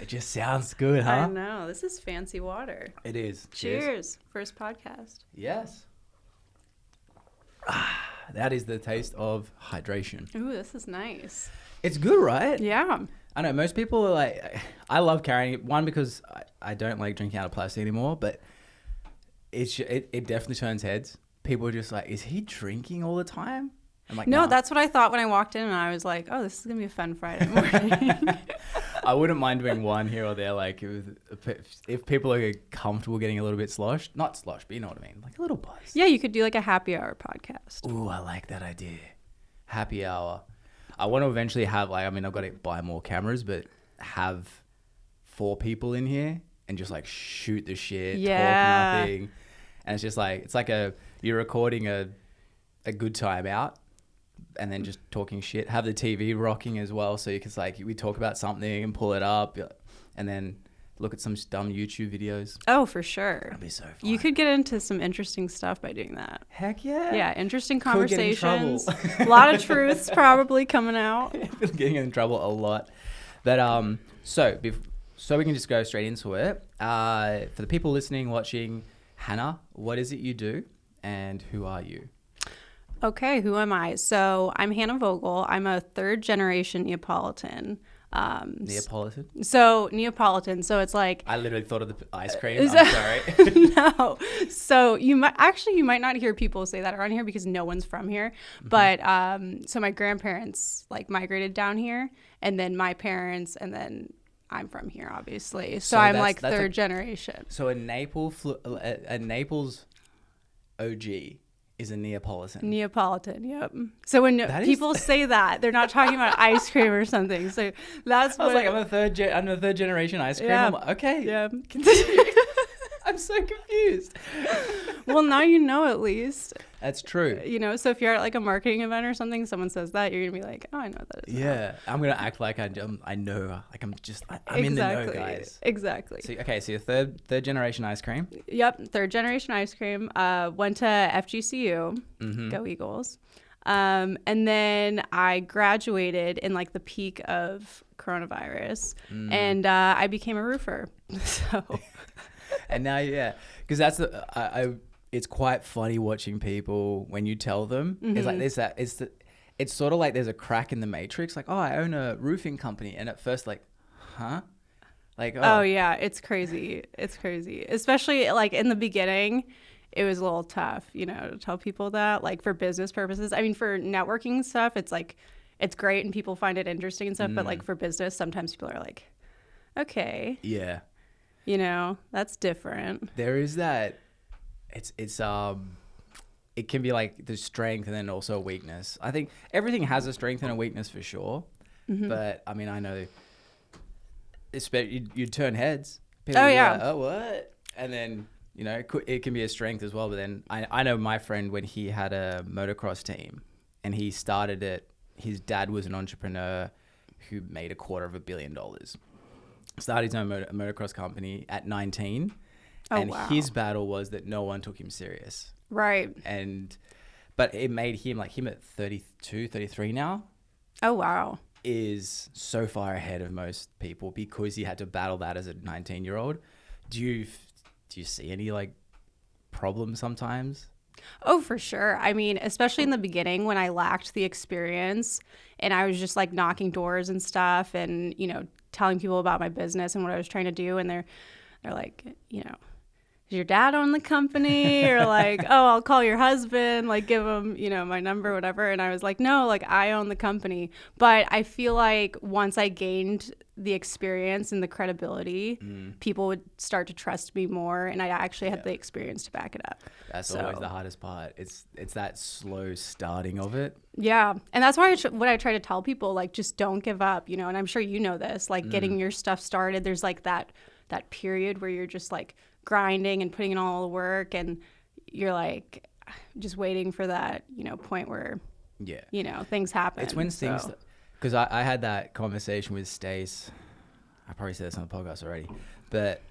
It just sounds good, huh? I know. This is fancy water. It is. Cheers. First podcast. Yes. That is the taste of hydration. Ooh, this is nice. It's good, right? Yeah. I know most people are like, I love carrying it. One, because I don't like drinking out of plastic anymore, but it definitely turns heads. People are just like, is he drinking all the time? I'm like, No, nah. that's what I thought when I walked in, and I was like, oh, this is going to be a fun Friday morning. I wouldn't mind doing one here or there. Like if people are comfortable getting a little bit sloshed, not sloshed, but you know what I mean, like a little buzz. Yeah, you could do like a happy hour podcast. Ooh, I like that idea. Happy hour. I want to eventually have I've got to buy more cameras, but have 4 people in here and just like shoot the shit, talk nothing. And it's just like, it's like you're recording a good time out and then just talking shit. Have the TV rocking as well. So you can we talk about something and pull it up and then look at some dumb YouTube videos. Oh, for sure. That'd be so fun. You could get into some interesting stuff by doing that. Heck yeah. Yeah, interesting Could get in conversations. trouble. A lot of truths probably coming out. Getting in trouble a lot. But so we can just go straight into it. For the people listening, watching, Hannah, what is it you do and who are you? Okay, who am I? So I'm Hannah Vogel. I'm a 3rd generation Neapolitan. Neapolitan? So Neapolitan. So it's like I literally thought of the ice cream. I'm sorry. No. So you might not hear people say that around here because no one's from here. Mm-hmm. But so my grandparents migrated down here, and then my parents, and then I'm from here, obviously. So I'm like 3rd generation. So a Naples OG is a Neapolitan. Neapolitan, yep. So when people say that, they're not talking about ice cream or something. So that's I was like, I'm a third generation ice cream. Yeah. I'm like, okay. Yeah. I'm so confused. Well, now you know at least. That's true. So if you're at like a marketing event or something, someone says that, you're going to be like, oh, I know what that is. Yeah. I'm going to act like I know. Like I'm in the know, guys. Exactly. So you're third generation ice cream. Yep. 3rd generation ice cream. Went to FGCU. Mm-hmm. Go Eagles. And then I graduated in like the peak of coronavirus, and I became a roofer. So. And now, yeah, because that's it's quite funny watching people when you tell them. Mm-hmm. It's like it's sort of like there's a crack in the matrix. Like, oh, I own a roofing company, and at first, like, huh? Like, oh yeah, it's crazy. It's crazy, especially like in the beginning. It was a little tough, to tell people that, like, for business purposes. I mean, for networking stuff, it's like it's great and people find it interesting and stuff. But like for business, sometimes people are like, okay, yeah. That's different. There is that. It can be like the strength and then also a weakness. I think everything has a strength and a weakness for sure. Mm-hmm. But I mean, I know, you'd turn heads. People would be like, oh, what? And then it can be a strength as well. But then I know my friend, when he had a motocross team and he started it. His dad was an entrepreneur who made $250 million. Started his own motocross company at 19. And his battle was that no one took him serious. Right. But it made him at 32, 33 now. Oh, wow. Is so far ahead of most people because he had to battle that as a 19-year-old. Do you see any problems sometimes? Oh, for sure. I mean, especially in the beginning when I lacked the experience and I was just knocking doors and stuff and, telling people about my business and what I was trying to do. And they're like, does your dad own the company? Or like, oh, I'll call your husband, give him, my number, whatever. And I was like, no, I own the company. But I feel like once I gained the experience and the credibility, people would start to trust me more. And I actually had the experience to back it up. That's always the hardest part. It's that slow starting of it. Yeah. And that's why what I try to tell people, just don't give up, and I'm sure you know this, getting your stuff started. There's that period where you're just grinding and putting in all the work and you're just waiting for that, point where, things happen. It's when things, because I had that conversation with Stace. I probably said this on the podcast already, but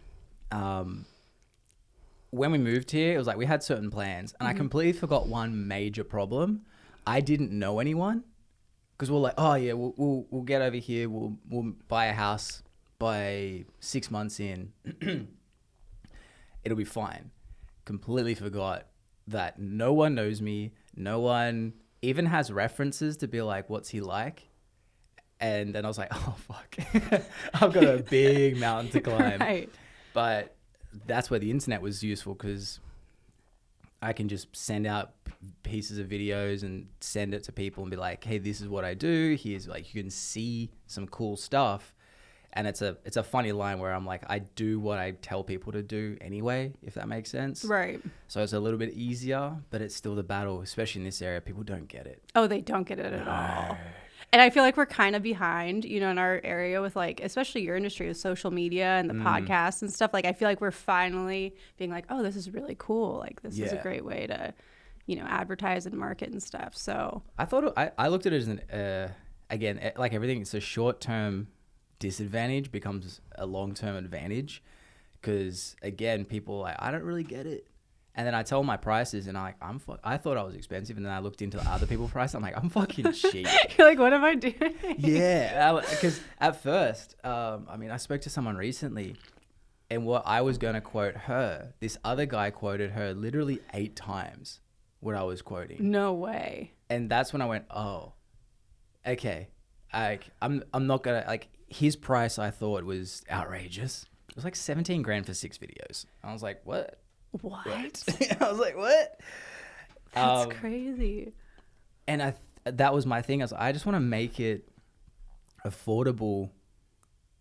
when we moved here, it was we had certain plans and I completely forgot one major problem. I didn't know anyone because we're oh yeah, we'll get over here. We'll buy a house by 6 months in, it'll be fine. Completely forgot that no one knows me. No one even has references to be like, what's he like? And then I was like, oh, fuck. I've got a big mountain to climb. Right. But that's where the internet was useful, because I can just send out pieces of videos and send it to people and be like, hey, this is what I do. Here's like, you can see some cool stuff. And it's a funny line where I'm like, I do what I tell people to do anyway, if that makes sense. Right. So it's a little bit easier, but it's still the battle, especially in this area. People don't get it. Oh, they don't get it at all. And I feel like we're kind of behind, you know, in our area with like, especially your industry with social media and the podcasts and stuff. Like, I feel like we're finally being like, oh, this is really cool. Like, this is a great way to, you know, advertise and market and stuff. So I thought, I looked at it as an, again, like everything, it's a short-term disadvantage becomes a long-term advantage, because again, people like, I don't really get it. And then I tell my prices and I thought I was expensive, and then I looked into other people's prices. I'm like, I'm fucking cheap. You're like, what am I doing? Yeah, because at first, I mean, I spoke to someone recently, and what I was going to quote her, this other guy quoted her literally 8 times what I was quoting. No way. And that's when I went, oh, okay. I'm not gonna, like, his price I thought was outrageous. It was like 17 grand for 6 videos. I was like, what? What? I was like, what? That's crazy. And that was my thing. I just want to make it affordable.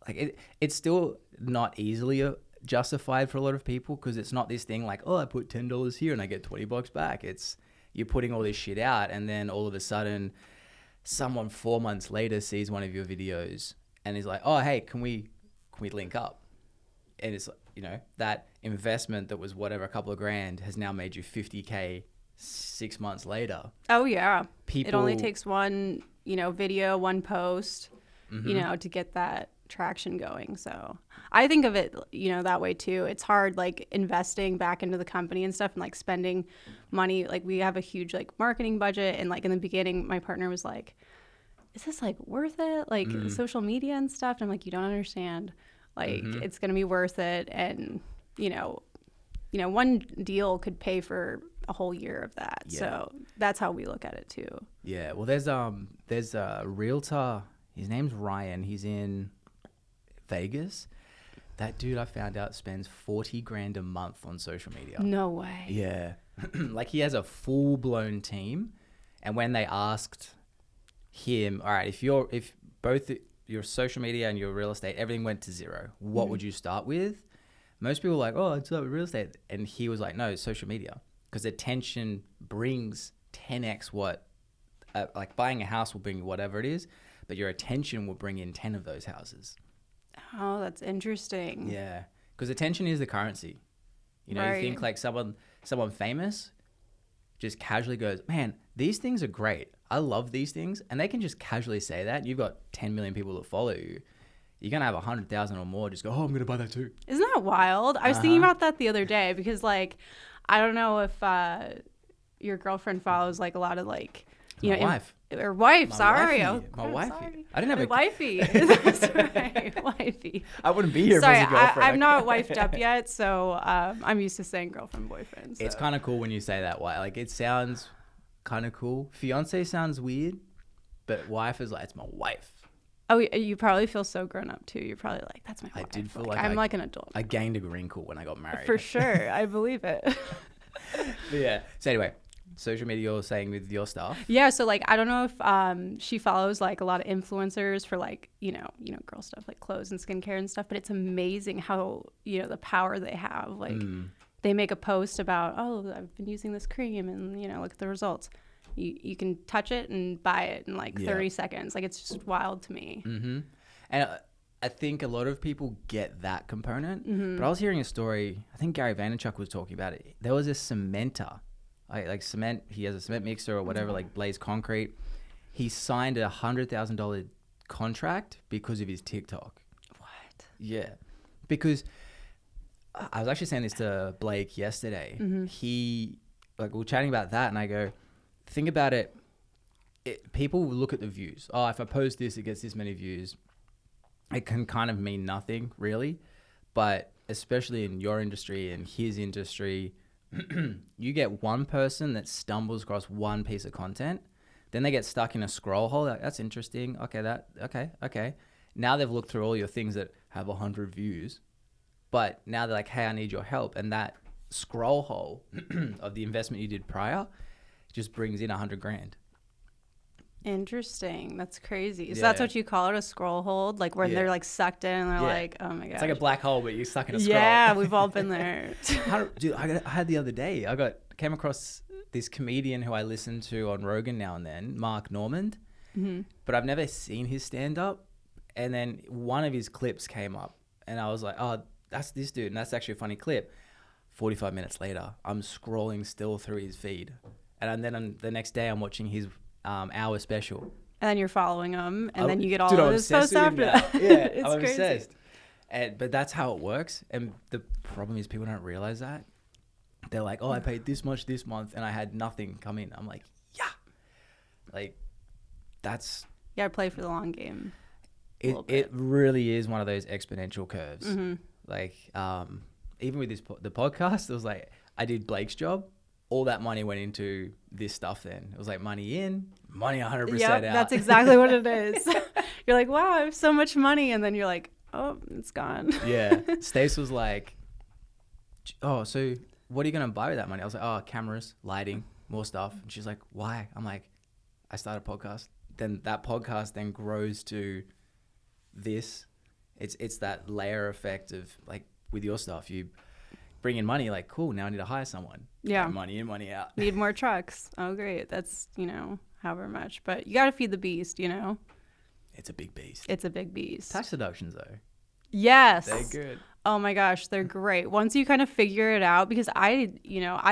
Like, it's still not easily justified for a lot of people, because it's not this thing like, oh, I put $10 here and I get $20 back. It's, you're putting all this shit out, and then all of a sudden someone 4 months later sees one of your videos and is like, oh, hey, can we link up? And it's, you know, that investment that was whatever, a couple of grand, has now made you 50K 6 months later. Oh yeah. People, it only takes one, you know, video, one post, you know, to get that traction going. So I think of it, you know, that way too. It's hard, like, investing back into the company and stuff, and like spending money. Like, we have a huge like marketing budget, and like in the beginning my partner was like, is this like worth it? Like social media and stuff. And I'm like, you don't understand. Like, it's going to be worth it. And, you know, one deal could pay for a whole year of that. Yeah. So that's how we look at it too. Yeah. Well, there's a realtor. His name's Ryan. He's in Vegas. That dude, I found out, spends 40 grand a month on social media. No way. Yeah. Like, he has a full blown team. And when they asked him, all right, if both your social media and your real estate, everything went to zero, what would you start with? Most people are like, oh, I'd start with real estate. And he was like, no, social media. Because attention brings 10x what, like, buying a house will bring whatever it is, but your attention will bring in 10 of those houses. Oh, that's interesting. Yeah. Because attention is the currency. You know, right. You think like someone famous just casually goes, man, these things are great. I love these things. And they can just casually say that. You've got 10 million people that follow you. You're going to have 100,000 or more just go, oh, I'm going to buy that too. Isn't that wild? I was thinking about that the other day, because like, I don't know if your girlfriend follows like a lot of like, you know, wife. Or wife, My sorry. wifey. My wifey. Sorry. I didn't have a wifey. That's right. Wifey. I wouldn't be here Sorry, if it was a girlfriend. I'm not wifed up yet, so I'm used to saying girlfriend, boyfriend. So. It's kind of cool when you say that. Like, it sounds kind of cool. Fiance sounds weird, but wife is like, it's my wife. Oh, you probably feel so grown up too. You're probably like, that's my wife. I did feel I'm like an adult. I gained a wrinkle when I got married. For sure. I believe it. But yeah. So anyway, social media, you're saying with your stuff. Yeah. So like, I don't know if she follows like a lot of influencers for like, you know, girl stuff like clothes and skincare and stuff, but it's amazing how, you know, the power they have. Like they make a post about, oh, I've been using this cream and, you know, look at the results. You can touch it and buy it in like 30 seconds. Like, it's just wild to me. Mm-hmm. And I think a lot of people get that component. Mm-hmm. But I was hearing a story, I think Gary Vaynerchuk was talking about it. There was a cementer, like cement. He has a cement mixer or whatever, like Blaze Concrete. He signed a $100,000 contract because of his TikTok. What? Yeah. Because I was actually saying this to Blake yesterday. Mm-hmm. We were chatting about that, and I go, think about it. People look at the views. Oh, if I post this, it gets this many views. it can kind of mean nothing really, but especially in your industry and his industry, you get one person that stumbles across one piece of content, then they get stuck in a scroll hole. Like, that's interesting. Okay. Now they've looked through all your things that have 100 views, but now they're like, hey, I need your help. And that scroll hole of the investment you did prior just brings in 100 grand. Interesting. That's crazy. So that's what you call it, a scroll hold? Like when they're like sucked in and they're like, oh my god. It's like a black hole, but you're stuck in a scroll. Yeah, we've all been there. Dude, I had the other day, came across this comedian who I listen to on Rogan now and then, Mark Normand, but I've never seen his stand up. And then one of his clips came up and I was like, oh, that's this dude. And that's actually a funny clip. 45 minutes later, I'm scrolling still through his feed. And then the next day I'm watching his hour special. And then you're following him, and then you get all of his posts after that. Yeah, it's I'm crazy. obsessed. But that's how it works. And the problem is people don't realize that. They're like, oh, I paid this much this month, and I had nothing come in. I'm like, yeah. Like, that's... You gotta play for the long game. It really is one of those exponential curves. Like, even with the podcast, it was like, I did Blake's job. All that money went into this stuff then. It was like money in, money 100% out. That's exactly what it is. You're like, wow, I have so much money. And then you're like, oh, it's gone. Yeah. Stace was like, oh, so what are you going to buy with that money? I was like, oh, cameras, lighting, more stuff. And she's like, why? I'm like, I started a podcast. Then that podcast then grows to this. It's that layer effect of like with your stuff, you bring in money, like, cool, now I need to hire someone. Yeah. Money in, money out. Need more trucks. Oh, great. That's, however much. But you got to feed the beast, It's a big beast. It's a big beast. Tax deductions, though. Yes. They're good. Oh, my gosh. They're great. Once you kind of figure it out, because I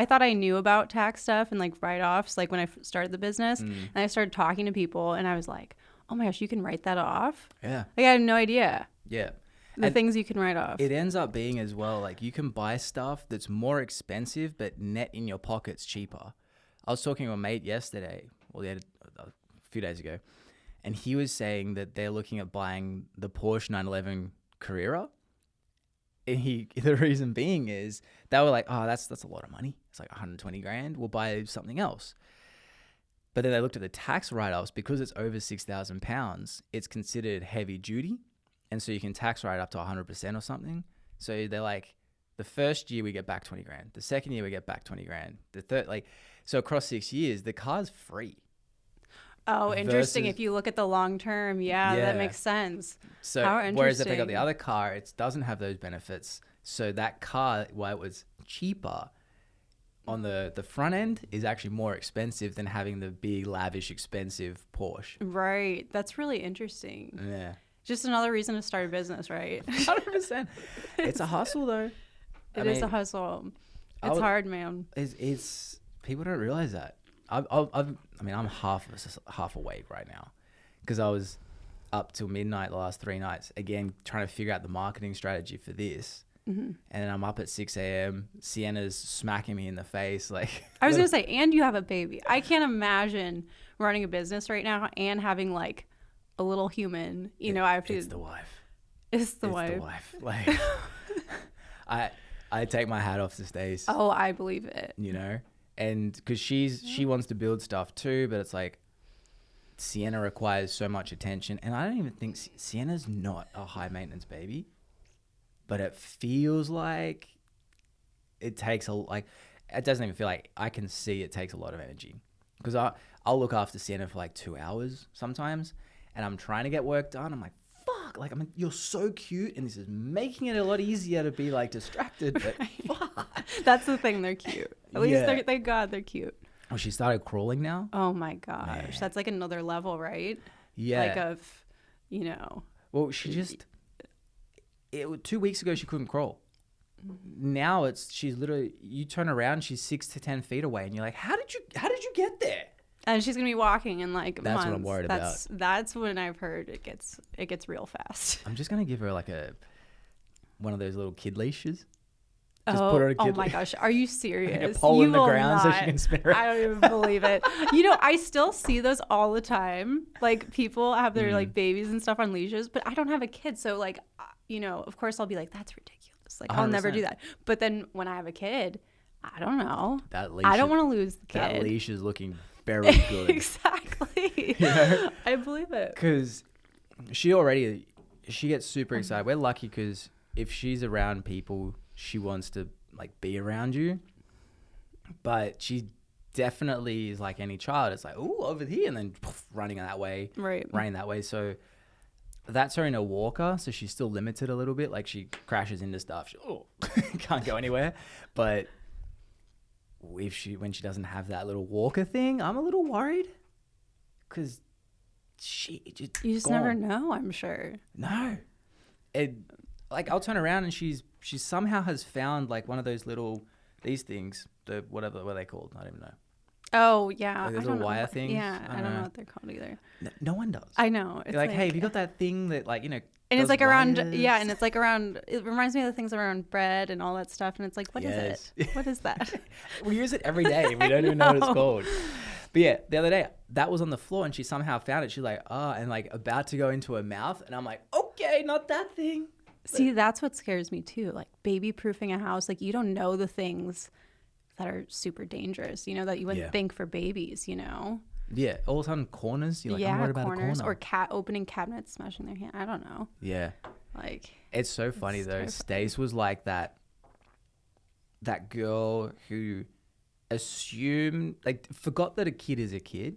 thought I knew about tax stuff and, like, write-offs, like, when I started the business. And I started talking to people, and I was like, oh, my gosh, you can write that off? Yeah. Like, I had no idea. Yeah. The things you can write off. It ends up being as well, like you can buy stuff that's more expensive, but net in your pockets cheaper. I was talking to a mate yesterday, a few days ago, and he was saying that they're looking at buying the Porsche 911 Carrera. And the reason being is they were like, oh, that's a lot of money. It's like 120 grand. We'll buy something else. But then they looked at the tax write-offs because it's over 6,000 pounds. It's considered heavy duty. And so you can tax write up to 100% or something. So they're like, the first year we get back 20 grand. The second year we get back 20 grand. The third, so across 6 years, the car's free. Oh, interesting. If you look at the long term, that makes sense. So whereas if they got the other car, it doesn't have those benefits. So that car, while it was cheaper on the front end, is actually more expensive than having the big, lavish, expensive Porsche. Right. That's really interesting. Yeah. Just another reason to start a business, right? 100%. It's a hustle, though. It is a hustle. It's hard, man. It's people don't realize that. I'm half awake right now because I was up till midnight the last 3 nights, again, trying to figure out the marketing strategy for this. And then I'm up at 6 a.m. Sienna's smacking me in the face. Like I was going to say, and you have a baby. I can't imagine running a business right now and having like a little human, I have to. It's the wife. It's the wife. Like, I take my hat off to Stace. Oh, I believe it. And because she wants to build stuff too, but it's like Sienna requires so much attention, and I don't even think Sienna's not a high maintenance baby, but it feels like it takes it doesn't even feel like, I can see it takes a lot of energy because I'll look after Sienna for like 2 hours sometimes. And I'm trying to get work done. I'm like, fuck. Like, you're so cute. And this is making it a lot easier to be, like, distracted. But fuck. That's the thing. They're cute. At least, thank God, they're cute. Oh, she started crawling now? Oh, my gosh. Man. That's, like, another level, right? Yeah. Like, Well, she just... 2 weeks ago, she couldn't crawl. Now, she's literally... You turn around, she's 6 to 10 feet away. And you're like, how did you get there? And she's gonna be walking in like months. That's what I'm worried about. That's when I've heard it gets real fast. I'm just gonna give her like one of those little kid leashes, Just put her on a kid Oh my gosh, are you serious? like a pole You in the will ground so she not. can spin around. I don't even believe it. You know, I still see those all the time. Like people have their like babies and stuff on leashes, but I don't have a kid, so like, you know, of course I'll be like, that's ridiculous. Like I'll never do that. But then when I have a kid, I don't know. I don't want to lose the kid. That leash is looking very good. Exactly. You know? I believe it. Because she gets super excited. We're lucky because if she's around people, she wants to like be around you. But she definitely is like any child. It's like, oh, over here, and then poof, running that way, running that way. So that's her in a walker. So she's still limited a little bit. Like she crashes into stuff. She can't go anywhere. But when she doesn't have that little walker thing, I'm a little worried because you just never know. I'm sure. No, like I'll turn around and she somehow has found like one of those these things, what are they called? I don't even know. Oh yeah, Like those little wire things. Yeah, I don't know what they're called either. No one does. I know. It's like, hey, have you got that thing that like and it's like around, wires? yeah, and it's like around, it reminds me of the things around bread and all that stuff. And it's like, what is it? What is that? We use it every day. We don't even know what it's called. But yeah, the other day, that was on the floor and she somehow found it. She's like, and like about to go into her mouth. And I'm like, okay, not that thing. See, that's what scares me too. Like baby proofing a house. Like you don't know the things that are super dangerous, you know, that you wouldn't think for babies, you know? Yeah, all of a sudden corners. You're like, I'm worried about a corner. Or opening cabinets, smashing their hand. I don't know. Yeah. Like. It's so funny though. Stace was like that girl who assumed, like forgot that a kid is a kid.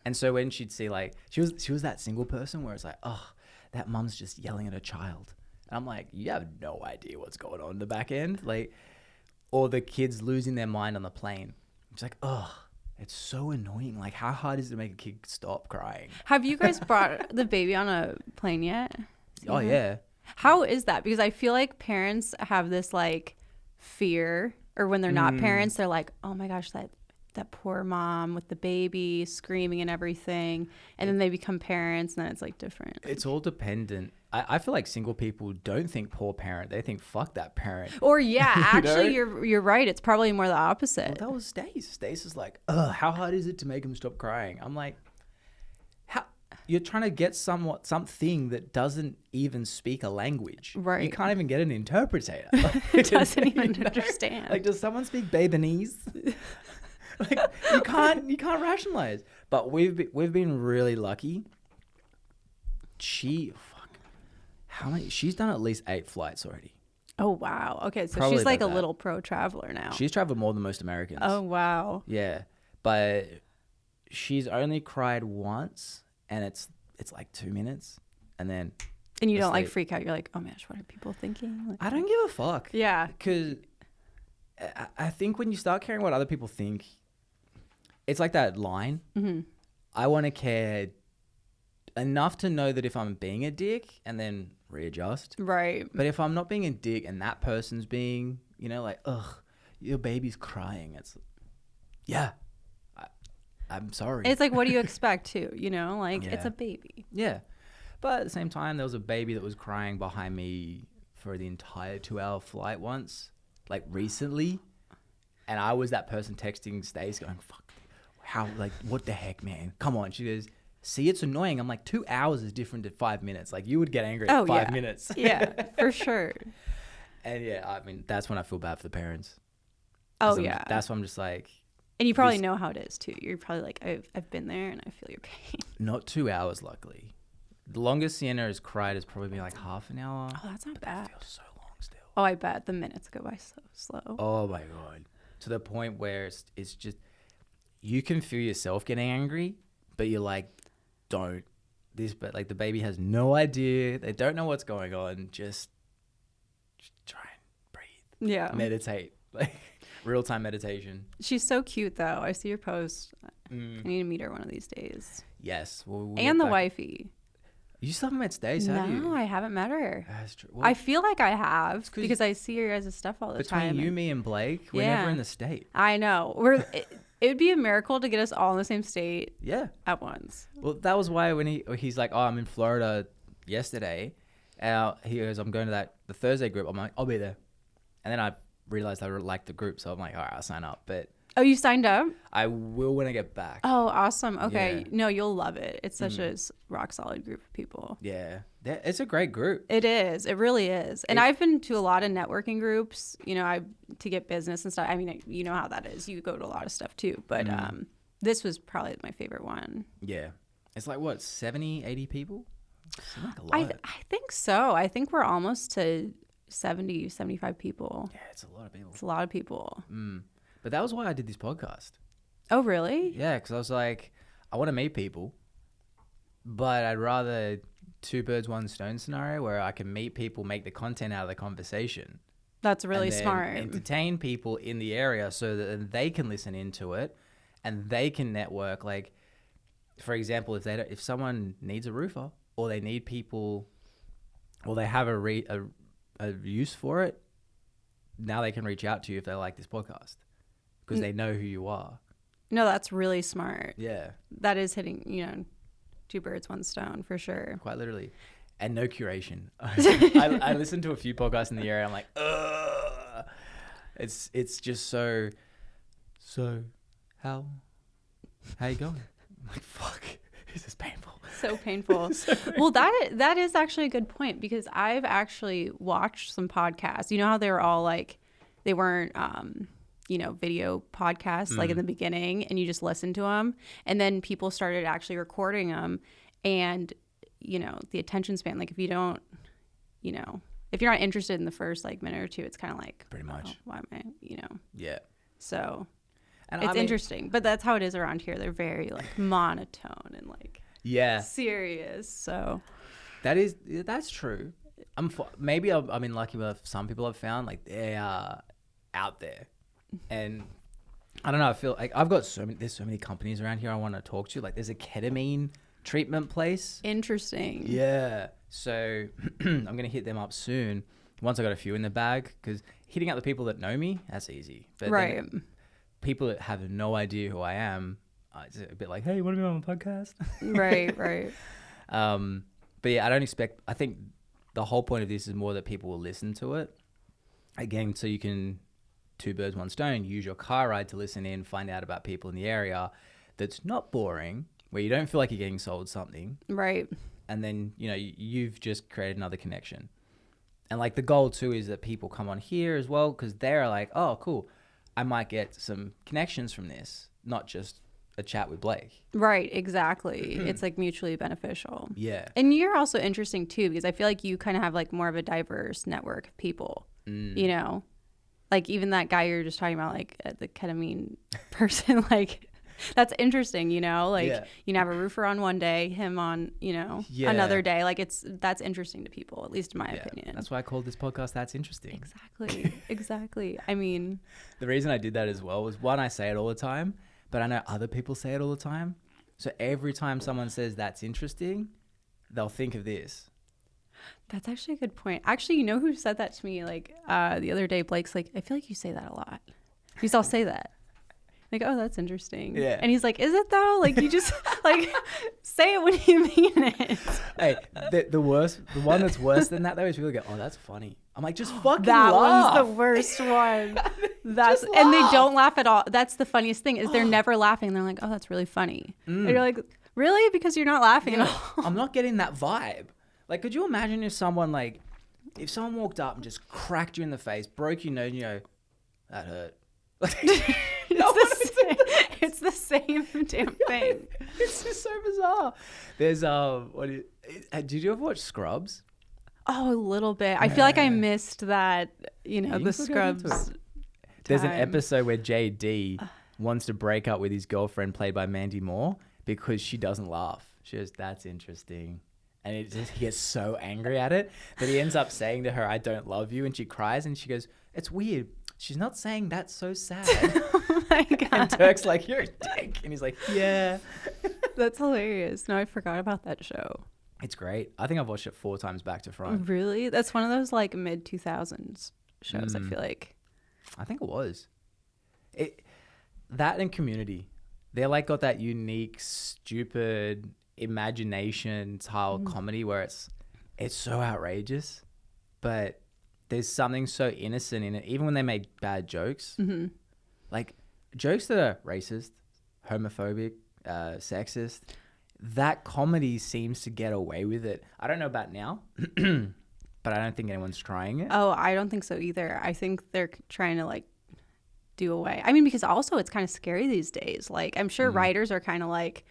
And so when she'd see like, she was that single person where it's like, oh, that mum's just yelling at her child. And I'm like, you have no idea what's going on in the back end. Like, or the kids losing their mind on the plane. It's like, oh, it's so annoying. Like, how hard is it to make a kid stop crying? Have you guys brought the baby on a plane yet? Oh, yeah. How is that? Because I feel like parents have this like fear, or when they're not parents, they're like, oh my gosh, that poor mom with the baby screaming and everything. And then they become parents and then it's like different. It's all dependent. I feel like single people don't think poor parent. They think fuck that parent. Or yeah, actually you're right. It's probably more the opposite. Well, that was Stace. Stace is like, how hard is it to make him stop crying? I'm like, how you're trying to get something that doesn't even speak a language. Right. You can't even get an interpreter. It doesn't even understand. Like, does someone speak Babanese? Like you can't rationalize. But we've been really lucky. She's done at least 8 flights already. Oh wow. Okay, so Probably she's like a about little pro traveler now. She's traveled more than most Americans. Oh wow. Yeah. But she's only cried once and it's like 2 minutes and then and you don't like freak out. You're like, oh my gosh, what are people thinking? Like, I don't give a fuck. Yeah. Because I think when you start caring what other people think, it's like that line. Mm-hmm. I want to care enough to know that if I'm being a dick and then readjust. Right. But if I'm not being a dick and that person's being, like, ugh, your baby's crying. It's, yeah, I'm sorry. It's like, what do you expect too? Like it's a baby. Yeah. But at the same time, there was a baby that was crying behind me for the entire 2-hour flight once, like recently. And I was that person texting Stace going, fuck, how, like, what the heck, man? Come on. She goes, see, it's annoying. I'm like, 2 hours is different to 5 minutes. Like, you would get angry at 5 minutes. Yeah, for sure. And yeah, I mean, that's when I feel bad for the parents. Oh, yeah. That's when I'm just like. And you probably know how it is, too. You're probably like, I've been there and I feel your pain. Not 2 hours, luckily. The longest Sienna has cried has probably been like half an hour. Oh, that's not bad. That feels so long still. Oh, I bet. The minutes go by so slow. Oh, my God. To the point where it's just, you can feel yourself getting angry, but you're like, don't. But like the baby has no idea. They don't know what's going on. Just try and breathe. Yeah. Meditate. Like real-time meditation. She's so cute, though. I see your post. I need to meet her one of these days. Yes. And the wifey. You still haven't met Stace, have you? No, I haven't met her. That's true. Well, I feel like I have because I see her guys' stuff all the time. Between you, me, and Blake, we're never in the state. I know. It would be a miracle to get us all in the same state. Yeah. At once. Well, that was why when he's like, oh, I'm in Florida yesterday. He goes, I'm going to the Thursday group. I'm like, I'll be there. And then I realized I like the group, so I'm like, all right, I'll sign up. But Oh, you signed up? I will when I get back. Oh, awesome. Okay. Yeah. No, you'll love it. It's such a rock solid group of people. Yeah, it's a great group. It is. It really is. And I've been to a lot of networking groups, you know, to get business and stuff. I mean, you know how that is. You go to a lot of stuff too. But this was probably my favorite one. Yeah. It's like, what, 70, 80 people? Seems like a lot. I think so. I think we're almost to 70, 75 people. Yeah, it's a lot of people. It's a lot of people. But that was why I did this podcast. Oh, really? Yeah, because I was like, I want to meet people, but I'd rather two birds, one stone scenario where I can meet people, make the content out of the conversation. That's really and then smart. Entertain people in the area so that they can listen into it and they can network. Like, for example, if someone needs a roofer or they need people or they have a use for it, now they can reach out to you if they like this podcast because they know who you are. No, that's really smart. Yeah. That is hitting, you know, two birds, one stone for sure. Quite literally. And no curation. I listened to a few podcasts in the area. I'm like, ugh. It's just so how you going? I'm like, fuck, this is painful. So painful. Well, that is actually a good point because I've actually watched some podcasts. You know how they were all like, they weren't, you know, video podcasts like in the beginning, and you just listen to them, and then people started actually recording them, and you know, the attention span, like if you don't, you know, if you're not interested in the first like minute or two, it's kind of like pretty much, why am I, you know? Yeah. So and it's interesting, but that's how it is around here. They're very like monotone and like serious. So that's true. Maybe I've been lucky with some people I've found like they are out there, and I don't know. I feel like I've got there's so many companies around here I want to talk to. Like there's a ketamine treatment place. Interesting. Yeah. So I'm going to hit them up soon once I got a few in the bag, because hitting up the people that know me, that's easy. But right. People that have no idea who I am, it's a bit like, hey, you want to be on my podcast? Right. But yeah, I think the whole point of this is more that people will listen to it. Again, so you can, two birds, one stone, use your car ride to listen in, find out about people in the area that's not boring, where you don't feel like you're getting sold something. Right. And then, you know, you've just created another connection. And like the goal too is that people come on here as well, because they're like, oh, cool, I might get some connections from this, not just a chat with Blake. Right, exactly. It's like mutually beneficial. Yeah. And you're also interesting too, because I feel like you kind of have like more of a diverse network of people, you know, like even that guy you're just talking about, like the ketamine person, like that's interesting, you know, like you can have a roofer on one day, him on, you know, another day. Like that's interesting to people, at least in my opinion. That's why I called this podcast That's Interesting. Exactly. I mean, the reason I did that as well was, one, I say it all the time, but I know other people say it all the time. So every time someone says that's interesting, they'll think of this. That's actually a good point. Actually, you know who said that to me? Like the other day, Blake's like, I feel like you say that a lot. He's all say that. Like, oh, that's interesting. Yeah. And he's like, is it though? Like, you just like say it when you mean it. Hey, the one that's worse than that though is people go, oh, that's funny. I'm like, just fucking that laugh. One's the worst one. And they don't laugh at all. That's the funniest thing is they're never laughing. They're like, oh, that's really funny. And you're like, really? Because you're not laughing at all. I'm not getting that vibe. Like, could you imagine if someone walked up and just cracked you in the face, broke your nose, and you go, that hurt. It's the same damn thing. It's just so bizarre. There's did you ever watch Scrubs? Oh, a little bit. I feel like I missed that, you know, the Scrubs. There's an episode where JD wants to break up with his girlfriend played by Mandy Moore because she doesn't laugh. She goes, that's interesting. And he gets so angry at it that he ends up saying to her, I don't love you. And she cries and she goes, it's weird. She's not saying that's so sad. Oh my God. And Turk's like, you're a dick. And he's like, yeah. That's hilarious. No, I forgot about that show. It's great. I think I've watched it 4 times back to front. Really? That's one of those like mid 2000s shows, I feel like. I think it was. That and Community. They're like got that unique, stupid imagination style comedy where it's so outrageous, but there's something so innocent in it, even when they make bad jokes. Mm-hmm. Like jokes that are racist, homophobic, sexist. That comedy seems to get away with it. I don't know about now, but I don't think anyone's trying it. Oh, I don't think so either. I think they're trying to like do away. I mean, because also it's kind of scary these days. Like I'm sure writers are kind of like,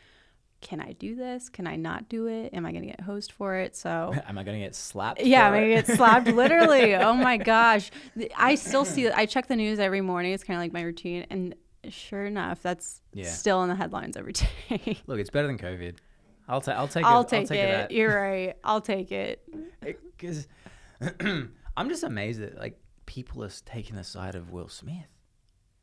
can I do this? Can I not do it? Am I going to get hosed for it? So Am I going to get slapped? yeah, I'm going to get slapped literally. Oh my gosh. I still see it. I check the news every morning. It's kind of like my routine. And sure enough, that's still in the headlines every day. Look, it's better than COVID. I'll take it. You're right. I'll take it. Because I'm just amazed that like people are taking the side of Will Smith.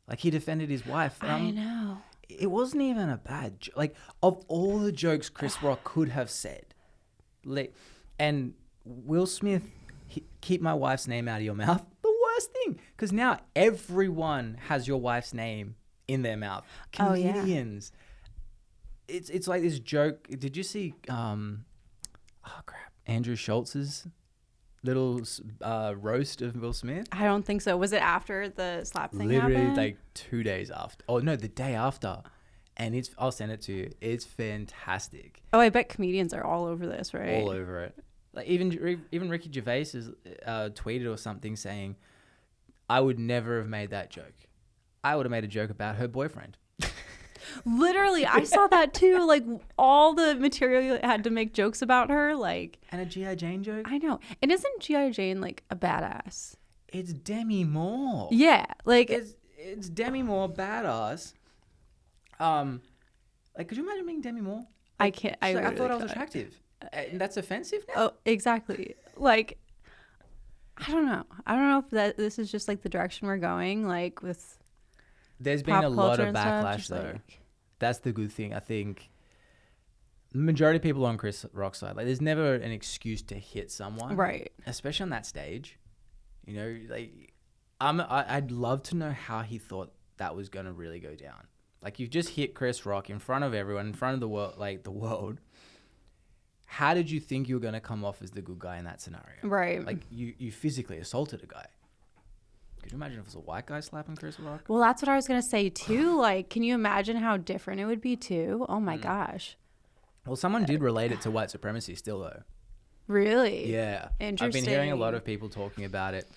Like he defended his wife. I know. It wasn't even a bad joke. Like of all the jokes Chris Rock could have said, and Will Smith, keep my wife's name out of your mouth. The worst thing, because now everyone has your wife's name in their mouth. Comedians. It's like this joke. Did you see? Andrew Schultz's little roast of Will Smith? I don't think so. Was it after the slap thing Literally happened? like 2 days after. Oh no, the day after. And I'll send it to you. It's fantastic. Oh, I bet comedians are all over this, right? All over it. Like even Ricky Gervais has tweeted or something saying, "I would never have made that joke. I would have made a joke about her boyfriend." Literally, I saw that too. Like all the material had to make jokes about her, like. And a G.I. Jane joke. I know. And isn't G.I. Jane like a badass? It's Demi Moore. Yeah, like it's Demi Moore, badass. Like, could you imagine being Demi Moore? I can't. I thought I was attractive. And that's offensive now? Oh, exactly. Like, I don't know. I don't know if this is just like the direction we're going. Like with. There's been a lot of backlash though. That's the good thing. I think the majority of people on Chris Rock's side, like there's never an excuse to hit someone. Right. Especially on that stage. You know, like I'd love to know how he thought that was going to really go down. Like you've just hit Chris Rock in front of everyone, in front of the world, like the world. How did you think you were going to come off as the good guy in that scenario? Right. Like you physically assaulted a guy. Could you imagine if it was a white guy slapping Chris Rock? Well, that's what I was going to say too. Like, can you imagine how different it would be too? Oh my gosh. Well, someone did relate it to white supremacy still though. Really? Yeah. Interesting. I've been hearing a lot of people talking about it.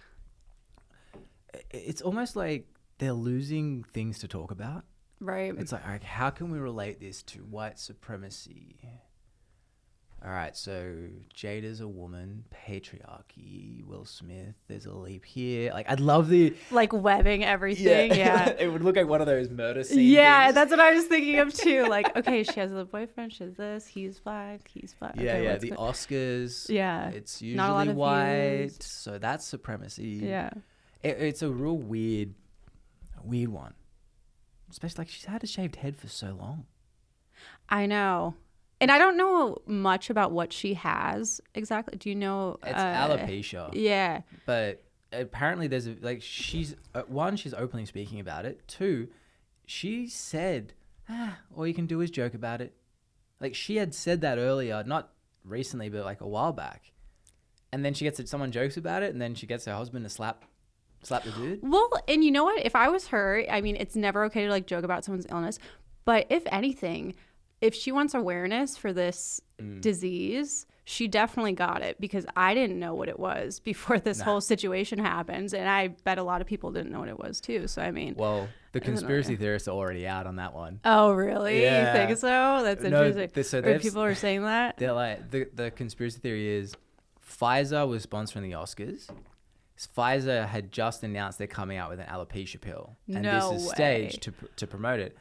It's almost like they're losing things to talk about. Right. It's like, how can we relate this to white supremacy? All right, so Jada's a woman, patriarchy, Will Smith, there's a leap here. Like, I'd love like webbing everything, yeah. It would look like one of those murder scenes. Yeah, that's what I was thinking of too. Like, okay, she has a boyfriend, she has this, he's black. Yeah, okay, yeah, the Oscars. Yeah. It's usually white, views. so that's supremacy. Yeah. It's a real weird one. Especially, like, she's had a shaved head for so long. I know. And I don't know much about what she has exactly. Do you know? It's alopecia. Yeah. But apparently there's she's openly speaking about it. 2, she said, all you can do is joke about it. Like she had said that earlier, not recently, but like a while back. And then someone jokes about it, and then she gets her husband to slap the dude. Well, and you know what? If I was her, I mean, it's never okay to like joke about someone's illness. But if anything, if she wants awareness for this disease, she definitely got it, because I didn't know what it was before this whole situation happens. And I bet a lot of people didn't know what it was too. So, I mean. Well, the conspiracy theorists are already out on that one. Oh, really? Yeah. You think so? That's interesting. So people are saying that? They're like, the conspiracy theory is Pfizer was sponsoring the Oscars. Pfizer had just announced they're coming out with an alopecia pill. And this is staged to promote it.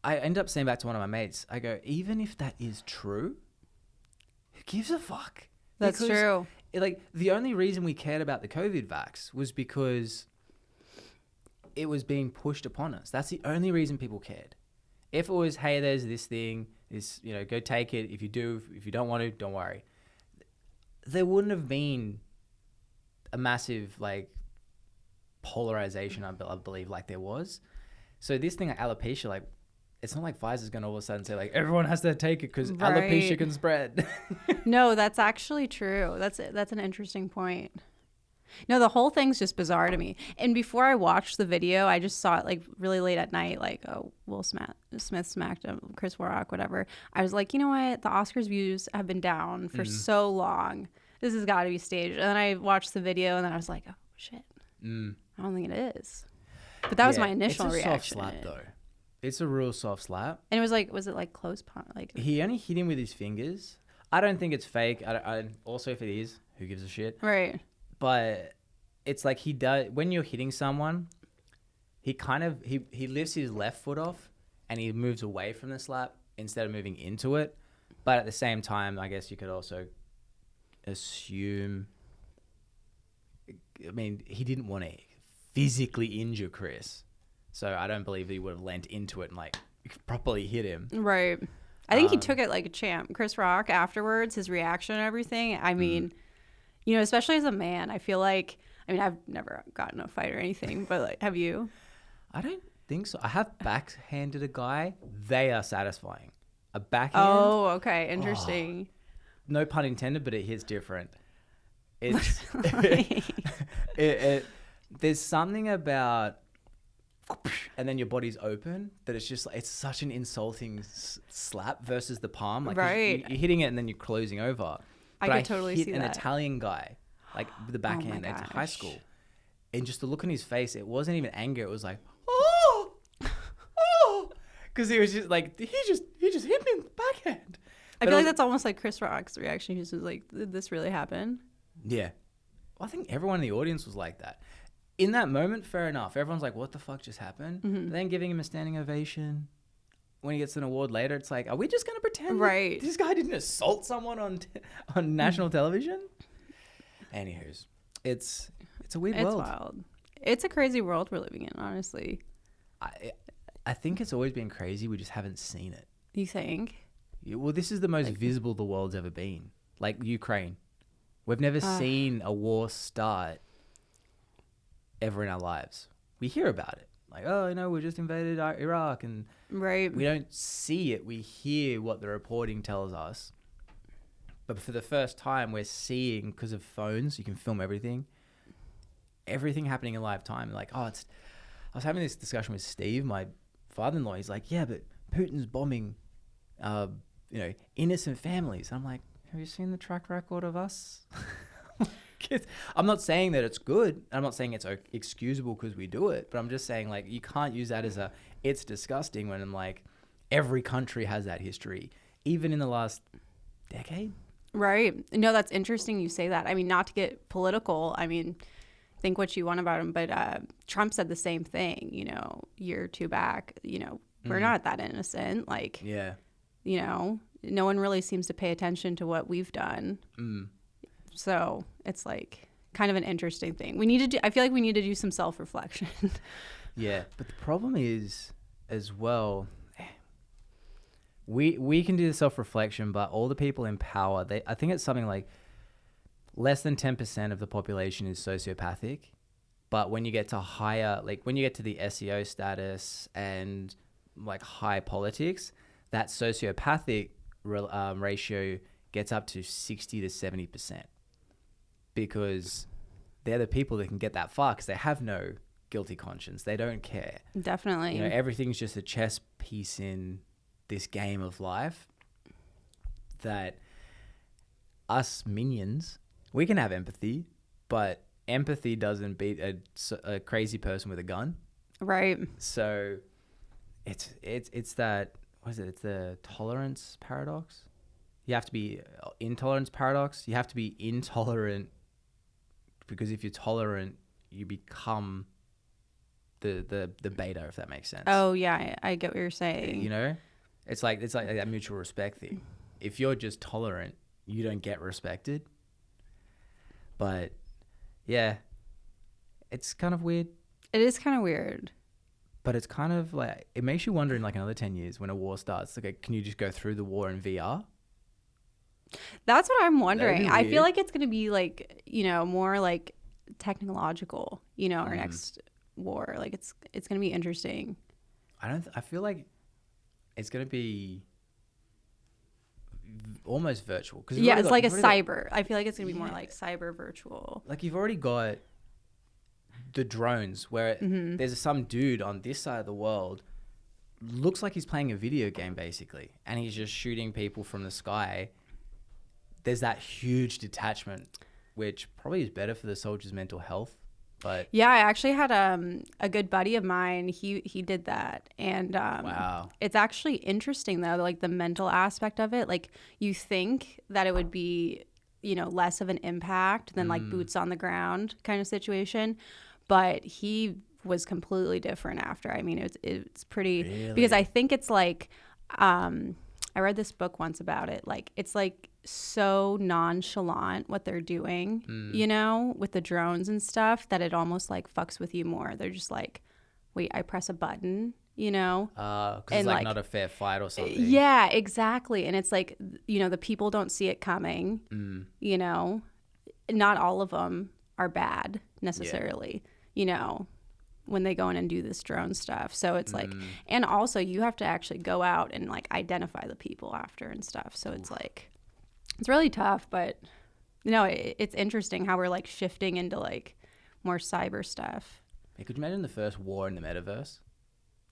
I end up saying back to one of my mates, I go, even if that is true, who gives a fuck? That's true. The only reason we cared about the COVID vax was because it was being pushed upon us. That's the only reason people cared. If it was, hey, there's this thing, go take it. If you don't want to, don't worry. There wouldn't have been a massive polarization, I believe, like there was. So this thing, alopecia, it's not like Pfizer's going to all of a sudden say, everyone has to take it because alopecia can spread. No, that's actually true. That's an interesting point. No, the whole thing's just bizarre to me. And before I watched the video, I just saw it like really late at night, like, oh, Will Smith smacked him, Chris Rock, whatever. I was like, you know what? The Oscars views have been down for so long. This has got to be staged. And then I watched the video and then I was like, oh, shit. I don't think it is. But that was my initial reaction. It's a soft slap, though. It's a real soft slap. And it was like, was it like close palm? Like, he only hit him with his fingers. I don't think it's fake. Also, if it is, who gives a shit? Right. But it's like he does, when you're hitting someone, he kind of, he lifts his left foot off and he moves away from the slap instead of moving into it. But at the same time, I guess you could also assume, I mean, he didn't want to physically injure Chris. So I don't believe he would have leant into it and like properly hit him. Right. I think he took it like a champ. Chris Rock afterwards, his reaction and everything. I mean, you know, especially as a man, I feel like, I mean, I've never gotten a fight or anything, but like, have you? I don't think so. I have backhanded a guy. They are satisfying. A backhand. Oh, okay. Interesting. No pun intended, but it hits different. It's there's something about, and then your body's open, that it's just like, it's such an insulting slap versus the palm. Like right. You're hitting it and then you're closing over. But I could totally see that. An Italian guy, like with the backhand at high school, and just the look on his face, it wasn't even anger. It was like, oh, because he was just like, he just hit me in the backhand. I feel like that's almost like Chris Rock's reaction. He was like, did this really happen? Yeah. Well, I think everyone in the audience was like that. In that moment, fair enough. Everyone's like, what the fuck just happened? But then giving him a standing ovation. When he gets an award later, it's like, are we just going to pretend that this guy didn't assault someone on national television? Anywho's, it's a weird world. It's wild. It's a crazy world we're living in, honestly. I think it's always been crazy. We just haven't seen it. You think? Yeah, well, this is the most visible the world's ever been. Like Ukraine. We've never seen a war start ever in our lives. We hear about it. Like, oh, you know, we just invaded Iraq, and we don't see it. We hear what the reporting tells us. But for the first time, we're seeing, because of phones, you can film everything happening in live time. Like, I was having this discussion with Steve, my father-in-law. He's like, yeah, but Putin's bombing, innocent families. I'm like, have you seen the track record of us? I'm not saying that it's good. I'm not saying it's excusable because we do it, but I'm just saying, like, you can't use that as it's disgusting when I'm like, every country has that history, even in the last decade. Right. No, that's interesting you say that. I mean, not to get political, I mean, think what you want about him, but Trump said the same thing, you know, year or two back, you know, we're not that innocent. Like, you know, no one really seems to pay attention to what we've done. So it's like kind of an interesting thing. I feel like we need to do some self-reflection. Yeah. But the problem is as well, we can do the self-reflection, but all the people in power, I think it's something like less than 10% of the population is sociopathic. But when you get to higher, like when you get to the SEO status and like high politics, that sociopathic ratio gets up to 60 to 70%. Because they're the people that can get that far because they have no guilty conscience. They don't care. Definitely. You know, everything's just a chess piece in this game of life that us minions, we can have empathy, but empathy doesn't beat a crazy person with a gun. Right. So it's that, what is it? It's the tolerance paradox. You have to be intolerance paradox. You have to be intolerant because if you're tolerant, you become the beta, if that makes sense. Oh yeah, I get what you're saying. You know, it's like that mutual respect thing. If you're just tolerant, you don't get respected. But yeah, it's kind of weird. It is kind of weird. But it's kind of like, it makes you wonder in like another 10 years when a war starts, like, can you just go through the war in VR? That's what I'm wondering. I feel like it's going to be like, you know, more like technological, you know, our next war. Like it's going to be interesting. I feel like it's going to be almost virtual. Cause yeah, it's like a cyber. I feel like it's going to be more like cyber virtual. Like you've already got the drones where there's some dude on this side of the world, looks like he's playing a video game basically, and he's just shooting people from the sky. There's that huge detachment, which probably is better for the soldiers' mental health. But yeah, I actually had a good buddy of mine. He did that, and wow, it's actually interesting though, like the mental aspect of it. Like you think that it would be, you know, less of an impact than like boots on the ground kind of situation, but he was completely different after. I mean, it's pretty because I think it's like I read this book once about it. Like it's like so nonchalant what they're doing, you know, with the drones and stuff, that it almost like fucks with you more. They're just like, wait, I press a button, you know, because it's like not a fair fight or something. Yeah, exactly. And it's like, you know, the people don't see it coming. You know, not all of them are bad necessarily, you know, when they go in and do this drone stuff. So it's like, and also you have to actually go out and like identify the people after and stuff. So it's like, it's really tough, but you know, it's interesting how we're like shifting into like more cyber stuff. Hey, could you imagine the first war in the metaverse?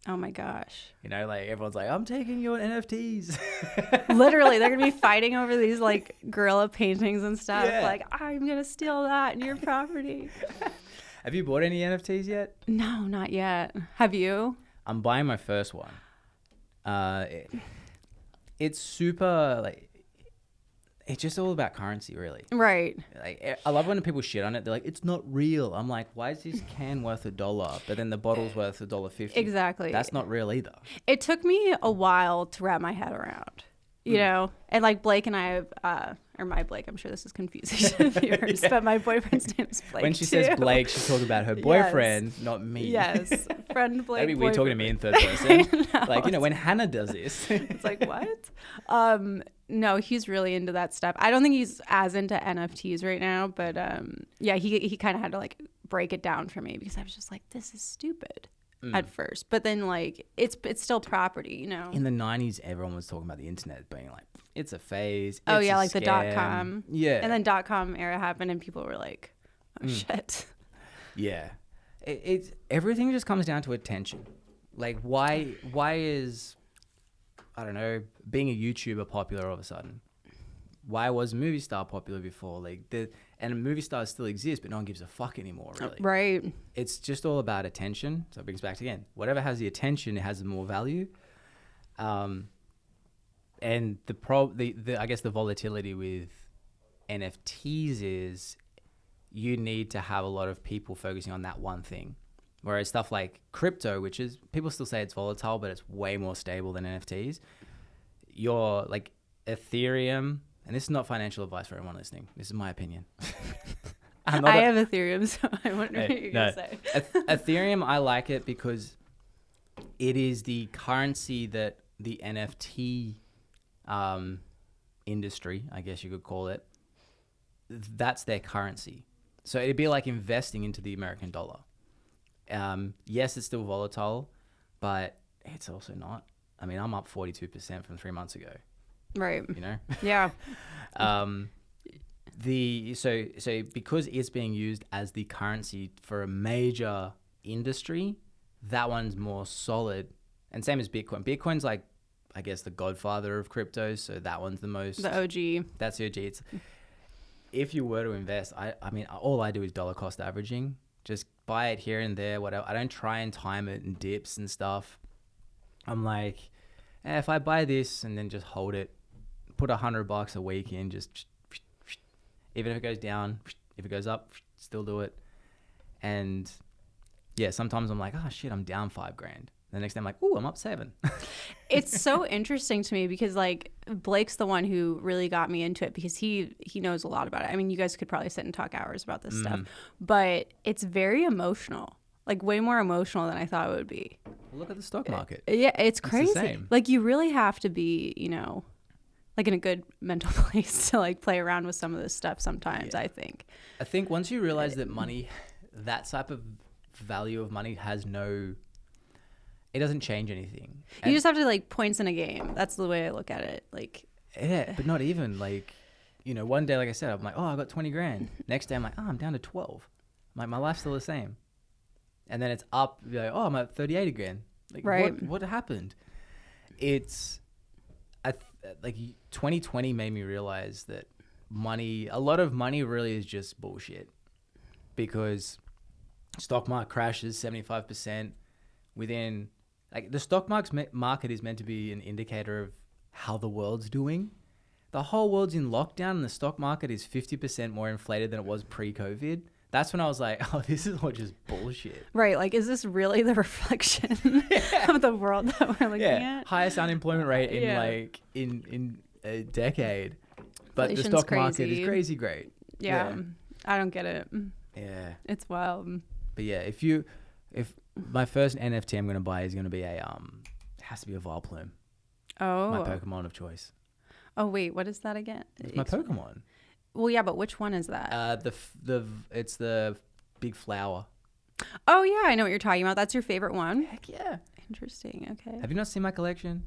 Oh my gosh. You know, like everyone's like, I'm taking your NFTs. Literally, they're going to be fighting over these like gorilla paintings and stuff. Yeah. Like, I'm going to steal that and your property. Have you bought any NFTs yet? No, not yet. Have you? I'm buying my first one. It's super like, it's just all about currency, really. Right. Like, I love when people shit on it. They're like, it's not real. I'm like, why is this can worth $1, but then the bottle's worth $1.50? Exactly. That's not real either. It took me a while to wrap my head around, you know? And like Blake and I have, or my Blake, I'm sure this is confusing to viewers, but my boyfriend's name is Blake. When she says Blake, she's talking about her boyfriend, not me. Yes. Friend Blake. Maybe we're talking to me in third person. Like, you know, when Hannah does this. It's like, what? No, he's really into that stuff. I don't think he's as into NFTs right now, but yeah, he kind of had to like break it down for me because I was just like, this is stupid at first. But then like, it's still property, you know? In the 90s, everyone was talking about the internet being like, it's a phase. Oh yeah, like scam. the .com. Yeah. And then .com era happened and people were like, oh shit. Yeah. It's everything just comes down to attention. Like why is, I don't know, being a YouTuber popular all of a sudden? Why was movie star popular before? Like and movie stars still exist, but no one gives a fuck anymore, really. Right. It's just all about attention. So it brings back to again, whatever has the attention, it has more value. And the I guess the volatility with NFTs is you need to have a lot of people focusing on that one thing. Whereas stuff like crypto, which is, people still say it's volatile, but it's way more stable than NFTs. You're like Ethereum, and this is not financial advice for everyone listening. This is my opinion. I have Ethereum, so I wonder what you're going to say. Ethereum, I like it because it is the currency that the NFT industry, I guess you could call it, that's their currency. So it'd be like investing into the American dollar. Yes, it's still volatile, but it's also not. I mean, I'm up 42% from 3 months ago. Right. You know? Yeah. So because it's being used as the currency for a major industry, that one's more solid. And same as Bitcoin. Bitcoin's like, I guess, the godfather of crypto. So that one's the most... The OG. That's the OG. It's, if you were to invest, I mean, all I do is dollar cost averaging. Just buy it here and there, whatever. I don't try and time it in dips and stuff. I'm like, if I buy this and then just hold it, put $100 a week in, just even if it goes down, if it goes up, still do it. And yeah, sometimes I'm like, oh shit, I'm down $5,000. The next day I'm like, oh, I'm up 7. It's so interesting to me because like Blake's the one who really got me into it because he knows a lot about it. I mean, you guys could probably sit and talk hours about this stuff, but it's very emotional, like way more emotional than I thought it would be. Look at the stock market. Yeah, it's crazy. The same. Like you really have to be, you know, like in a good mental place to like play around with some of this stuff sometimes, I think. I think once you realize that money, that type of value of money has no... It doesn't change anything. You just have to like points in a game. That's the way I look at it. Like Yeah, but not even like, you know, one day, like I said, I'm like, oh, I got 20 grand. Next day, I'm like, oh, I'm down to 12. Like, my life's still the same. And then it's up, you're like, oh, I'm at 38 again. Like, Right. what happened? Like 2020 made me realize that a lot of money really is just bullshit, because stock market crashes 75% within, like, the stock market is meant to be an indicator of how the world's doing. The whole world's in lockdown and the stock market is 50% more inflated than it was pre-COVID. That's when I was like, oh, this is all just bullshit. Right. Like, is this really the reflection of the world that we're looking at? Highest unemployment rate in a decade. But the stock market is crazy great. Yeah. I don't get it. Yeah. It's wild. But yeah, if my first NFT I'm going to buy is going to be it has to be a Vileplume. Oh. My Pokemon of choice. Oh, wait, what is that again? It's my Pokemon. Well, yeah, but which one is that? It's the big flower. Oh, yeah, I know what you're talking about. That's your favorite one? Heck yeah. Interesting. Okay. Have you not seen my collection?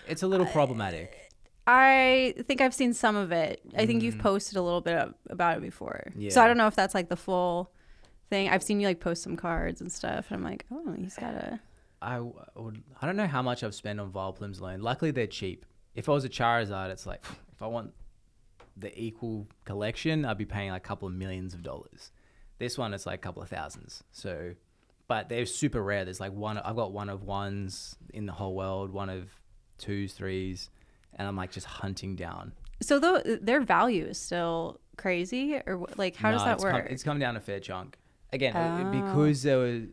It's a little problematic. I think I've seen some of it. I think you've posted a little bit about it before. Yeah. So I don't know if that's like the full thing. I've seen you like post some cards and stuff. And I'm like, oh, he's got a... I don't know how much I've spent on Vileplumes alone. Luckily, they're cheap. If I was a Charizard, it's like, if I want the equal collection, I'd be paying like a couple of millions of dollars. This one, it's like a couple of thousands. So, but they're super rare. There's like I've got one of ones in the whole world, one of twos, threes, and I'm like just hunting down. So their value is still crazy, or like how does that work? It's come down a fair chunk. Again, because there was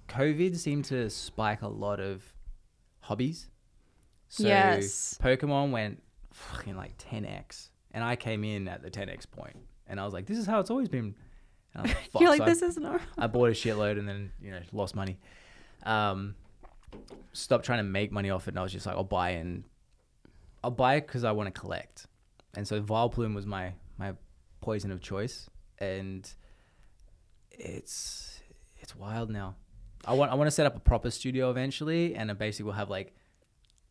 COVID seemed to spike a lot of hobbies. So yes. Pokemon went fucking like 10x, and I came in at the 10x point, and I was like, "This is how it's always been." And I was like, fuck. You're like, "This is normal." I bought a shitload, and then lost money. Stopped trying to make money off it, and I was just like, I'll buy it because I want to collect. And so Vileplume was my poison of choice, and it's wild now. I want to set up a proper studio eventually, and I basically will have like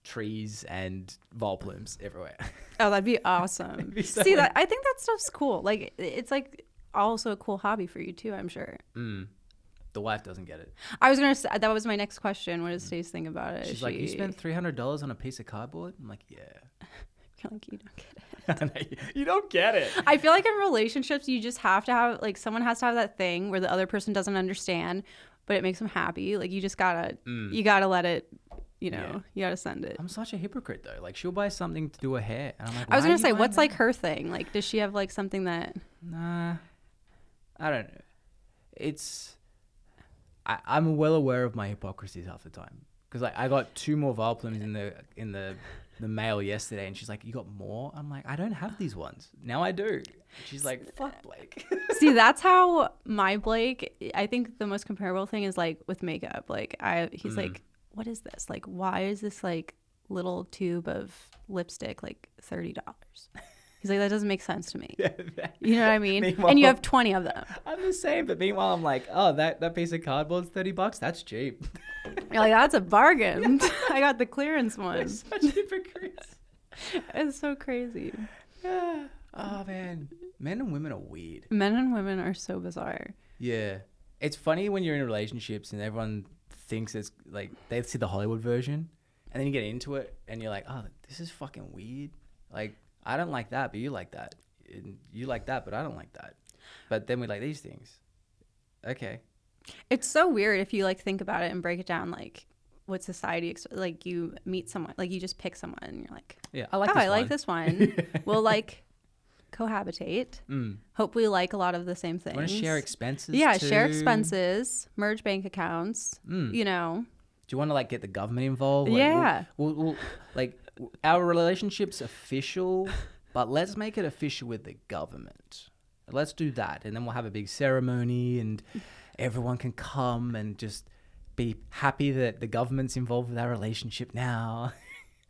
trees and Vileplumes everywhere. Oh, that'd be awesome. See, I think that stuff's cool. Like, it's like also a cool hobby for you too, I'm sure. The wife doesn't get it. I was gonna say, that was my next question. What does Stace think about it? She's like, you spent $300 on a piece of cardboard? I'm like, yeah. You're like, you don't get it. You don't get it. I feel like in relationships, you just have to have, like, someone has to have that thing where the other person doesn't understand, but it makes them happy. Like, you just gotta, you gotta let it, you gotta send it. I'm such a hypocrite though. Like, she'll buy something to do her hair, and I'm like, I was gonna say, what's like her thing? Like, does she have like something that? Nah, I don't know. I'm well aware of my hypocrisies half the time, because like I got 2 more Vileplumes in the mail yesterday, and she's like, "You got more?" I'm like, "I don't have these ones. Now I do." She's like, "Fuck Blake." See, that's how my Blake. I think the most comparable thing is like with makeup. Like he's like, "What is this? Like, why is this like little tube of lipstick like $30?" He's like, that doesn't make sense to me. You know what I mean? And you have 20 of them. I'm the same, but meanwhile, I'm like, oh, that piece of cardboard's $30. That's cheap. You're like, that's a bargain. I got the clearance one. We're such hypocrites. It's so crazy. Oh man, men and women are weird. Men and women are so bizarre. Yeah, it's funny when you're in relationships and everyone thinks it's like they see the Hollywood version, and then you get into it and you're like, oh, this is fucking weird. Like, I don't like that, but you like that. And you like that, but I don't like that. But then we like these things. Okay. It's so weird if you like think about it and break it down. Like, what society like you meet someone, like you just pick someone and you're like, yeah, I like this one. We'll like cohabitate. Hope we like a lot of the same things. Want to share expenses? Yeah, too? share expenses, merge bank accounts. You know. Do you want to like get the government involved? Like, yeah. We'll like our relationship's official, but let's make it official with the government. Let's do that, and then we'll have a big ceremony, and everyone can come and just be happy that the government's involved with our relationship now.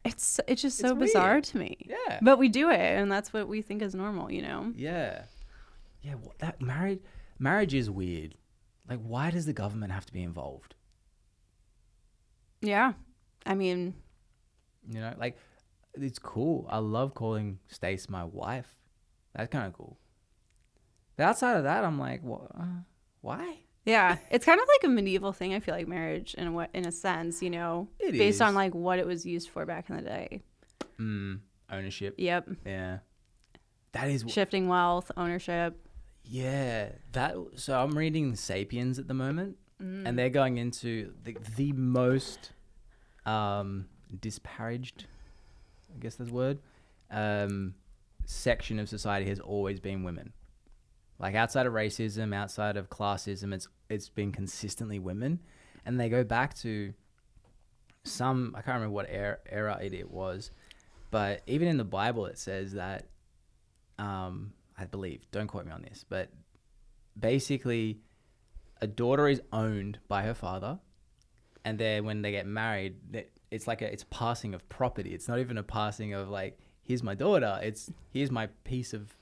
It's just so bizarre to me. Yeah. But we do it, and that's what we think is normal, you know? Yeah. Yeah, that marriage is weird. Like, why does the government have to be involved? Yeah. I mean, you know, like it's cool. I love calling Stace my wife. That's kind of cool. But outside of that, I'm like, what? Why? Yeah, it's kind of like a medieval thing. I feel like marriage in a sense, you know, based on like what it was used for back in the day. Ownership. Yep. Yeah. That is shifting wealth, ownership. Yeah. So I'm reading Sapiens at the moment, and they're going into the most disparaged, I guess that's the word, section of society has always been women. Like outside of racism, outside of classism, it's been consistently women. And they go back to I can't remember what era it was, but even in the Bible it says that, I believe, don't quote me on this, but basically a daughter is owned by her father, and then when they get married, it's like it's passing of property. It's not even a passing of like, here's my daughter, it's here's my piece of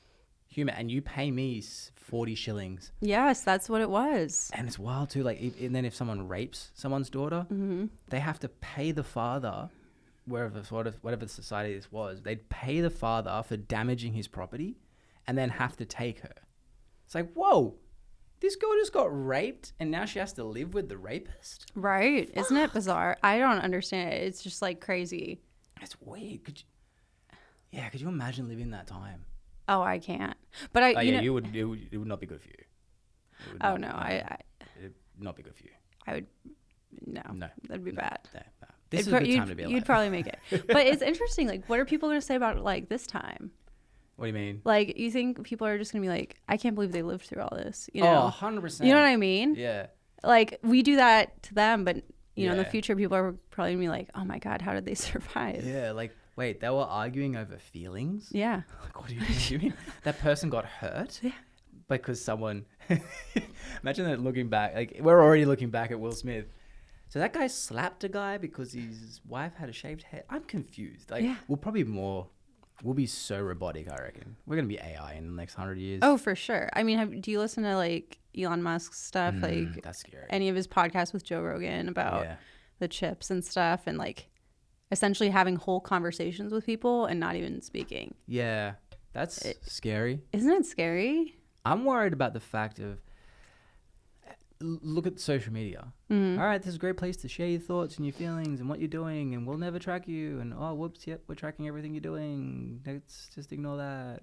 human, and you pay me 40 shillings. Yes, that's what it was. And it's wild too. Like, and then if someone rapes someone's daughter, they have to pay the father, whatever society this was, they'd pay the father for damaging his property, and then have to take her. It's like, whoa, this girl just got raped, and now she has to live with the rapist. Right? Fuck. Isn't it bizarre? I don't understand it. It's just like crazy. It's weird. Could you imagine living that time? Oh, I can't. But it would not be good for you. It would not be good for you. I would, no, that'd be bad. No. This is a good time to be alive. You'd probably make it. But it's interesting. Like, what are people going to say about it, like this time? What do you mean? Like, you think people are just going to be like, I can't believe they lived through all this. You know? Oh, 100%. You know what I mean? Yeah. Like, we do that to them, but, you know, in the future, people are probably going to be like, oh my God, how did they survive? Yeah, like, wait, they were arguing over feelings? Yeah. Like, what do you mean? That person got hurt? Yeah. Because someone... Imagine that looking back. Like, we're already looking back at Will Smith. So that guy slapped a guy because his wife had a shaved head? I'm confused. Like, we'll be so robotic, I reckon. We're going to be AI in the next 100 years. Oh, for sure. I mean, do you listen to, like, Elon Musk's stuff? Like, that's scary. Any of his podcasts with Joe Rogan about the chips and stuff, and, like, essentially having whole conversations with people and not even speaking. Yeah, that's scary. Isn't it scary? I'm worried about the fact of, look at social media. All right, this is a great place to share your thoughts and your feelings and what you're doing, and we'll never track you. And oh, whoops, yep, we're tracking everything you're doing. Let's just ignore that.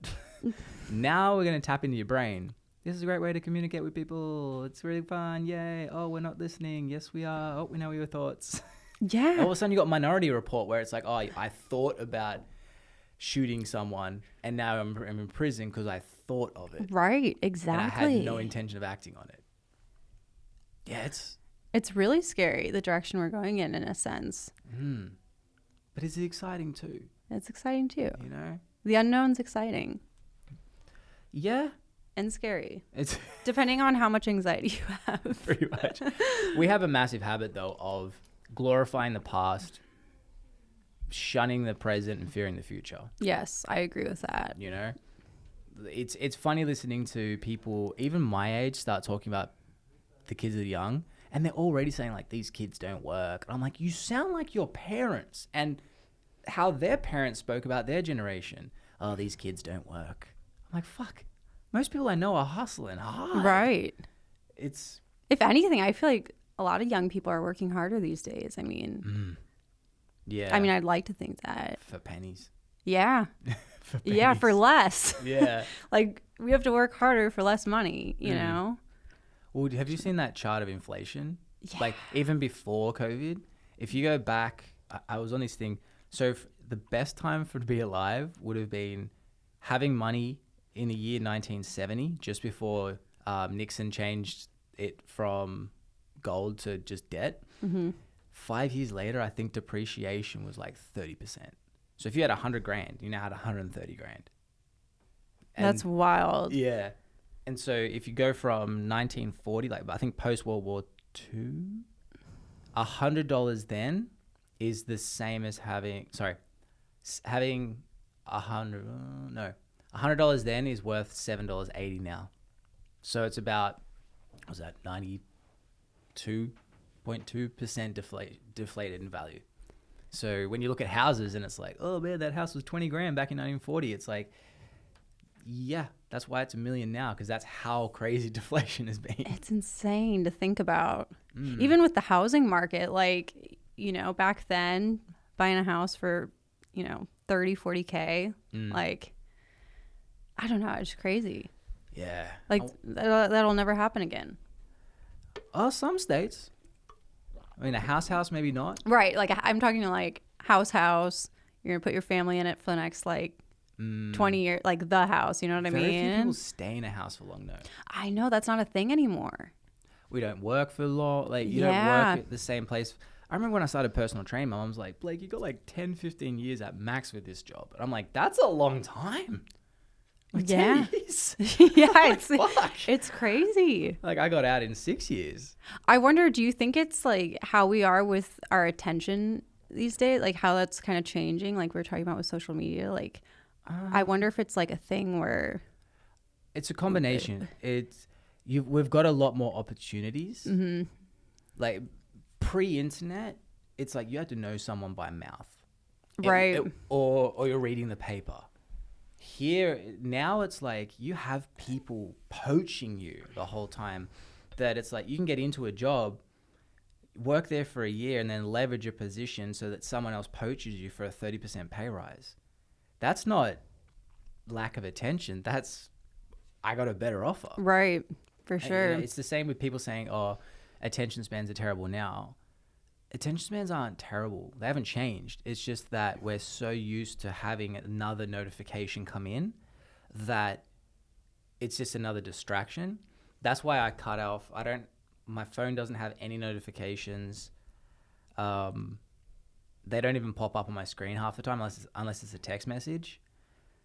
Now we're going to tap into your brain. This is a great way to communicate with people. It's really fun. Yay. Oh, we're not listening. Yes, we are. Oh, we know your thoughts. Yeah. All of a sudden you got Minority Report where it's like, oh, I thought about shooting someone, and now I'm in prison because I thought of it. Right, exactly. And I had no intention of acting on it. Yeah, it's really scary, the direction we're going in a sense. But it's exciting too. It's exciting too. You know? The unknown's exciting. Yeah. And scary. It's depending on how much anxiety you have. Pretty much. We have a massive habit though of glorifying the past, shunning the present, and fearing the future. Yes, I agree with that. You know? It's funny listening to people, even my age, start talking about the kids that are young, and they're already saying like, these kids don't work. And I'm like, you sound like your parents and how their parents spoke about their generation. Oh, these kids don't work. I'm like, fuck. Most people I know are hustling hard. Right. It's... If anything, I feel like a lot of young people are working harder these days. I mean... Yeah. I mean, I'd like to think that. For pennies. Yeah. For pennies. Yeah, for less. Yeah. Like, we have to work harder for less money, you know? Well, have you seen that chart of inflation? Yeah. Like, even before COVID, if you go back, I was on this thing. So the best time to be alive would have been having money in the year 1970, just before Nixon changed it from gold to just debt. 5 years later, I think depreciation was like 30%. So if you had 100 grand, you now had 130 grand. And that's wild. Yeah. And so if you go from 1940, like I think post World War II, $100 then is the same as having $100 then is worth $7.80 now. So it's about, what was that, 92.2% deflated in value. So when you look at houses and it's like, oh man, that house was 20 grand back in 1940. It's like, yeah, that's why it's $1 million now, because that's how crazy deflation has been. It's insane to think about. Even with the housing market, like, you know, back then, buying a house for, you know, 30, 40K, like, I don't know, it's crazy. Yeah. Like, that'll never happen again. Oh, some states. I mean, a house, maybe not. Right. Like, I'm talking like house. You're going to put your family in it for the next, like, 20 years, like the house, you know what I mean? Very few people stay in a house for long, though. I know, that's not a thing anymore. We don't work for long. Like, you don't work at the same place. I remember when I started personal training, my mom's like, Blake, you got like 10, 15 years at max with this job. And I'm like, that's a long time. Like 10 years? Yeah, it's crazy. Like, I got out in 6 years. I wonder, do you think it's like how we are with our attention these days? Like how that's kind of changing? Like we were talking about with social media, like, I wonder if it's like a thing where it's a combination. We've got a lot more opportunities. Like pre-internet, it's like you had to know someone by mouth, right? Or you're reading the paper. Here now, it's like you have people poaching you the whole time. That it's like you can get into a job, work there for a year, and then leverage your position so that someone else poaches you for a 30% pay rise. That's not lack of attention. That's, I got a better offer. Right, for sure. It's the same with people saying, oh, attention spans are terrible now. Attention spans aren't terrible. They haven't changed. It's just that we're so used to having another notification come in that it's just another distraction. That's why I cut off. My phone doesn't have any notifications. They don't even pop up on my screen half the time unless it's a text message.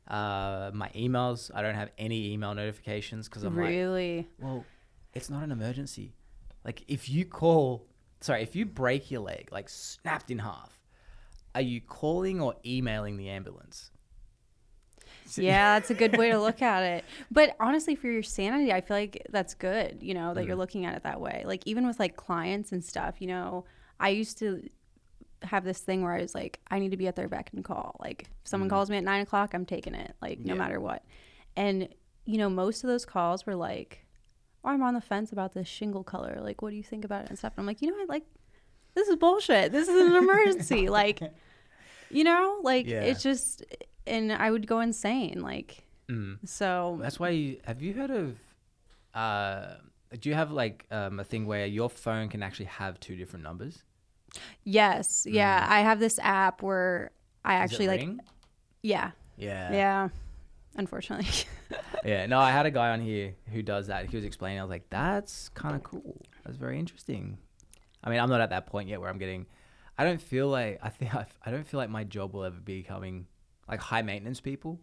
My emails, I don't have any email notifications because I'm really? Well, it's not an emergency. Like if you break your leg, like snapped in half, are you calling or emailing the ambulance? Yeah, that's a good way to look at it. But honestly, for your sanity, I feel like that's good, you know, that you're looking at it that way. Like even with like clients and stuff, you know, I used to have this thing where I was like, I need to be at their beck and call. Like if someone calls me at 9 o'clock, I'm taking it, like no matter what. And, you know, most of those calls were like, oh, I'm on the fence about this shingle color. Like, what do you think about it and stuff? And I'm like, you know, this is bullshit. This is an emergency. Like, you know, like it's just, and I would go insane. Like, so. That's why have you heard of, do you have like a thing where your phone can actually have 2 different numbers? Yes. Yeah. I have this app where I actually like, ring? Yeah. Unfortunately. Yeah. No, I had a guy on here who does that. He was explaining. I was like, that's kind of cool. That's very interesting. I mean, I'm not at that point yet where I don't feel like my job will ever be becoming like high maintenance people.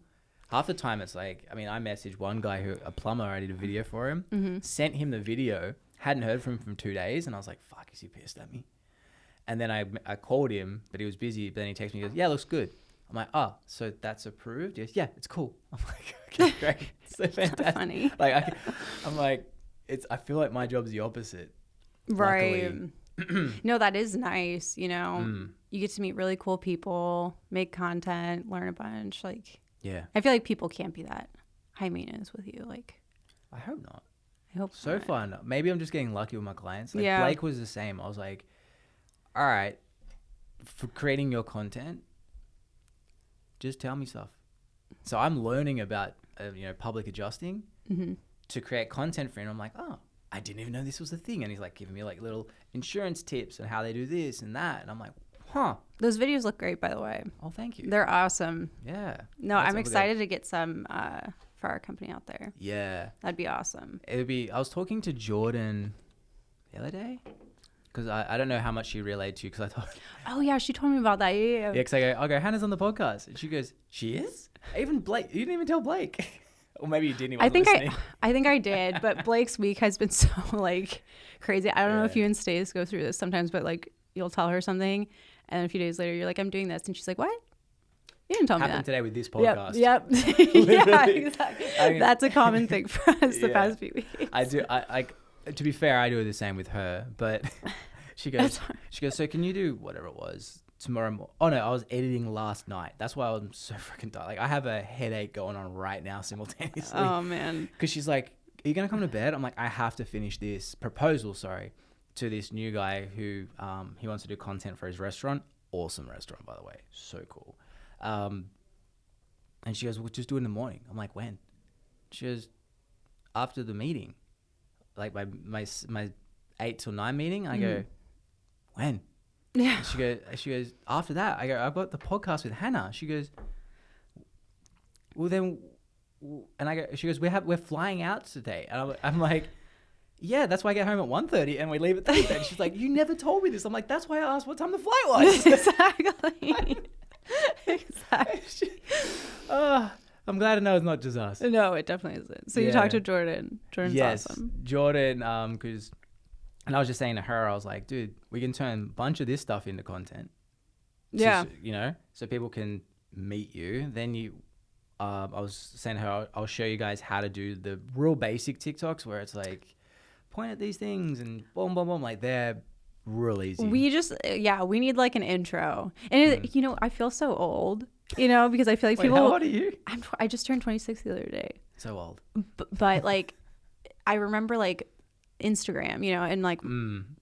Half the time it's like, I mean, I messaged one guy a plumber, I did a video for him, sent him the video, hadn't heard from him for 2 days. And I was like, fuck, is he pissed at me? And then I called him, but he was busy. But then he texted me, he goes, yeah, looks good. I'm like, oh, so that's approved? Yes, yeah, it's cool. I'm like, okay, great. So fantastic. So funny. Like, I'm like, I feel like my job's the opposite. Right. No, that is nice. You know, you get to meet really cool people, make content, learn a bunch. Like, yeah, I feel like people can't be that high maintenance with you. Like, I hope not. I hope so not. fun. Maybe I'm just getting lucky with my clients. Like yeah. Blake was the same. I was like, all right, for creating your content, just tell me stuff. So I'm learning about public adjusting to create content for him. I'm like, oh, I didn't even know this was a thing. And he's like giving me like little insurance tips and how they do this and that. And I'm like, huh. Those videos look great, by the way. Oh, thank you. They're awesome. Yeah. No, I'm excited to get some for our company out there. Yeah. That'd be awesome. I was talking to Jordan the other day because I don't know how much she relayed to you because I thought. Oh, yeah. She told me about that. Yeah. Because I go, Hannah's on the podcast. And she goes, she is? Even Blake. You didn't even tell Blake. Or maybe you didn't even I think I did, but Blake's week has been so like crazy. I don't know if you and Stace go through this sometimes, but like you'll tell her something and a few days later you're like, I'm doing this. And she's like, what? You didn't tell me that. Happened today with this podcast. Yep. Yeah, exactly. I mean, that's a common thing for us the past few weeks. I do. To be fair, I do the same with her, but she goes, so can you do whatever it was, tomorrow. Oh no, I was editing last night. That's why I'm so freaking tired. Like I have a headache going on right now simultaneously. Oh man. Because she's like, "Are you gonna come to bed?" I'm like, "I have to finish this proposal." Sorry, to this new guy who he wants to do content for his restaurant. Awesome restaurant, by the way. So cool. And she goes, "We'll just do it in the morning." I'm like, "When?" She goes, "After the meeting, like my 8 till 9 meeting." I go, "When?" Yeah. And she goes, "After that." I go, "I've got the podcast with Hannah." She goes, "Well then," and I go, she goes, "We're flying out today." And I'm like, "Yeah, that's why I get home at 1:30 and we leave at 3:30." She's like, "You never told me this." I'm like, "That's why I asked what time the flight was." Exactly. Exactly. I'm glad to know it's not just us. No, it definitely isn't. So you talked to Jordan. Jordan's awesome. Jordan, because, and I was just saying to her, I was like, "Dude, we can turn a bunch of this stuff into content." Yeah. So people can meet you. Then I was saying to her, I'll show you guys how to do the real basic TikToks where it's like, point at these things and boom, boom, boom. Like they're real easy. We need like an intro. And I feel so old, because I feel like people. How old are you? I just turned 26 the other day. So old. But like, I remember like Instagram, and like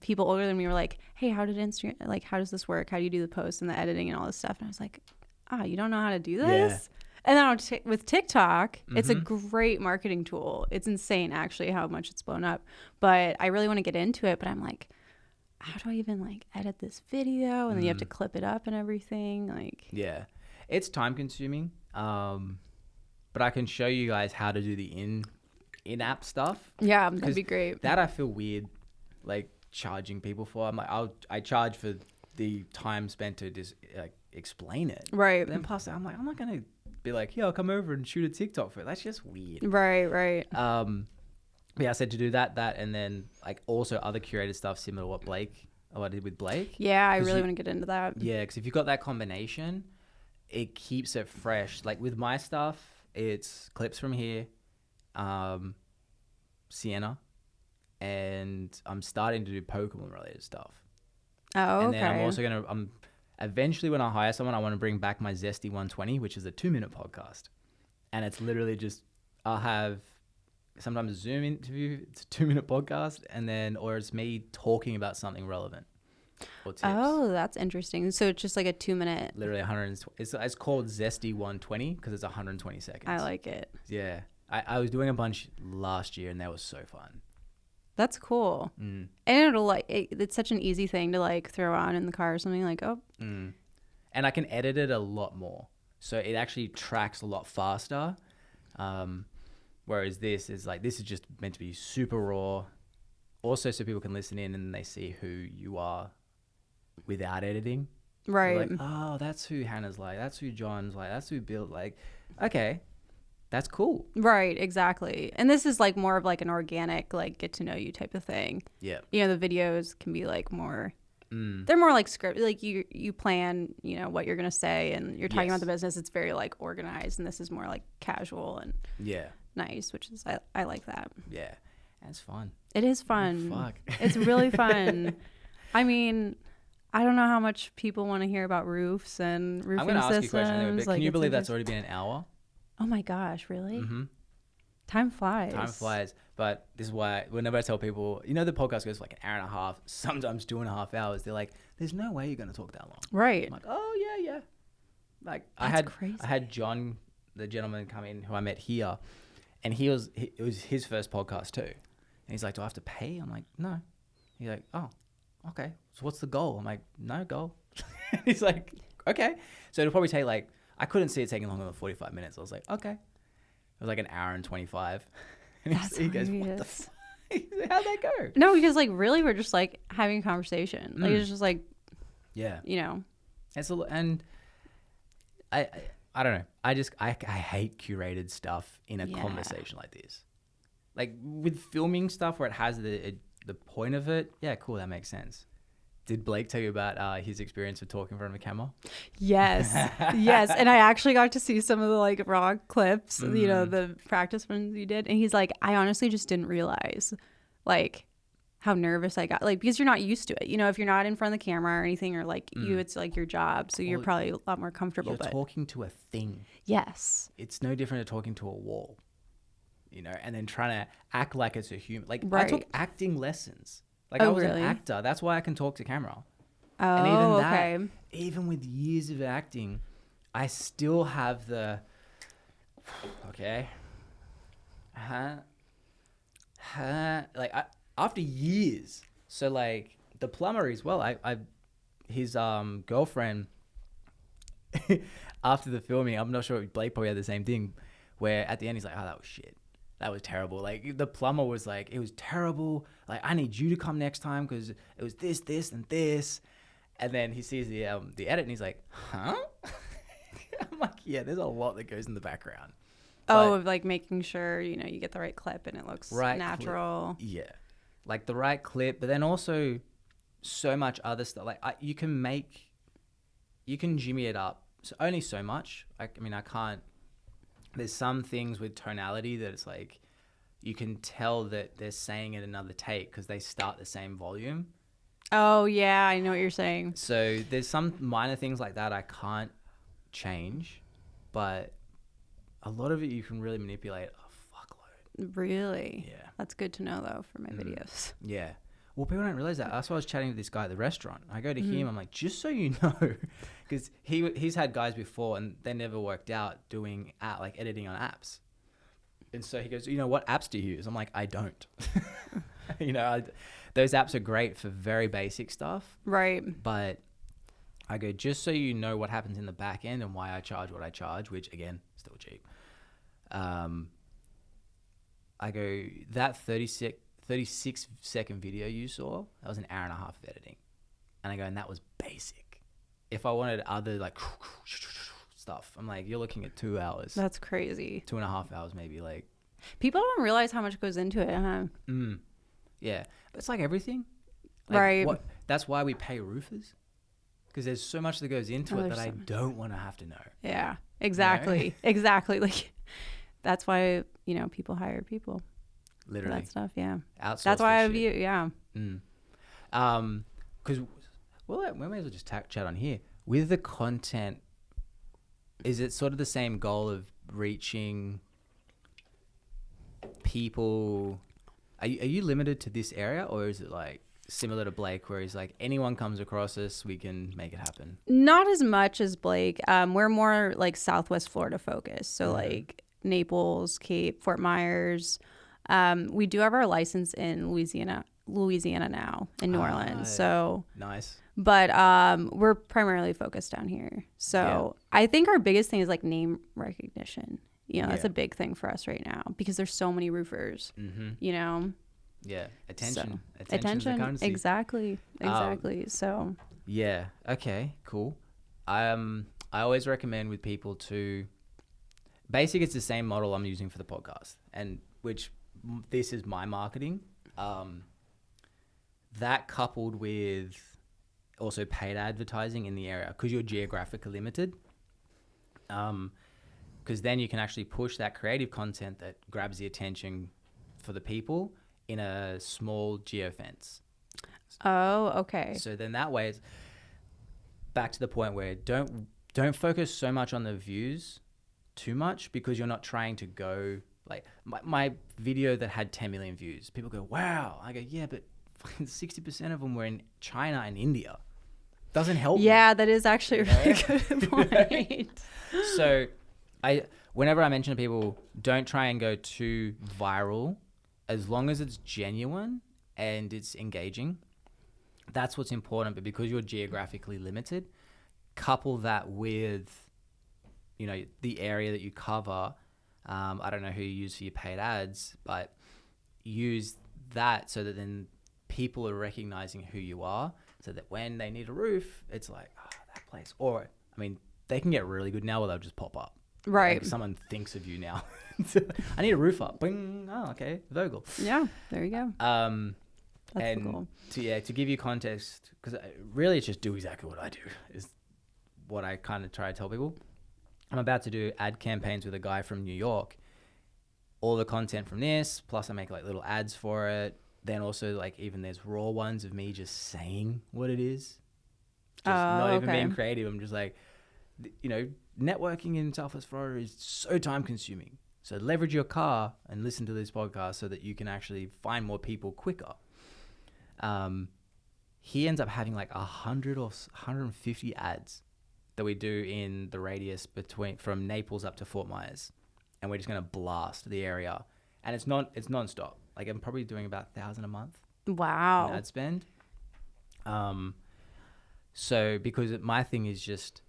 people older than me were like, "Hey, how does this work? How do you do the posts and the editing and all this stuff?" And I was like, you don't know how to do this? Yeah. And then with TikTok, it's a great marketing tool. It's insane, actually, how much it's blown up. But I really want to get into it. But I'm like, how do I even like edit this video? And then you have to clip it up and everything. Like, yeah, it's time consuming. But I can show you guys how to do the in-app stuff. Yeah, that'd be great. That I feel weird, like charging people for. I'm like, I charge for the time spent to just like explain it. Right. But then plus, I'm like, I'm not gonna be like, "Yeah, I'll come over and shoot a TikTok for it." That's just weird. Right. Yeah, I said to do that, and then like also other curated stuff similar to what I did with Blake. Yeah, I really want to get into that. Yeah, because if you've got that combination, it keeps it fresh. Like with my stuff, it's clips from here, Sienna, and I'm starting to do Pokemon related stuff. Oh, okay. And then I'm also eventually when I hire someone, I want to bring back my Zesty 120, which is a 2-minute podcast. And it's literally just, I'll have sometimes a Zoom interview, it's a 2-minute podcast, or it's me talking about something relevant or tips. Oh, that's interesting. So it's just like a 2-minute. Literally 120. It's called Zesty 120 because it's 120 seconds. I like it. Yeah. I was doing a bunch last year and that was so fun. That's cool. And it's such an easy thing to like throw on in the car or something like, And I can edit it a lot more. So it actually tracks a lot faster. Whereas this is just meant to be super raw. Also so people can listen in and they see who you are without editing. Right. They're like, oh, that's who Hannah's like. That's who John's like. That's who Bill's like. Okay. That's cool. Right, exactly. And this is like more of like an organic, like get to know you type of thing. Yeah. The videos can be like more, they're more like script, like you plan, what you're going to say and you're talking about the business. It's very like organized and this is more like casual and nice, which is, I like that. Yeah. And it's fun. It is fun. Oh, fuck. It's really fun. I mean, I don't know how much people want to hear about roofs and roofing systems. I'm going to ask you a question anyway, but can you believe that's already been an hour? Oh my gosh, really? Mm-hmm. Time flies. But this is why whenever I tell people, the podcast goes for like an hour and a half, sometimes 2.5 hours, they're like, there's no way you're going to talk that long. Right. I'm like, oh, yeah. Like crazy. I had John, the gentleman, come in who I met here, and it was his first podcast too. And he's like, do I have to pay? I'm like, no. He's like, oh, okay. So what's the goal? I'm like, no goal. He's like, okay. So it'll probably take like, I couldn't see it taking longer than 45 minutes. I was like, okay. It was like an hour and 25. And he goes, what the fuck? How'd that go? No, because like really we're just like having a conversation. Like it's just like, yeah. It's and I don't know. I hate curated stuff in a conversation like this. Like with filming stuff where it has the point of it. Yeah, cool. That makes sense. Did Blake tell you about his experience of talking in front of a camera? Yes. Yes. And I actually got to see some of the like raw clips, the practice ones you did. And he's like, I honestly just didn't realize like how nervous I got, like, because you're not used to it. You know, if you're not in front of the camera or anything, or like it's like your job, so you're probably a lot more comfortable. You're talking to a thing. Yes. It's no different to talking to a wall, you know, and then trying to act like it's a human. Like Right. I took acting lessons. Like I was really? an actor. That's why I can talk to camera. Oh, And even that, okay. even with years of acting, I still have the, okay, like after years. So like the plumber as well, his girlfriend, after the filming, I'm not sure if Blake probably had the same thing, where at the end he's like, oh, that was shit. That was terrible. Like the plumber was like, it was terrible. Like I need you to come next time because it was this, this, and this. And then he sees the edit and he's like, huh? I'm like, yeah, there's a lot that goes in the background. Oh, like making sure, you know, you get the right clip and it looks Right natural. Yeah. Like the right clip, but then also so much other stuff. Like you can jimmy it up only so much. I mean, I can't, there's some things with tonality that it's like, you can tell that they're saying it another take because they start the same volume. Oh, yeah, I know what you're saying. So there's some minor things like that I can't change, but a lot of it you can really manipulate a fuckload. Really? Yeah. That's good to know, though, for my videos. Yeah. Well, people don't realize that. That's why I was chatting with this guy at the restaurant. I go to him, I'm like, just so you know, because he's had guys before and they never worked out doing like editing on apps. And so he goes, you know, what apps do you use? I'm like, I don't. You know, those apps are great for very basic stuff. Right. But I go, just so you know what happens in the back end and why I charge what I charge, which again, still cheap. I go, that 36-second video you saw, that was an hour and a half of editing. And I go, and that was basic. If I wanted other like stuff, I'm like, you're looking at 2 hours. That's crazy. 2.5 hours maybe. Like people don't realize how much goes into it, huh? Yeah. But it's like everything. Like right. That's why we pay roofers. Because there's so much that goes into it that I don't want to have to know. Yeah, exactly. You know? Exactly. Like, that's why, you know, people hire people. Literally. That stuff, yeah. Outsource. That's why I view, yeah. Because, well, we may as well just chat on here. With the content, is it sort of the same goal of reaching people? Are you limited to this area, or is it like similar to Blake, where he's like, anyone comes across us, we can make it happen? Not as much as Blake. We're more like Southwest Florida focused. So like Naples, Cape, Fort Myers. We do have our license in Louisiana now, in New Orleans. So nice. But we're primarily focused down here. So I think our biggest thing is like name recognition. You know, that's a big thing for us right now because there's so many roofers, you know? Yeah. Attention. So, Attention. Exactly. So. Yeah. Okay, cool. I always recommend with people to, basically it's the same model I'm using for the podcast, and which this is my marketing. That coupled with also paid advertising in the area, because you're geographically limited. Because then you can actually push that creative content that grabs the attention for the people in a small geofence. Oh, okay. So then that way it's back to the point where don't focus so much on the views too much, because you're not trying to go like my video that had 10 million views. People go, wow. I go, yeah, but 60% of them were in China and India. Doesn't help me. That is actually a really good point. So whenever I mention to people, don't try and go too viral, as long as it's genuine and it's engaging. That's what's important. But because you're geographically limited, couple that with, you know, the area that you cover. I don't know who you use for your paid ads, but use that so that then people are recognizing who you are, so that when they need a roof, it's like, oh, that place. Or, I mean, they can get really good now where they'll just pop up. Right. Like someone thinks of you now. I need a roof up. Bing. Oh, okay. Vogel. Yeah, there you go. That's and cool. to give you context, because really it's just do exactly what I do, is what I kind of try to tell people. I'm about to do ad campaigns with a guy from New York. All the content from this, plus I make like little ads for it. then also like even there's raw ones of me just saying what it is, just not even being creative. I'm just like, you know, networking in Southwest Florida is so time consuming. So leverage your car and listen to this podcast so that you can actually find more people quicker. He ends up having like 100 or 150 ads that we do in the radius from Naples up to Fort Myers, and we're just going to blast the area, and it's nonstop. Like I'm probably doing about 1,000 a month. Wow. In ad spend. So because my thing is just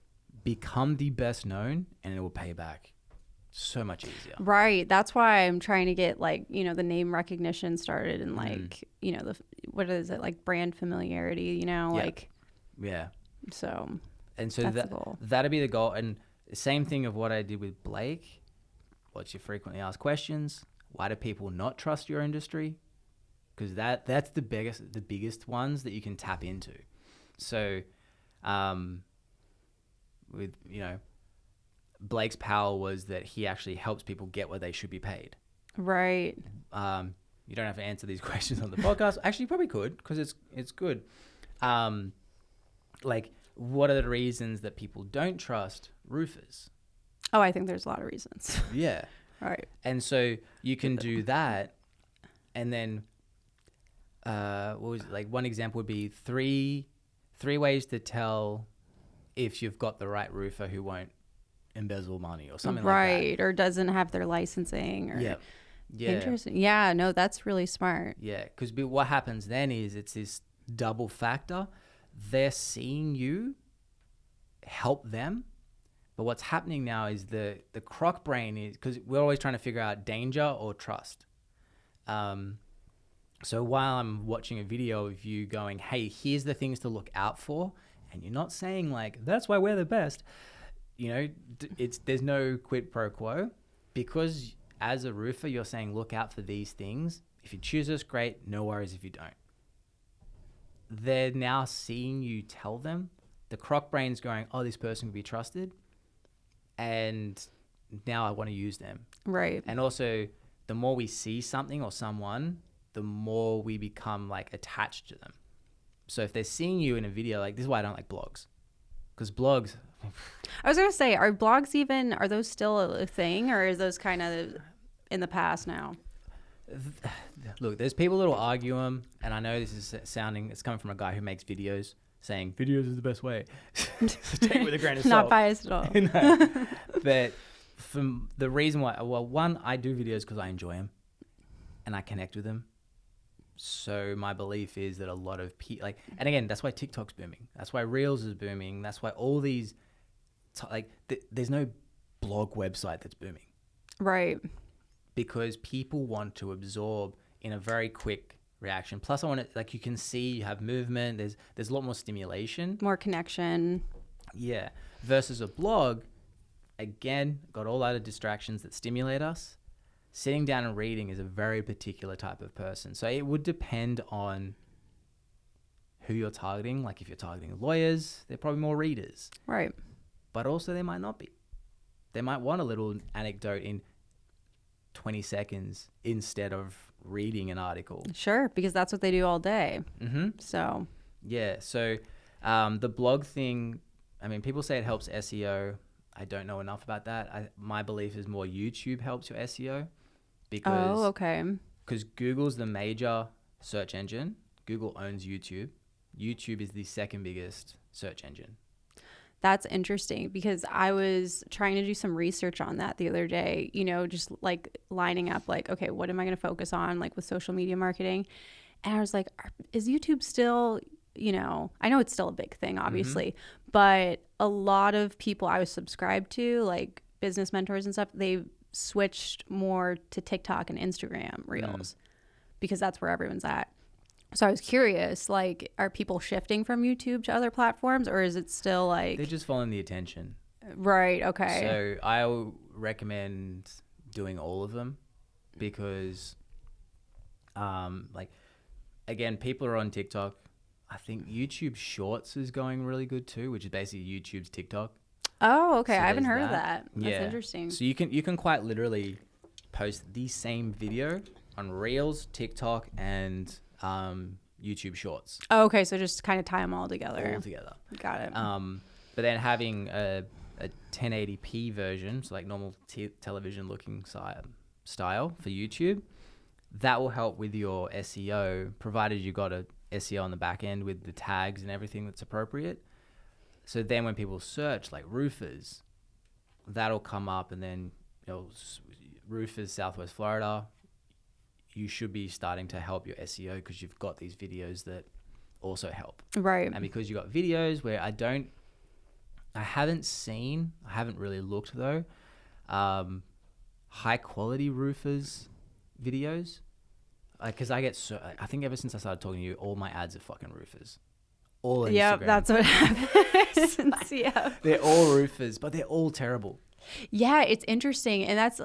become the best known, and it will pay back so much easier. Right. That's why I'm trying to get like, you know, the name recognition started and like, you know, what is it, like brand familiarity, you know, like. Yeah. So. And so that'd be the goal. And the same thing of what I did with Blake. What's your frequently asked questions? Why do people not trust your industry? Because that's the biggest ones that you can tap into. So, with, you know, Blake's power was that he actually helps people get what they should be paid. Right. You don't have to answer these questions on the podcast. Actually, you probably could, because it's good. Like, what are the reasons that people don't trust roofers? Oh, I think there's a lot of reasons. Yeah. Right. And so you can do that, and then what was it? Like one example would be three ways to tell if you've got the right roofer who won't embezzle money or something like that. Right, or doesn't have their licensing. Or Yeah. Interesting. Yeah, no, that's really smart. Yeah, because what happens then is it's this double factor. They're seeing you help them, but what's happening now is the croc brain is, because we're always trying to figure out danger or trust. So while I'm watching a video of you going, hey, here's the things to look out for, and you're not saying like, that's why we're the best, you know, there's no quid pro quo, because as a roofer, you're saying, look out for these things. If you choose us, great. No worries if you don't. They're now seeing you tell them. The croc brain's going, oh, this person can be trusted, and now I want to use them. Right. And also, the more we see something or someone, the more we become like attached to them. So if they're seeing you in a video, like, this is why I don't like blogs, because blogs. I was gonna say, are those still a thing, or is those kind of in the past now? Look, there's people that will argue them, and I know this is it's coming from a guy who makes videos saying videos is the best way. Take it with a grain of salt. Not biased at all. No. But from the reason why, well, one, I do videos because I enjoy them and I connect with them. So my belief is that a lot of people, like, and again, that's why TikTok's booming. That's why Reels is booming. That's why all these, there's no blog website that's booming. Right. Because people want to absorb in a very quick reaction. Plus, I want to, like, you can see, you have movement. There's a lot more stimulation. More connection. Yeah. Versus a blog, again, got all out of distractions that stimulate us. Sitting down and reading is a very particular type of person. So it would depend on who you're targeting. Like if you're targeting lawyers, they're probably more readers. Right. But also they might not be. They might want a little anecdote in 20 seconds instead of reading an article. Sure, because that's what they do all day. Mm-hmm. So. Yeah. So the blog thing, I mean, people say it helps SEO. I don't know enough about that. My belief is more YouTube helps your SEO. Because Google's the major search engine. Google owns YouTube. YouTube is the second biggest search engine. That's interesting, because I was trying to do some research on that the other day, you know, just like lining up like, okay, what am I going to focus on, like with social media marketing? And I was like, is YouTube still, you know, I know it's still a big thing, obviously, but a lot of people I was subscribed to, like business mentors and stuff, they switched more to TikTok and Instagram Reels because that's where everyone's at. So I was curious, like, are people shifting from YouTube to other platforms, or is it still like... They're just following the attention. Right, okay. So I recommend doing all of them because, like, again, people are on TikTok. I think YouTube Shorts is going really good too, which is basically YouTube's TikTok. Oh, okay. So I haven't heard of that. That's yeah. interesting. So you can quite literally post the same video on Reels, TikTok, and YouTube Shorts. Oh, okay, so just kind of tie them all together. All together. Got it. But then having a 1080p version, so like normal television looking style for YouTube, that will help with your SEO, provided you got a SEO on the back end with the tags and everything that's appropriate. So then when people search like roofers, that'll come up, and then roofers Southwest Florida, you should be starting to help your SEO because you've got these videos that also help. Right. And because you got videos where I haven't really looked though, high quality roofers videos, because I think ever since I started talking to you, all my ads are fucking roofers. All Instagram. Yep, that's what happens. Yeah. They're all roofers, but they're all terrible. Yeah, it's interesting. And that's,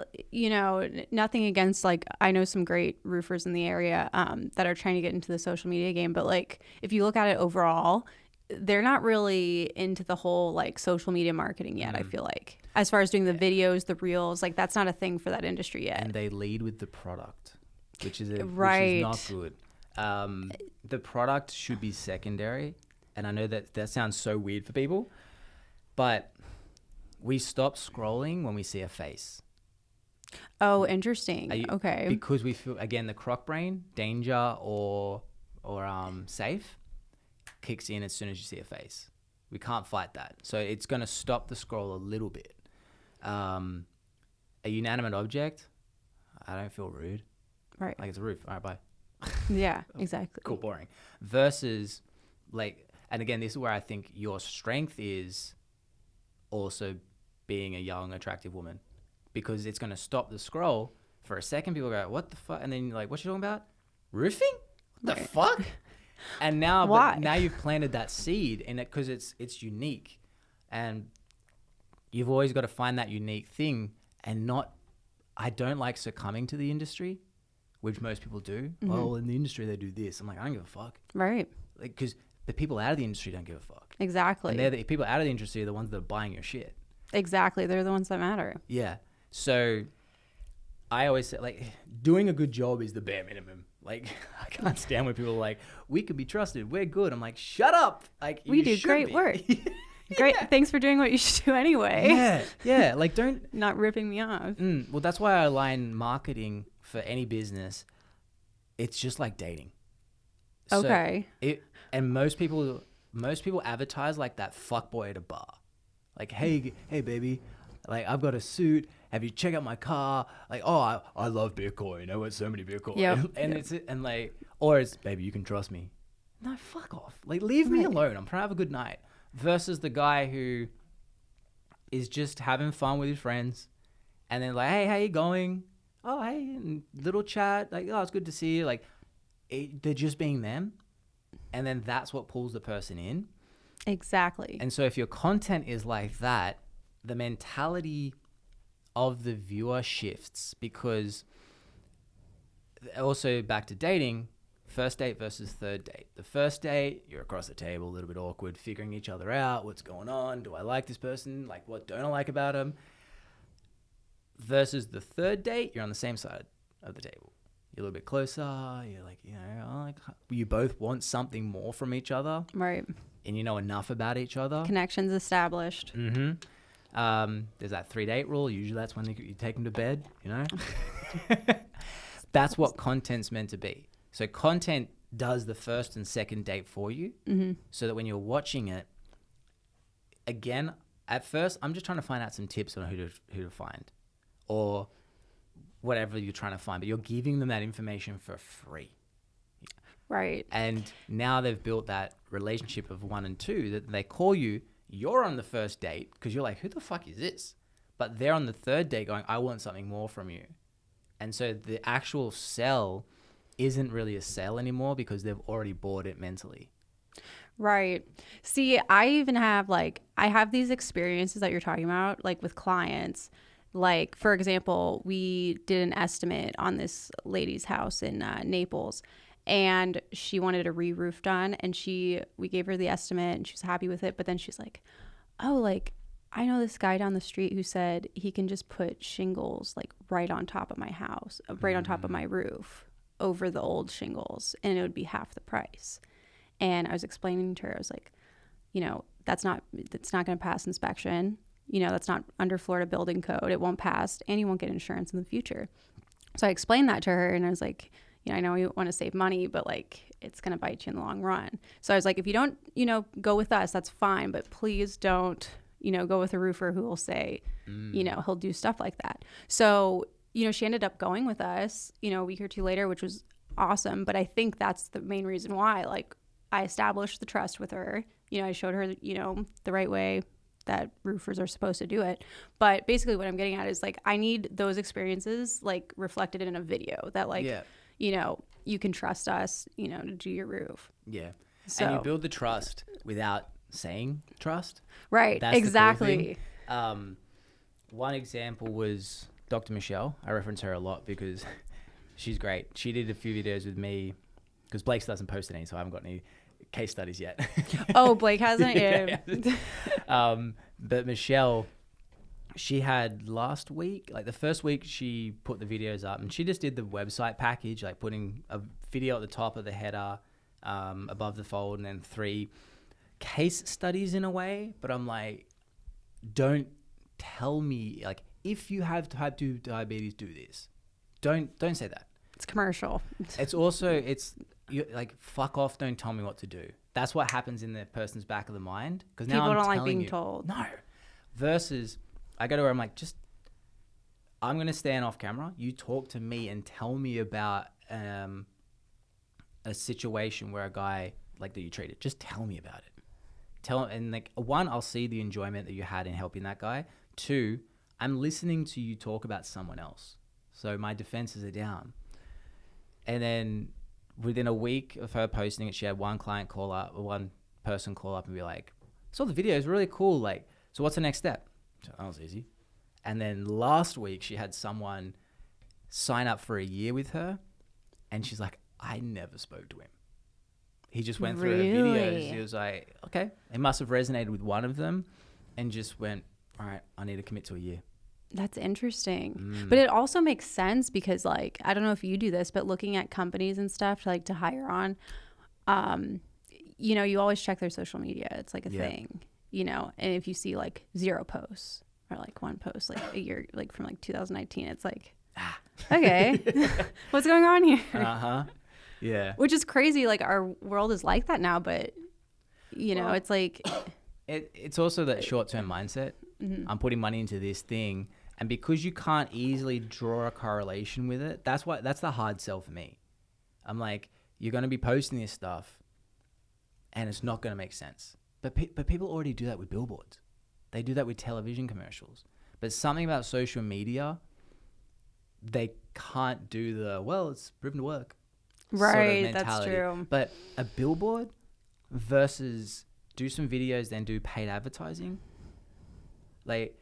nothing against, like, I know some great roofers in the area that are trying to get into the social media game. But, like, if you look at it overall, they're not really into the whole, like, social media marketing yet, I feel like. As far as doing the videos, the reels, like, that's not a thing for that industry yet. And they lead with the product, which is right. Which is not good. The product should be secondary. And I know that sounds so weird for people, but we stop scrolling when we see a face. Oh, interesting. Okay. Because we feel, again, the croc brain, danger or safe, kicks in as soon as you see a face. We can't fight that. So it's going to stop the scroll a little bit. A inanimate object, I don't feel rude. Right. Like, it's a roof. All right, bye. Yeah, exactly. Cool, boring. Versus, like, and again, this is where I think your strength is also being a young, attractive woman, because it's going to stop the scroll for a second. People go, what the fuck? And then you're like, what you talking about? Roofing? What the fuck? And now, now you've planted that seed in it because it's unique. And you've always got to find that unique thing and not, I don't like succumbing to the industry, which most people do. Mm-hmm. Well, in the industry, they do this. I'm like, I don't give a fuck. Right. Like, because the people out of the industry don't give a fuck. Exactly. And the people out of the industry are the ones that are buying your shit. Exactly. They're the ones that matter. Yeah. So I always say, like, doing a good job is the bare minimum. Like, I can't stand when people are like, we can be trusted, we're good. I'm like, shut up. Like, we do great work. Great. Yeah. Thanks for doing what you should do anyway. Yeah. Yeah. Like, don't. Not ripping me off. Well, that's why I align marketing for any business. It's just like dating. Okay. So and most people advertise like that fuckboy at a bar. Like, hey, baby, like, I've got a suit. Have you checked out my car? Like, oh, I love Bitcoin. I want so many Bitcoin. Yep. And like, or it's, baby, you can trust me. No, fuck off. Like, leave me alone. I'm trying to have a good night. Versus the guy who is just having fun with his friends, and then like, hey, how you going? Oh, hey, and little chat. Like, oh, it's good to see you. Like, they're just being them. And then that's what pulls the person in. Exactly. And so if your content is like that, the mentality of the viewer shifts, because also back to dating, first date versus third date. The first date, you're across the table, a little bit awkward, figuring each other out. What's going on? Do I like this person? Like, what don't I like about him? Versus the third date, you're on the same side of the table. You're a little bit closer. You're like, you both want something more from each other. Right. And you know enough about each other. Connections established. Mm-hmm. There's that 3-date rule. Usually that's when you take them to bed, That's what content's meant to be. So content does the first and second date for you, so that when you're watching it, again, at first, I'm just trying to find out some tips on who to find, or whatever you're trying to find, but you're giving them that information for free. Right. And now they've built that relationship of 1 and 2 that they call you, you're on the first date because you're like, who the fuck is this? But they're on the third date going, I want something more from you. And so the actual sell isn't really a sell anymore because they've already bought it mentally. Right. See, I even have I have these experiences that you're talking about, like with clients. Like, for example, we did an estimate on this lady's house in Naples, and she wanted a re-roof done, and we gave her the estimate and she was happy with it. But then she's like, oh, like, I know this guy down the street who said he can just put shingles like right on top of my house, right on top of my roof over the old shingles, and it would be half the price. And I was explaining to her, I was like, you know, that's not going to pass inspection. You know, that's not under Florida building code. It won't pass, and you won't get insurance in the future. So I explained that to her, and I was like, you know, I know you want to save money, but like it's going to bite you in the long run. So I was like, if you don't, you know, go with us, that's fine, but please don't, you know, go with a roofer who will say, you know, he'll do stuff like that. So, you know, she ended up going with us, you know, a week or two later, which was awesome. But I think that's the main reason why, like, I established the trust with her. You know, I showed her, you know, the right way that roofers are supposed to do it. But basically what I'm getting at is like, I need those experiences like reflected in a video that like, you know, you can trust us, you know, to do your roof. Yeah. So, and you build the trust without saying trust. Right. That's exactly. The cool thing. One example was Dr. Michelle. I reference her a lot because she's great. She did a few videos with me because Blake doesn't post any, so I haven't got any case studies yet. Oh, Blake hasn't? Yeah. But Michelle, she had last week, like the first week she put the videos up and she just did the website package, like putting a video at the top of the header, above the fold, and then 3 case studies in a way. But I'm like, don't tell me, like, if you have type 2 diabetes, do this. Don't say that. It's commercial. It's also, you like, fuck off, don't tell me what to do. That's what happens in the person's back of the mind. Because now people I'm don't telling like being you, told. No. Versus, I go to her, I'm like, I'm going to stand off camera. You talk to me and tell me about a situation where a guy like that you treated. Just tell me about it. And like, 1, I'll see the enjoyment that you had in helping that guy. 2, I'm listening to you talk about someone else. So my defenses are down. And then within a week of her posting it, she had one person call up and be like, saw the video, it's really cool. Like, so what's the next step? So that was easy. And then last week she had someone sign up for a year with her. And she's like, I never spoke to him. He just went through her videos. He was like, okay. It must have resonated with one of them and just went, all right, I need to commit to a year. That's interesting. But it also makes sense because, like, I don't know if you do this, but looking at companies and stuff to hire on, you know, you always check their social media. It's like a thing, you know, and if you see like 0 posts or like 1 post, like a year, like from like 2019, it's like, okay, what's going on here? Yeah. Which is crazy. Like, our world is like that now, but you know, it's like, it's also that short-term mindset. I'm putting money into this thing. And because you can't easily draw a correlation with it, that's the hard sell for me. I'm like, you're going to be posting this stuff and it's not going to make sense. But people already do that with billboards. They do that with television commercials. But something about social media, they can't do it's proven to work. Right, sort of that's true. But a billboard versus do some videos, then do paid advertising. Like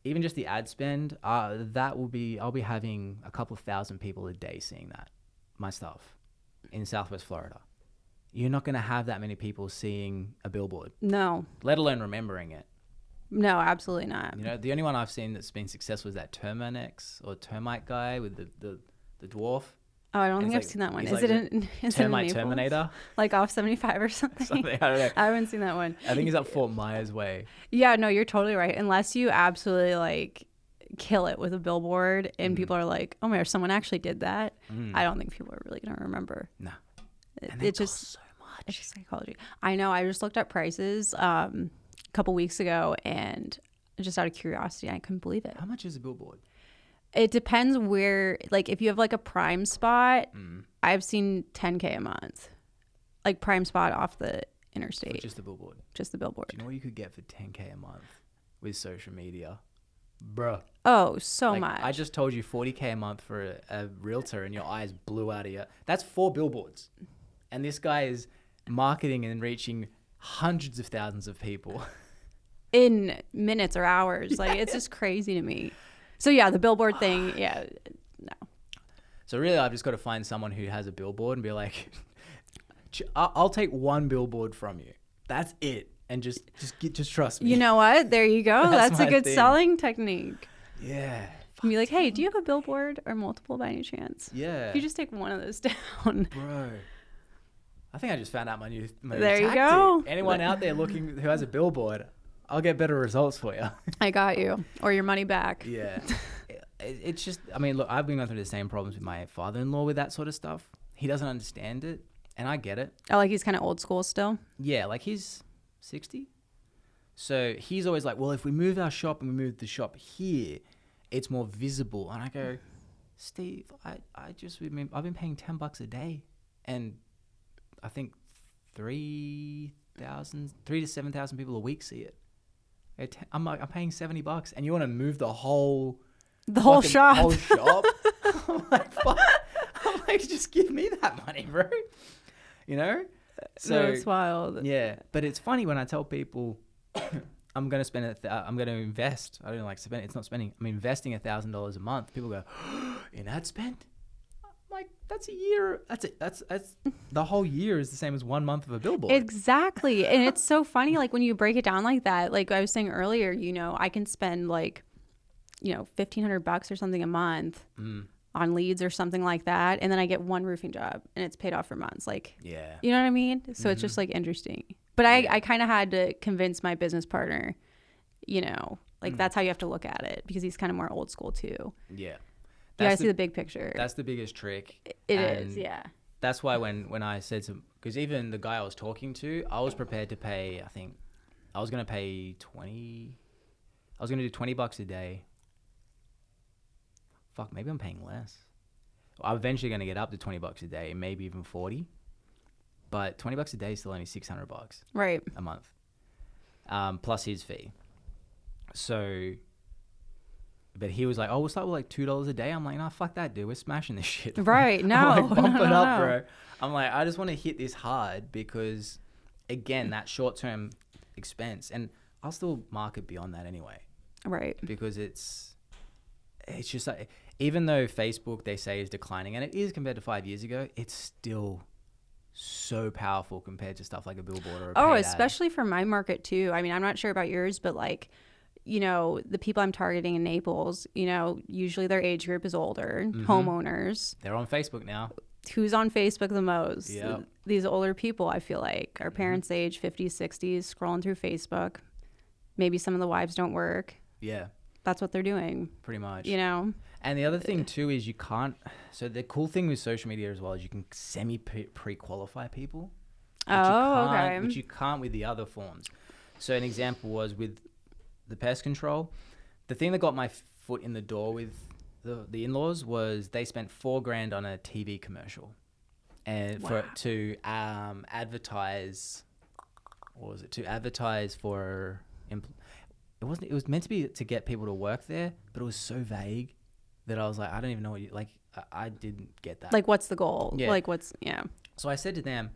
even just the ad spend, I'll be having a couple of thousand people a day seeing my stuff in Southwest Florida. You're not going to have that many people seeing a billboard. No. Let alone remembering it. No, absolutely not. You know, the only one I've seen that's been successful is that termite guy with the dwarf. Oh, I don't think I've seen that one. Is it in Termite Naples? Terminator? Like off 75 or something? I don't know. I haven't seen that one. I think he's up Fort Myers way. Yeah, no, you're totally right. Unless you absolutely like kill it with a billboard and people are like, oh my gosh, someone actually did that. I don't think people are really going to remember. No. It's just so much. It's just psychology. I know. I just looked up prices a couple weeks ago and just out of curiosity, I couldn't believe it. How much is a billboard? It depends where, like if you have like a prime spot, I've seen $10K a month. Like prime spot off the interstate. For just the billboard? Just the billboard. Do you know what you could get for $10K a month with social media? Bruh. Oh, so much. I just told you $40K a month for a realtor and your eyes blew out of you. That's 4 billboards. And this guy is marketing and reaching hundreds of thousands of people. In minutes or hours. Like it's just crazy to me. So yeah, the billboard thing, no. So really, I've just got to find someone who has a billboard and be like, I'll take 1 billboard from you. That's it. and just trust me. You know what? There you go. That's a good selling technique. Yeah. And be like, hey, do you have a billboard or multiple by any chance? Yeah. If you just take one of those down. Bro. I think I just found out my new there tactic. You go. Anyone out there looking who has a billboard, I'll get better results for you. I got you. Or your money back. Yeah. It's just, I mean, look, I've been going through the same problems with my father-in-law with that sort of stuff. He doesn't understand it, and I get it. Oh, like he's kind of old school still? Yeah, like he's 60. So he's always like, well, if we move our shop and we move the shop here, it's more visible. And I go, Steve, I've been paying $10 a day, and I think 3,000 to 7,000 people a week see it. I'm paying $70, and you want to move the whole shop. Whole shop. I'm like, fuck. I'm like, just give me that money, bro. You know? So no, it's wild. Yeah, but it's funny when I tell people I'm going to spend I'm going to invest. I don't like spend. It's not spending. I'm investing $1,000 a month. People go, in ad spend? I'm like, that's a year. That's it. That's the whole year is the same as 1 month of a billboard. Exactly, and it's so funny. Like when you break it down like that. Like I was saying earlier, I can spend like, $1,500 or something a month on leads or something like that, and then I get one roofing job and it's paid off for months. Like, yeah, you know what I mean? So it's just like interesting. But I kind of had to convince my business partner, that's how you have to look at it, because he's kind of more old school too. Yeah, You gotta see the big picture. That's the biggest trick. It is, yeah. That's why when I said because even the guy I was talking to, I was prepared to pay. I think I was gonna pay 20. I was gonna do $20 a day. Fuck, maybe I'm paying less. I'm eventually going to get up to $20 a day, maybe even 40. But $20 a day is still only $600 right a month, plus his fee. So, but he was like, "Oh, we'll start with like $2 a day." I'm like, "Nah, fuck that, dude. We're smashing this shit." Right? No, I'm like, bump it up, no. bro. I'm like, I just want to hit this hard because, again, that short-term expense, and I'll still market beyond that anyway. Right. Because it's just like, even though Facebook, they say, is declining, and it is compared to 5 years ago, it's still so powerful compared to stuff like a billboard or a paid especially ad. For my market too. I mean, I'm not sure about yours, but like, the people I'm targeting in Naples, usually their age group is older, homeowners. They're on Facebook now. Who's on Facebook the most? Yep. These older people, I feel like, our parents' age, 50s, 60s, scrolling through Facebook. Maybe some of the wives don't work. Yeah. That's what they're doing. Pretty much. And the other thing too is you can't. So the cool thing with social media as well is you can pre-qualify people. Okay. Which you can't with the other forms. So an example was with the pest control. The thing that got my foot in the door with the in-laws was they spent $4,000 on a TV commercial, and to advertise. What was it? To advertise for. It was meant to be to get people to work there, but it was so vague that I was like, I don't even know what you like. I didn't get that. Like, what's the goal? Yeah. Like, So I said to them,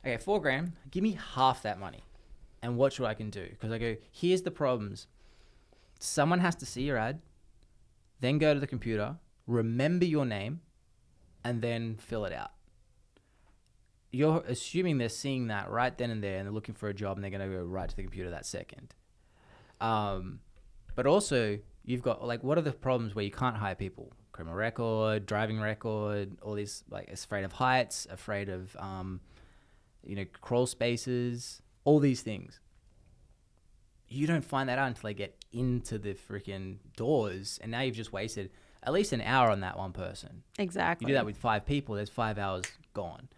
okay, $4,000, give me half that money, and watch what I can do. Because I go, here's the problems. Someone has to see your ad, then go to the computer, remember your name, and then fill it out. You're assuming they're seeing that right then and there, and they're looking for a job, and they're going to go right to the computer that second. But also, you've got, like, what are the problems where you can't hire people? Criminal record, driving record, all these, like, afraid of heights, afraid of, crawl spaces, all these things. You don't find that out until they get into the freaking doors, and now you've just wasted at least an hour on that one person. Exactly. You do that with 5 people, there's 5 hours gone.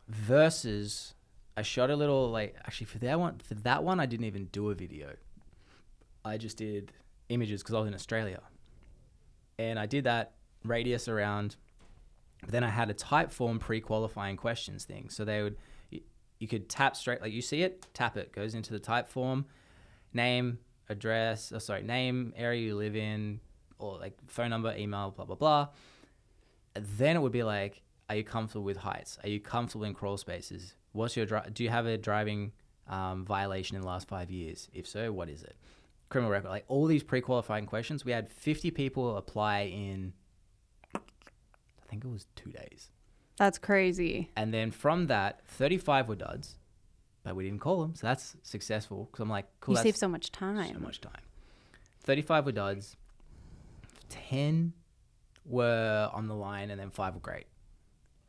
Versus, I shot a little, like, actually for that one, I didn't even do a video. I just did images because I was in Australia. And I did that radius around, but then I had a type form pre-qualifying questions thing. So you could tap straight, like you see it, tap it, goes into the type form, name, name, area you live in, or like phone number, email, blah, blah, blah. And then it would be like, are you comfortable with heights? Are you comfortable in crawl spaces? Do you have a driving violation in the last 5 years? If so, what is it? Criminal record, like all these pre-qualifying questions. We had 50 people apply in, I think it was 2 days. That's crazy. And then from that, 35 were duds. but we didn't call them. So that's successful. Because I'm like, cool. You that's save so much time. So much time. 35 were duds. 10 were on the line, and then 5 were great.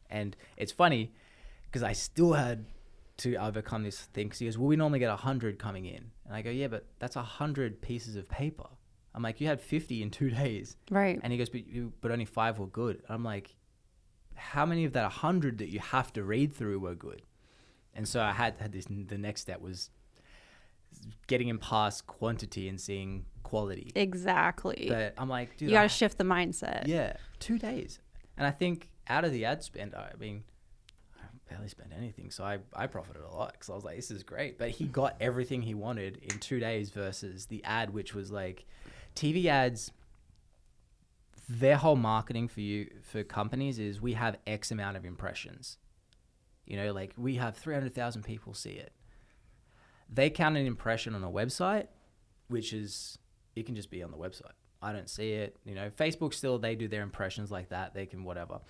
And it's funny because I still had to overcome this thing. Because he goes, well, we normally get 100 coming in. And I go, yeah, but that's 100 pieces of paper. I'm like, you had 50 in 2 days. Right. And he goes, but only 5 were good. I'm like, how many of that 100 that you have to read through were good? And so I had this, the next step was getting him past quantity and seeing quality. Exactly. But I'm like, dude, you got to shift the mindset. Yeah. 2 days. And I think out of the ad spend, I mean, I barely spent anything. So I profited a lot because I was like, this is great. But he got everything he wanted in 2 days versus the ad, which was like TV ads. Their whole marketing for companies is we have X amount of impressions. You know, like we have 300,000 people see it. They count an impression on a website, which is, it can just be on the website. I don't see it. You know, Facebook still, they do their impressions like that. They can whatever.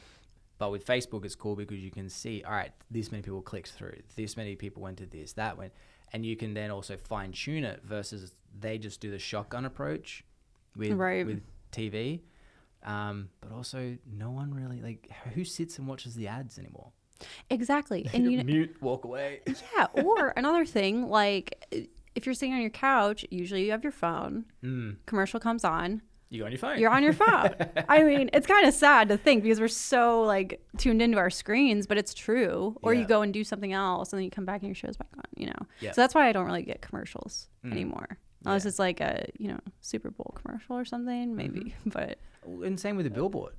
But with Facebook, it's cool because you can see, all right, this many people clicked through. This many people went to this, that went. And you can then also fine tune it versus they just do the shotgun approach with TV. But also no one really, like, who sits and watches the ads anymore? Exactly. And you mute, walk away. Yeah. Or another thing, like if you're sitting on your couch, usually you have your phone. Commercial comes on. You're on your phone. You're on your phone. I mean, it's kind of sad to think because we're so like tuned into our screens, but it's true. Or you go and do something else and then you come back and your show's back on, you know? So that's why I don't really get commercials anymore. Unless it's like a, you know, Super Bowl commercial or something, maybe. But and same with the billboard.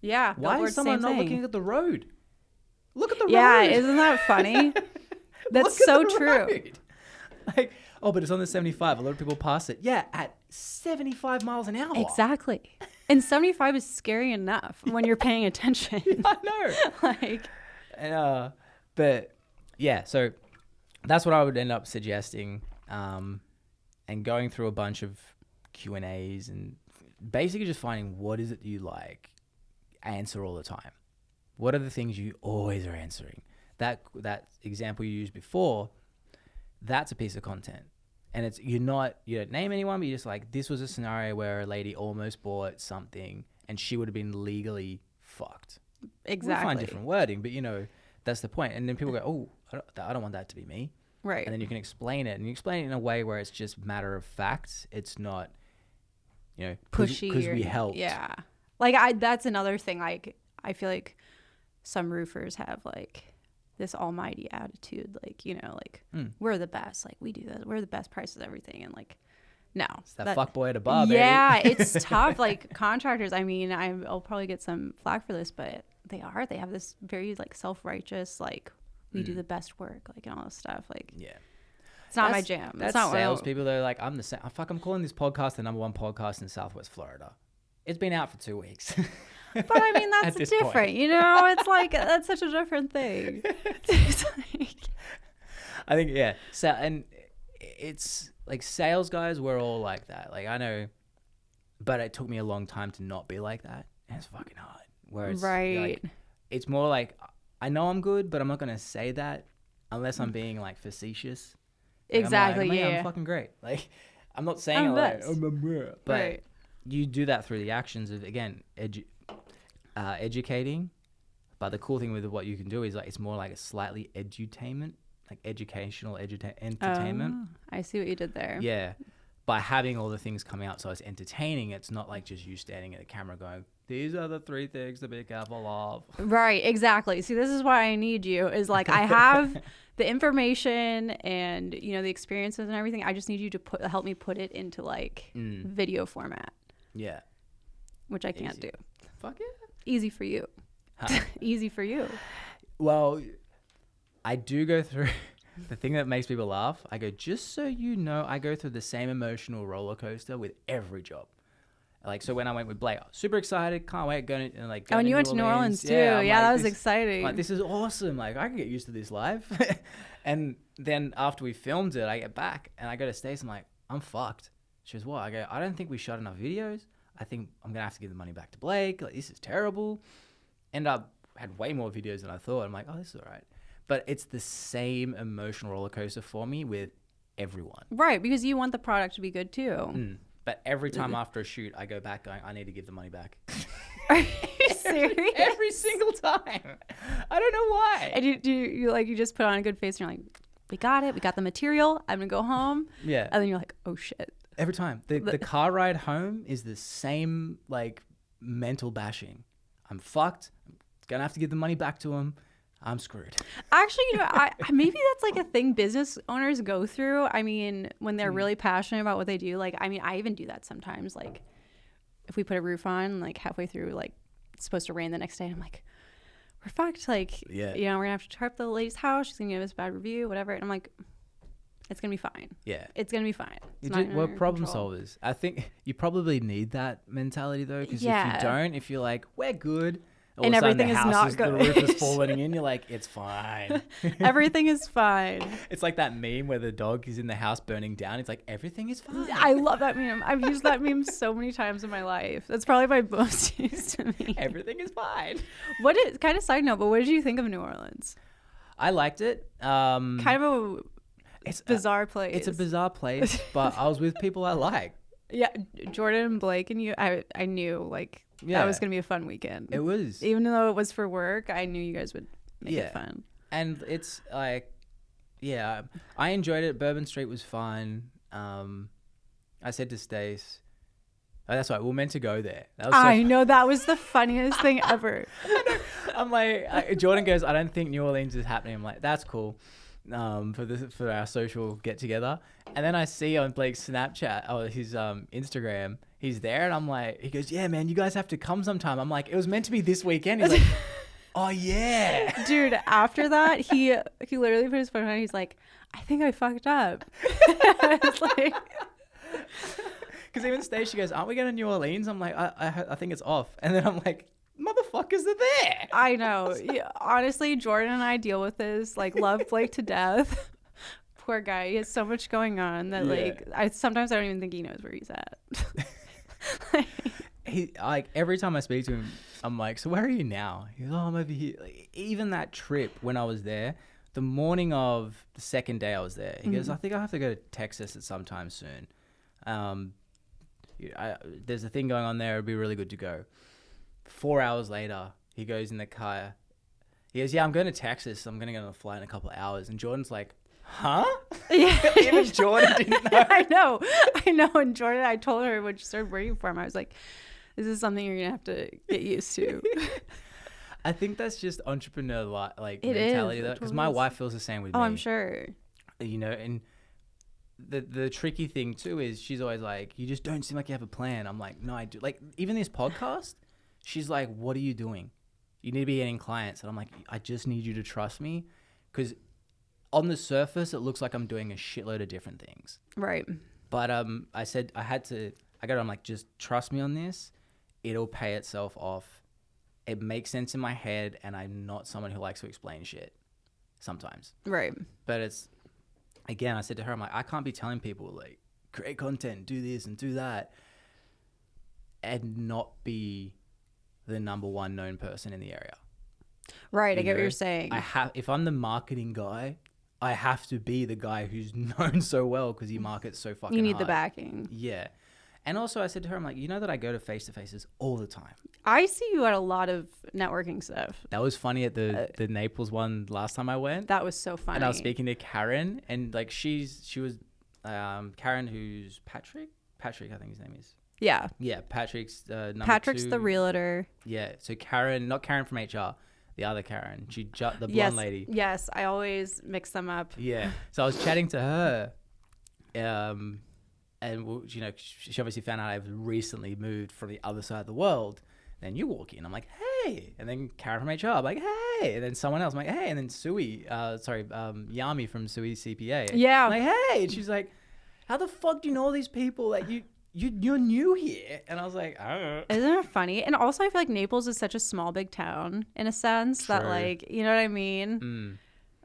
Yeah. Why is someone not looking at the road? Look at the road. Yeah, isn't that funny? That's so true. Road. Like, oh, but it's on the 75. A lot of people pass it. Yeah, at 75 miles an hour. Exactly. And 75 is scary enough when you're paying attention. I know. And, but yeah, so that's what I would end up suggesting. And going through a bunch of Q&As and basically just finding what is it you like, answer all the time. What are the things you always are answering? That example you used before, that's a piece of content. And it's you don't name anyone, but you're just like, this was a scenario where a lady almost bought something and she would have been legally fucked. Exactly. We'll find different wording, but you know, that's the point. And then people go, oh, I don't want that to be me. Right. And then you can explain it. And you explain it in a way where it's just matter of fact. It's not, you know, pushy. Because we helped. Yeah. Like that's another thing. Like I feel like some roofers have like this almighty attitude. Like, you know, like we're the best. Like we do this. We're the best prices, everything. And like, no. It's that fuckboy at a bar, yeah, baby. it's tough. Like contractors, I mean, I'll probably get some flack for this, but they have this very like self-righteous, like we do the best work, like and all this stuff. Like, yeah, it's not my jam. That's not salespeople. They're like, I'm the same. I'm calling this podcast the #1 podcast in Southwest Florida. It's been out for 2 weeks. But I mean, that's different, point. You know? It's like, that's such a different thing. It's like... I think, yeah. So, and it's like sales guys, we're all like that. Like, I know, but it took me a long time to not be like that. And it's fucking hard. Whereas, like, it's more like, I know I'm good, but I'm not going to say that unless I'm being like facetious. Like, exactly, I'm like, yeah. I'm fucking great. Like, I'm not saying it like, but you do that through the actions of, again, educating. But the cool thing with what you can do is like it's more like a slightly edutainment, like educational entertainment. I see what you did there. Yeah. By having all the things coming out so it's entertaining, it's not like just you standing at the camera going, these are the 3 things to be careful of. Right, exactly. See, this is why I need you, is like I have the information and, you know, the experiences and everything. I just need you to help me put it into like video format. Yeah. Which I can't do. Fuck yeah. Easy for you. Huh? Easy for you. Well, I do go through the thing that makes people laugh. I go, just so you know, I go through the same emotional roller coaster with every job. Like, so when I went with Blake, super excited, can't wait, going and like. Oh, and you went to New Orleans too. Yeah, like, that was exciting. Like, this is awesome. Like, I can get used to this live. And then after we filmed it, I get back and I go to Stacey. I'm like, I'm fucked. She goes, what? I go, I don't think we shot enough videos. I think I'm gonna have to give the money back to Blake. Like, this is terrible. End up had way more videos than I thought. I'm like, oh, this is all right. But it's the same emotional roller coaster for me with everyone. Right, because you want the product to be good too. But every time after a shoot, I go back going, I need to give the money back. Are you serious? Every single time. I don't know why. And you just put on a good face and you're like, we got it. We got the material. I'm going to go home. Yeah. And then you're like, oh shit. Every time. The car ride home is the same like mental bashing. I'm fucked. I'm going to have to give the money back to him. I'm screwed. Actually, maybe that's like a thing business owners go through. I mean, when they're really passionate about what they do, like, I mean, I even do that sometimes. Like, if we put a roof on, like halfway through, like it's supposed to rain the next day, I'm like, we're fucked. Like, we're gonna have to tarp the lady's house. She's gonna give us a bad review, whatever. And I'm like, it's gonna be fine. Yeah, it's gonna be fine. We're problem solvers. I think you probably need that mentality though, because if you don't, if you're like, we're good. And everything is not good. The roof is falling in. You're like, it's fine. Everything is fine. It's like that meme where the dog is in the house burning down. It's like, everything is fine. I love that meme. I've used that meme so many times in my life. That's probably my most used meme. Everything is fine. Kind of side note, but what did you think of New Orleans? I liked it. Kind of it's bizarre place. It's a bizarre place, but I was with people I like. Yeah, Jordan and Blake and you, I knew like that was going to be a fun weekend. It was. Even though it was for work, I knew you guys would make it fun. And it's like, I enjoyed it. Bourbon Street was fun. I said to Stace, that's right, we were meant to go there. I know, that was the funniest thing ever. I'm like, Jordan goes, I don't think New Orleans is happening. I'm like, that's cool. For our social get together, and then I see on Blake's Snapchat or his Instagram, he's there, and I'm like, he goes, yeah, man, you guys have to come sometime. I'm like, it was meant to be this weekend. He's like, oh yeah, dude. After that, he literally put his phone on. He's like, I think I fucked up. It's like, because even Stacey, she goes, aren't we going to New Orleans? I'm like, I think it's off, and then I'm like, motherfuckers are there. I know. Yeah, honestly, Jordan and I deal with this. Like, love Blake to death. Poor guy. He has so much going on that sometimes I don't even think he knows where he's at. He like every time I speak to him, I'm like, so where are you now? He goes, oh, I'm over here. Like, even that trip when I was there, the morning of the second day I was there, he goes, I think I have to go to Texas at some time soon. There's a thing going on there. It'd be really good to go. 4 hours later, he goes in the car. He goes, yeah, I'm going to Texas. I'm going to get on a flight in a couple of hours. And Jordan's like, huh? Yeah. Even Jordan didn't know. I know. And Jordan, I told her when she started working for him, I was like, this is something you're going to have to get used to. I think that's just entrepreneur mentality though, because my wife feels the same with me. Oh, I'm sure. You know, and the tricky thing too is she's always like, you just don't seem like you have a plan. I'm like, no, I do. Like, even this podcast, she's like, what are you doing? You need to be getting clients. And I'm like, I just need you to trust me, because on the surface, it looks like I'm doing a shitload of different things. Right. But I said I'm like, just trust me on this. It'll pay itself off. It makes sense in my head, and I'm not someone who likes to explain shit sometimes. Right. But it's, again, I said to her, I'm like, I can't be telling people, like, create content, do this and do that, and not be the number one known person in the area. Right. I get what you're saying. If I'm the marketing guy, I have to be the guy who's known so well because he markets so fucking hard. You need the backing. Yeah. And also I said to her, I'm like, you know that I go to face-to-faces all the time. I see you at a lot of networking stuff. That was funny at the Naples one last time I went. That was so funny. And I was speaking to Karen, and like she was Karen, who's Patrick, I think his name is. Yeah. Yeah, Patrick's number Patrick's 2. the realtor. Yeah, so Karen, not Karen from HR, the other Karen, the blonde lady. Yes, I always mix them up. Yeah, so I was chatting to her, and you know, she obviously found out I've recently moved from the other side of the world. Then you walk in, I'm like, hey, and then Karen from HR, I'm like, hey, and then someone else, I'm like, hey, and then Yami from Sui CPA, yeah, I'm like, hey, and she's like, how the fuck do you know all these people? Like, you're new here. And I was like, I don't know. Isn't it funny? And also I feel like Naples is such a small, big town in a sense. True. That like, you know what I mean?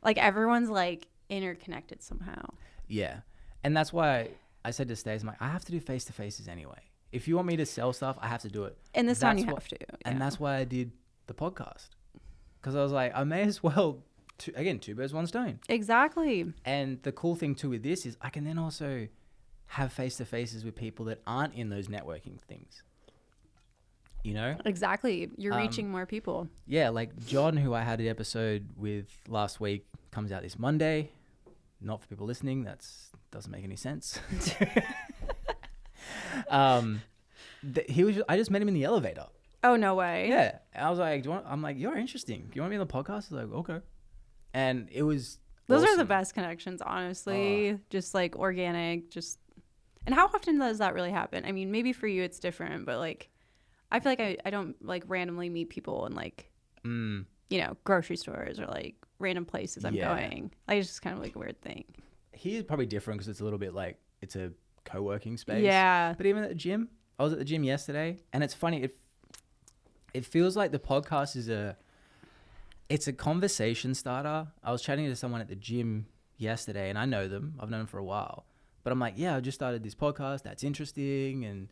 Like everyone's like interconnected somehow. Yeah. And that's why I said to Stace, I'm like, I have to do face-to-faces anyway. If you want me to sell stuff, I have to do it. In this town you have to. Yeah. And that's why I did the podcast. Because I was like, I may as well two birds, one stone. Exactly. And the cool thing too with this is I can then also have face-to-faces with people that aren't in those networking things. You know? Exactly. You're reaching more people. Yeah, like John, who I had an episode with last week, comes out this Monday. Not for people listening, doesn't make any sense. I just met him in the elevator. Oh, no way. Yeah. I was like, I'm like, you're interesting. Do you want to be on the podcast? He's like, okay. And it was Those awesome. are the best connections, honestly. Just like organic, and how often does that really happen? I mean, maybe for you it's different, but like I feel like I don't like randomly meet people in like grocery stores or like random places I'm going. Like it's just kind of like a weird thing. He's probably different because it's a little bit like it's a co-working space. Yeah. But even at the gym, I was at the gym yesterday, and it's funny. It feels like the podcast is it's a conversation starter. I was chatting to someone at the gym yesterday, and I know them. I've known them for a while. But I'm like, yeah, I just started this podcast. That's interesting, and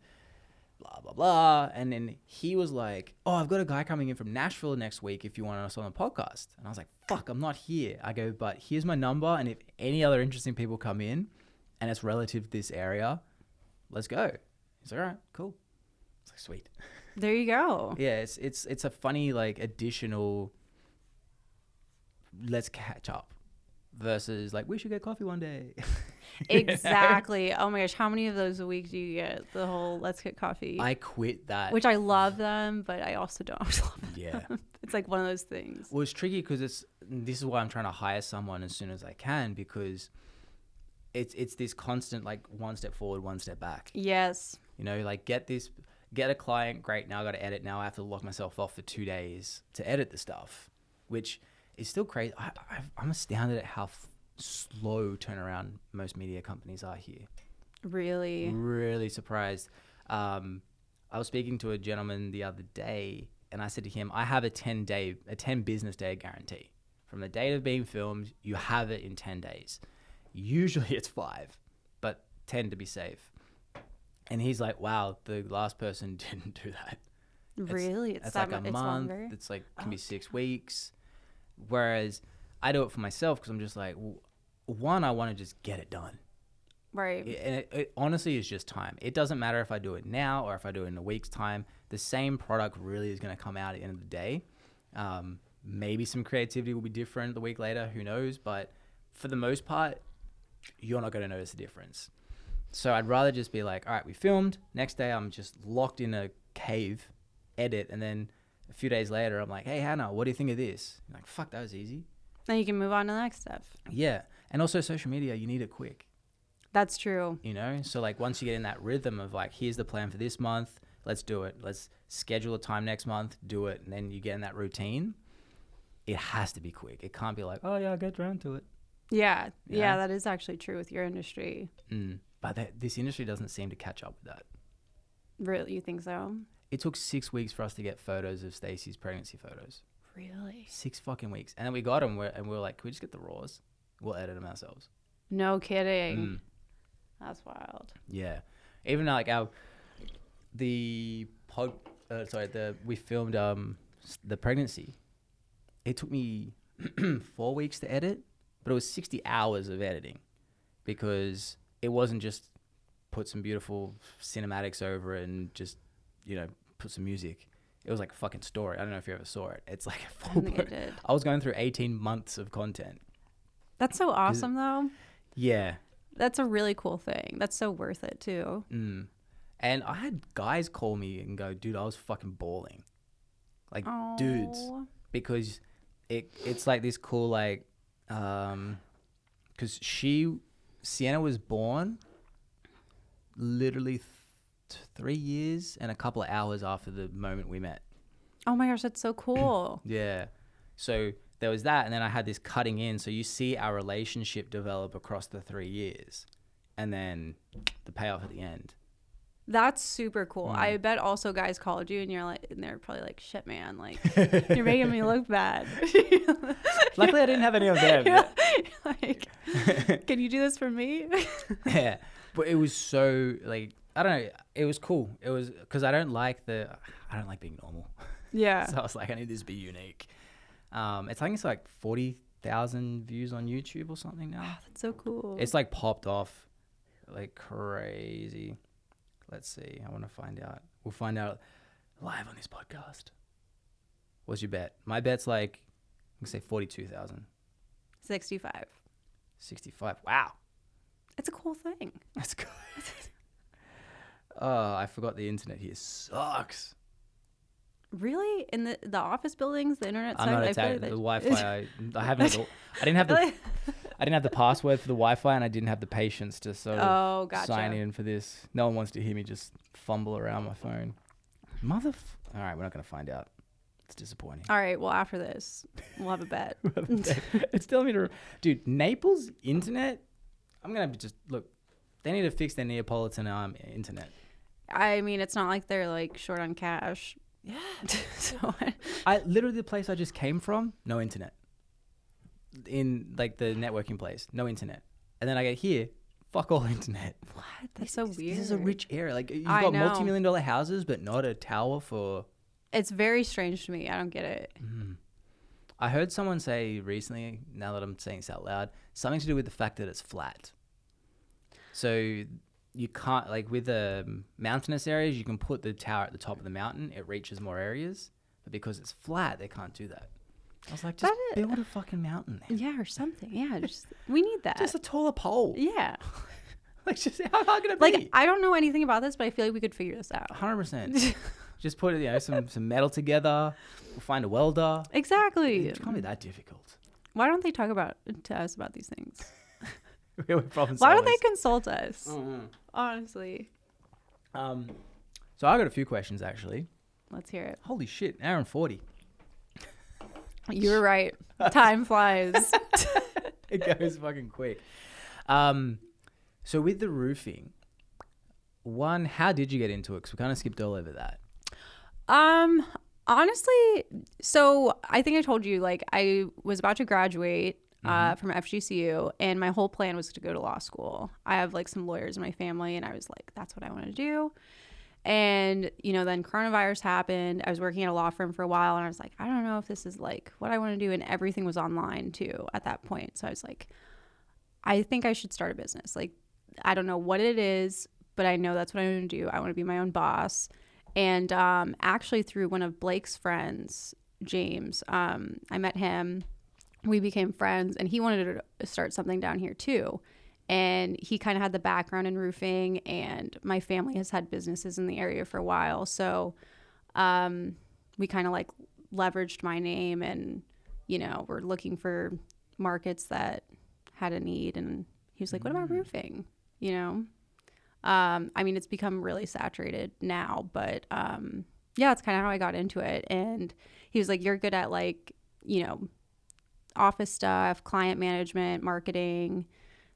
blah, blah, blah. And then he was like, oh, I've got a guy coming in from Nashville next week if you want us on the podcast. And I was like, fuck, I'm not here. I go, but here's my number, and if any other interesting people come in, and it's relative to this area, let's go. He's like, all right, cool. It's like, sweet. There you go. Yeah, it's a funny like additional let's catch up versus like we should get coffee one day. Exactly. Oh my gosh, how many of those a week do you get? The whole let's get coffee. I quit that. Which I love them, but I also don't always love them. Yeah. It's like one of those things. Well, it's tricky because this is why I'm trying to hire someone as soon as I can, because it's this constant like one step forward, one step back. Yes. You know, like get a client, great, now I got to edit. Now I have to lock myself off for 2 days to edit the stuff, which is still crazy. I'm astounded at how slow turnaround most media companies are here. Really? Really surprised. I was speaking to a gentleman the other day, and I said to him, I have a 10 business day guarantee. From the date of being filmed, you have it in 10 days. Usually it's 5, but 10 to be safe. And he's like, wow, the last person didn't do that. Really? It's like a month. Longer? It's like, can be 6 weeks. Whereas I do it for myself because I'm just like, one, I want to just get it done. Right. And it honestly is just time. It doesn't matter if I do it now or if I do it in a week's time. The same product really is going to come out at the end of the day. Maybe some creativity will be different the week later. Who knows? But for the most part, you're not going to notice the difference. So I'd rather just be like, all right, we filmed. Next day, I'm just locked in a cave, edit. And then a few days later, I'm like, hey, Hannah, what do you think of this? You're like, fuck, that was easy. Then you can move on to the next step. Yeah. And also social media, you need it quick. That's true. You know? So like once you get in that rhythm of like, here's the plan for this month, let's do it. Let's schedule a time next month, do it. And then you get in that routine. It has to be quick. It can't be like, oh yeah, I'll get around to it. Yeah. Yeah, that is actually true with your industry. But this industry doesn't seem to catch up with that. Really? You think so? It took 6 weeks for us to get photos of Stacey's pregnancy photos. Really? 6 fucking weeks. And then we got them and we were like, can we just get the raws? We'll edit them ourselves. No kidding. That's wild. Yeah. Even like we filmed the pregnancy. It took me 4 weeks to edit, but it was 60 hours of editing because it wasn't just put some beautiful cinematics over it and just, put some music. It was like a fucking story. I don't know if you ever saw it. It's like a full. I think I did. I was going through 18 months of content. That's so awesome, though. Yeah. That's a really cool thing. That's so worth it, too. And I had guys call me and go, dude, I was fucking bawling. Like, dudes. Because it's like this cool, like, because Sienna was born literally 3 years and a couple of hours after the moment we met. Oh my gosh, that's so cool. Yeah. So there was that, and then I had this cutting in. So you see our relationship develop across the 3 years, and then the payoff at the end. That's super cool. I bet also guys called you and they're probably like, shit, man, like you're making me look bad. Luckily I didn't have any of them. Like, can you do this for me? Yeah. But it was so like, I don't know. It was cool. It was because I don't like being normal. Yeah. So I was like, I need this to be unique. It's like 40 1,000 views on YouTube or something now. Oh, that's so cool. It's like popped off like crazy. Let's see. I want to find out. We'll find out live on this podcast. What's your bet? My bet's like, I'm going to say 42,000. 65. 65. Wow. It's a cool thing. That's good. Oh, I forgot the internet here sucks. Really? In the office buildings, the internet I'm sucks? not attacking the Wi-Fi. I haven't. I didn't have the. I didn't have the password for the Wi-Fi, and I didn't have the patience to sort of sign in for this. No one wants to hear me just fumble around my phone. All right, we're not going to find out. It's disappointing. All right, well, after this, we'll have a bet. It's telling me to... Dude, Naples internet, I'm going to just... Look, they need to fix their Neapolitan internet. I mean, it's not like they're, like, short on cash. Yeah. So literally, the place I just came from, no internet. In, like, the networking place, no internet. And then I get here, fuck all internet. What? That's so weird. This is a rich area. Like, you've got multi-million-dollar houses, but not a tower for... It's very strange to me. I don't get it. Mm. I heard someone say recently, now that I'm saying this out loud, something to do with the fact that it's flat. So you can't, like with the mountainous areas, you can put the tower at the top of the mountain. It reaches more areas. But because it's flat, they can't do that. I was like, just build a fucking mountain there. Yeah, or something. Yeah, we need that. Just a taller pole. Yeah. Like, just how hard can it be? Like, I don't know anything about this, but I feel like we could figure this out. 100%. Just put some metal together. We'll find a welder. Exactly. It can't be that difficult. Why don't they talk to us about these things? We're problem Why solvers. don't they consult us? Mm-hmm. Honestly. So I got a few questions actually. Let's hear it. Holy shit, hour and 40. You're right. Time flies. It goes fucking quick. So with the roofing, how did you get into it? Because we kind of skipped all over that. Honestly, so I think I told you, like, I was about to graduate from FGCU, and my whole plan was to go to law school. I have, like, some lawyers in my family, and I was like, that's what I want to do. And, then coronavirus happened. I was working at a law firm for a while, and I was like, I don't know if this is, like, what I want to do. And everything was online, too, at that point. So I was like, I think I should start a business. Like, I don't know what it is, but I know that's what I want to do. I want to be my own boss. And actually through one of Blake's friends, James, I met him. We became friends, and he wanted to start something down here too. And he kind of had the background in roofing, and my family has had businesses in the area for a while. So we kind of like leveraged my name, and, we're looking for markets that had a need. And he was like, what about roofing? I mean, it's become really saturated now, but yeah, it's kind of how I got into it. And he was like, you're good at, like, office stuff, client management, marketing,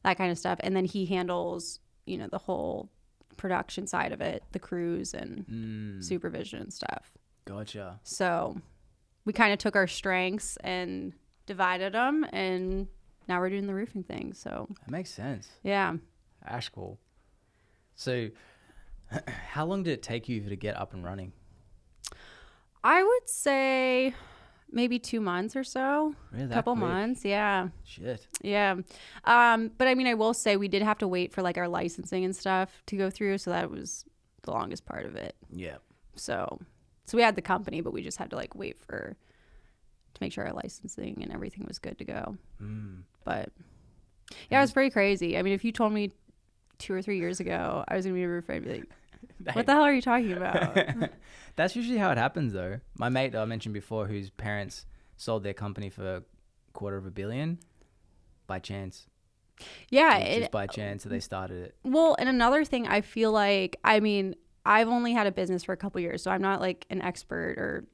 that kind of stuff. And then he handles, the whole production side of it, the crews and supervision and stuff. Gotcha. So we kind of took our strengths and divided them, and now we're doing the roofing thing. So that makes sense. Yeah. That's cool. So how long did it take you to get up and running? I would say maybe 2 months or so. Really? Couple months. Yeah. Shit. Yeah. But I mean, I will say we did have to wait for, like, our licensing and stuff to go through. So that was the longest part of it. Yeah. So we had the company, but we just had to, like, wait to make sure our licensing and everything was good to go. But yeah, it was pretty crazy. I mean, if you told me 2 or 3 years ago I was gonna be a roofer, I'd be like, what the hell are you talking about? That's usually how it happens, though. My mate I mentioned before, whose parents sold their company for $250 million by chance. Yeah, just by chance that they started it. Well, and another thing, I feel like, I mean, I've only had a business for a couple years, so I'm not, like, an expert or,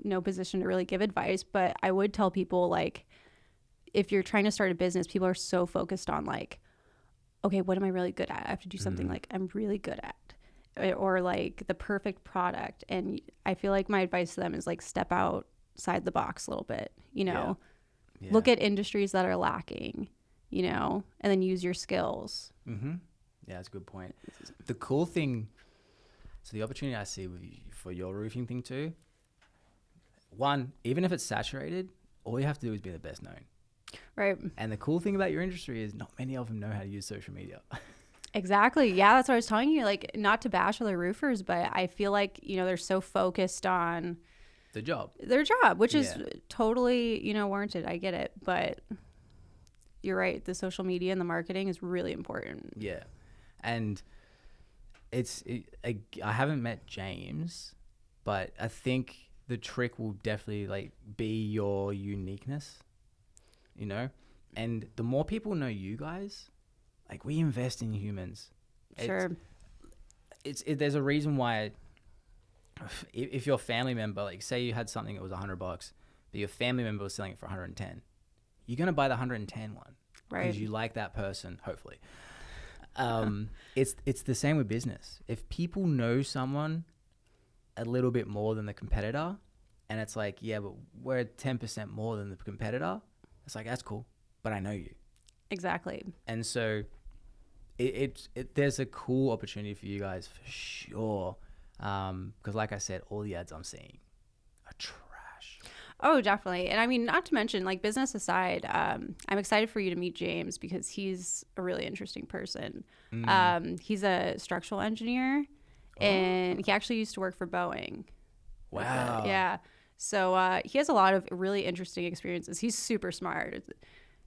no position to really give advice. But I would tell people, like, if you're trying to start a business, people are so focused on, like, okay, what am I really good at? I have to do something like I'm really good at, or like the perfect product. And I feel like my advice to them is, like, step outside the box a little bit, Yeah. Look at industries that are lacking, and then use your skills. Mm-hmm. Yeah, that's a good point. The cool thing, so the opportunity I see for your roofing thing too, one, even if it's saturated, all you have to do is be the best known. Right. And the cool thing about your industry is not many of them know how to use social media. Exactly. Yeah, that's what I was telling you. Like, not to bash other roofers, but I feel like, they're so focused on their job, which is totally, warranted. I get it. But you're right. The social media and the marketing is really important. Yeah. And I haven't met James, but I think the trick will definitely like be your uniqueness, and the more people know you guys, like we invest in humans. Sure. There's a reason why if your family member, like say you had something that was $100, but your family member was selling it for 110, you're going to buy the 110 one. Right. Because you like that person, hopefully. It's the same with business. If people know someone a little bit more than the competitor, and it's like, yeah, but we're 10% more than the competitor, it's like, that's cool, but I know you. Exactly. And so there's a cool opportunity for you guys for sure. Because like I said, all the ads I'm seeing are trash. Oh, definitely. And I mean, not to mention, like, business aside, I'm excited for you to meet James because he's a really interesting person. He's a structural engineer, and he actually used to work for Boeing. Wow. Yeah. So he has a lot of really interesting experiences. He's super smart.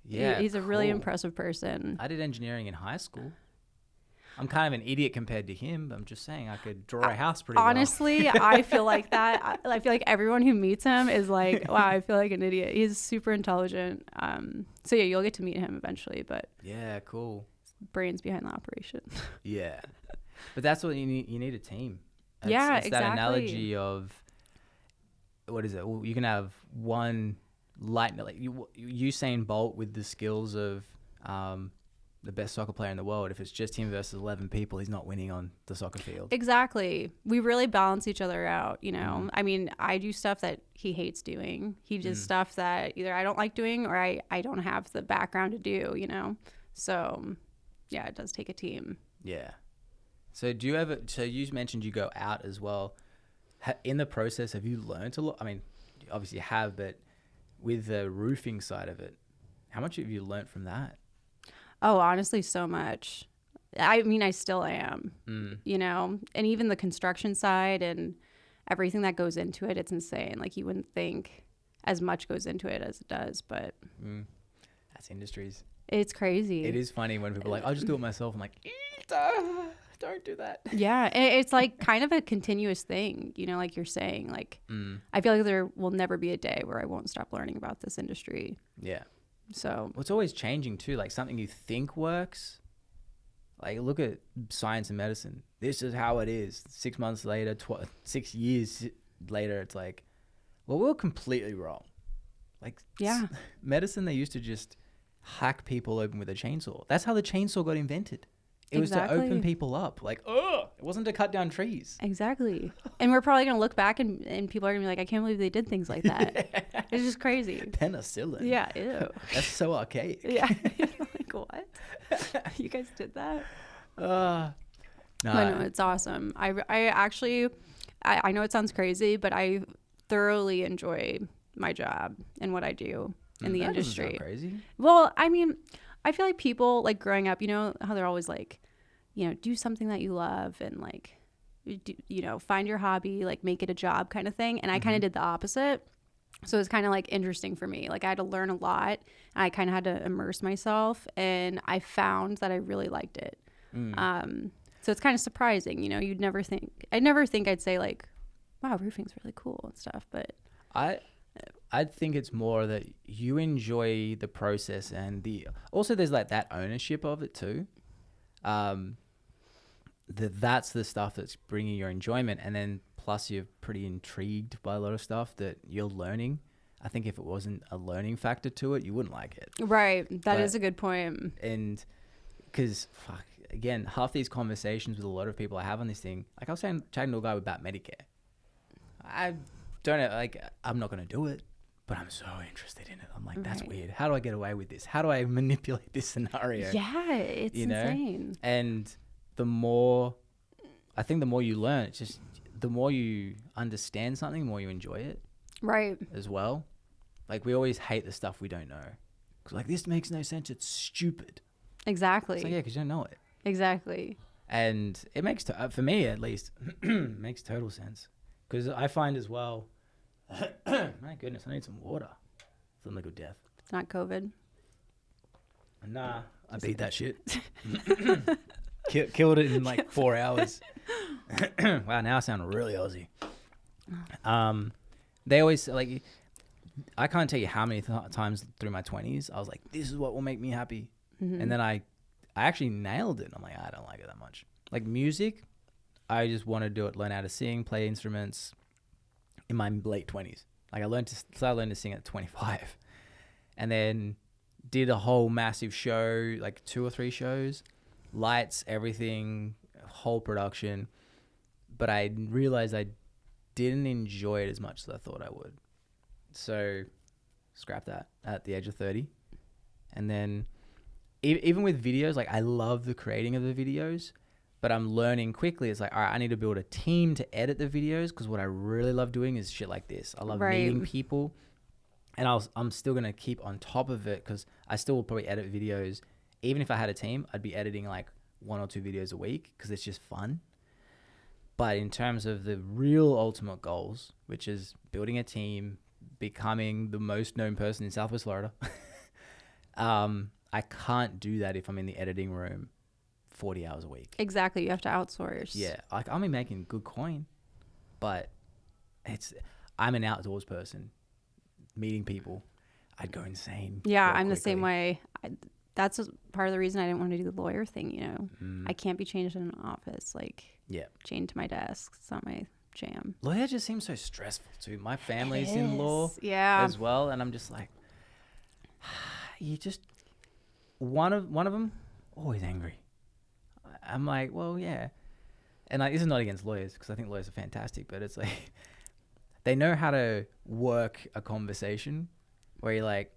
Yeah, he's a really cool. impressive person. I did engineering in high school. I'm kind of an idiot compared to him, but I'm just saying I could draw a house pretty Honestly, well. I feel like that. I feel like everyone who meets him is like, wow, I feel like an idiot. He's super intelligent. So yeah, you'll get to meet him eventually, but yeah, cool. Brains behind the operation. Yeah. But that's what you need. You need a team. It's Exactly. that analogy of, what is it? Well, you can have one like Usain Bolt with the skills of the best soccer player in the world. If it's just him versus 11 people, he's not winning on the soccer field. Exactly. We really balance each other out, I mean, I do stuff that he hates doing. He does stuff that either I don't like doing or I don't have the background to do, So yeah, it does take a team. Yeah. So you mentioned you go out as well. In the process, have you learned a lot? I mean, you obviously have, but with the roofing side of it, how much have you learned from that? Oh, honestly, so much. I mean, I still am, and even the construction side and everything that goes into it, it's insane. Like, you wouldn't think as much goes into it as it does, but that's industries. It's crazy. It is funny when people are like, I'll just do it myself. I'm like, don't do that. Yeah, it's like kind of a continuous thing, like you're saying. Like, I feel like there will never be a day where I won't stop learning about this industry. Yeah. So it's always changing too. Like, something you think works, like look at science and medicine. This is how it is. 6 months later, 6 years later, it's like, well, we were completely wrong. Like, yeah, medicine, they used to just hack people open with a chainsaw. That's how the chainsaw got invented. It was to open people up. Like, it wasn't to cut down trees. Exactly. And we're probably going to look back and people are going to be like, I can't believe they did things like that. Yeah. It's just crazy. Penicillin. Yeah, ew. That's so archaic. Yeah. Like, what? You guys did that? No, it's awesome. I actually, I know it sounds crazy, but I thoroughly enjoy my job and what I do in the industry. Doesn't sound crazy. Well, I mean, I feel like people, like, growing up, how they're always like, do something that you love and, like, find your hobby, like, make it a job kind of thing. And I kind of did the opposite. So it's kind of like interesting for me. Like, I had to learn a lot and I kind of had to immerse myself, and I found that I really liked it. So it's kind of surprising, I'd never think I'd say, like, wow, roofing's really cool and stuff. But I think it's more that you enjoy the process, and also there's like that ownership of it too. That's the stuff that's bringing your enjoyment, and then plus you're pretty intrigued by a lot of stuff that you're learning. I think if it wasn't a learning factor to it, you wouldn't like it. Right. That is a good point. And because again, half these conversations with a lot of people I have on this thing, like I was chatting to a guy about Medicare. I don't know, like, I'm not going to do it, but I'm so interested in it. I'm like, that's weird. How do I get away with this? How do I manipulate this scenario? Yeah, it's insane. And the more you learn, it's just the more you understand something, the more you enjoy it. Right. As well. Like, we always hate the stuff we don't know. Because, like, this makes no sense. It's stupid. Exactly. It's like, yeah, because you don't know it. Exactly. And it makes, for me at least, makes total sense. Because I find as well, my goodness, I need some water. It's a liquid death. It's not COVID. Nah, I beat that shit. Killed it in like 4 hours. Wow, now I sound really Aussie. They always, like, I can't tell you how many times through my 20s I was like, this is what will make me happy. Mm-hmm. And then I actually nailed it. I'm like, I don't like it that much. Like music, I just want to do it, learn how to sing, play instruments in my late 20s. Like I started learning to sing at 25. And then did a whole massive show, like 2 or 3 shows, lights, everything, whole production. But I realized I didn't enjoy it as much as I thought I would. So scrap that at the age of 30. And then even with videos, like I love the creating of the videos, but I'm learning quickly. It's like, all right, I need to build a team to edit the videos, because what I really love doing is shit like this. I love meeting people, and I'm still going to keep on top of it, because I still will probably edit videos. Even if I had a team, I'd be editing like 1 or 2 videos a week, because it's just fun. But in terms of the real ultimate goals, which is building a team, becoming the most known person in Southwest Florida, I can't do that if I'm in the editing room 40 hours a week. Exactly. You have to outsource. Yeah. Like I'll be making good coin, but I'm an outdoors person. Meeting people, I'd go insane. Yeah, I'm the same way. That's part of the reason I didn't want to do the lawyer thing, you know. I can't be chained in an office, like chained to my desk. It's not my jam. Lawyer just seems so stressful too. My family's in law as well, and I'm just like, you just one of them always angry. I'm like, well, yeah. And like, this is not against lawyers, because I think lawyers are fantastic, but it's like they know how to work a conversation where you're like,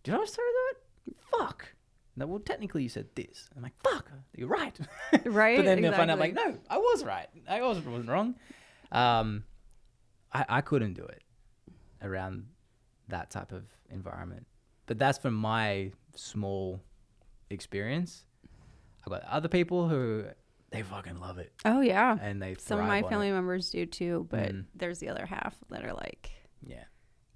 did I say that? Fuck. No, well, technically you said this. I'm like, fuck, you're right. Right. But then they'll find out, like, no, I was right. I wasn't wrong. I couldn't do it around that type of environment. But that's from my small experience. I've got other people who they fucking love it. Oh yeah. And they some of my family members do too, but there's the other half that are like, you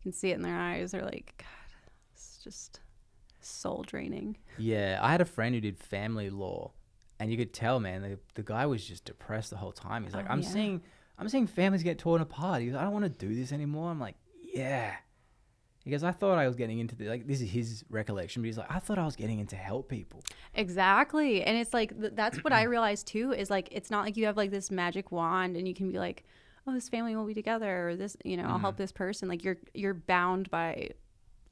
can see it in their eyes. They're like, God, it's just soul draining. Yeah, I had a friend who did family law, and you could tell, man, the guy was just depressed the whole time. He's like, I'm seeing families get torn apart. He goes, I don't want to do this anymore. I'm like, yeah. He goes, I thought I was getting into this is his recollection, but he's like, I thought I was getting into help people. Exactly. And it's like, that's what I realized too, is like, it's not like you have like this magic wand and you can be like, oh, this family will be together, or this, you know, I'll help this person. Like you're bound by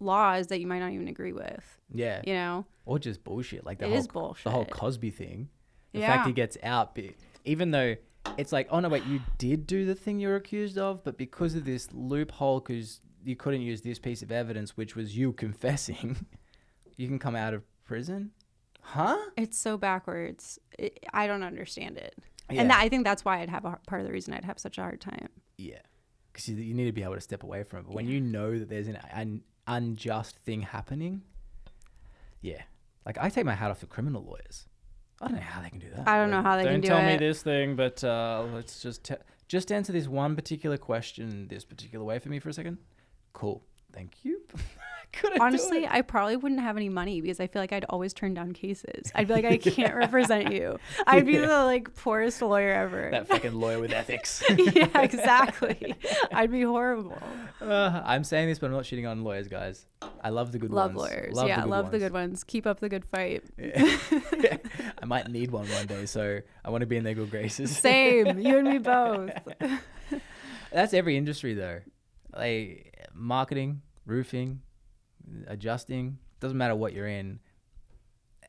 laws that you might not even agree with. Yeah. You know? Or just bullshit. Like is bullshit. The whole Cosby thing. The fact he gets out, even though it's like, oh no, wait, you did do the thing you're accused of, but because of this loophole, because you couldn't use this piece of evidence, which was you confessing, you can come out of prison? Huh? It's so backwards. I don't understand it. Yeah. And I think that's why part of the reason I'd have such a hard time. Yeah. Because you need to be able to step away from it. But when you know that there's an unjust thing happening, like I take my hat off to criminal lawyers. I don't know how they can do that. I don't know how they can do it. Don't tell me this thing, but let's just answer this one particular question this particular way for me for a second. Cool. Thank you. Honestly, I probably wouldn't have any money, because I feel like I'd always turn down cases. I'd be like, I can't represent you. I'd be the like poorest lawyer ever. That fucking lawyer with ethics. Yeah, exactly. I'd be horrible. I'm saying this, but I'm not shitting on lawyers, guys. I love the good ones. Love lawyers. Love the good ones. Keep up the good fight. Yeah. I might need one day, so I want to be in their good graces. Same. You and me both. That's every industry though. Like marketing, roofing, adjusting, doesn't matter what you're in.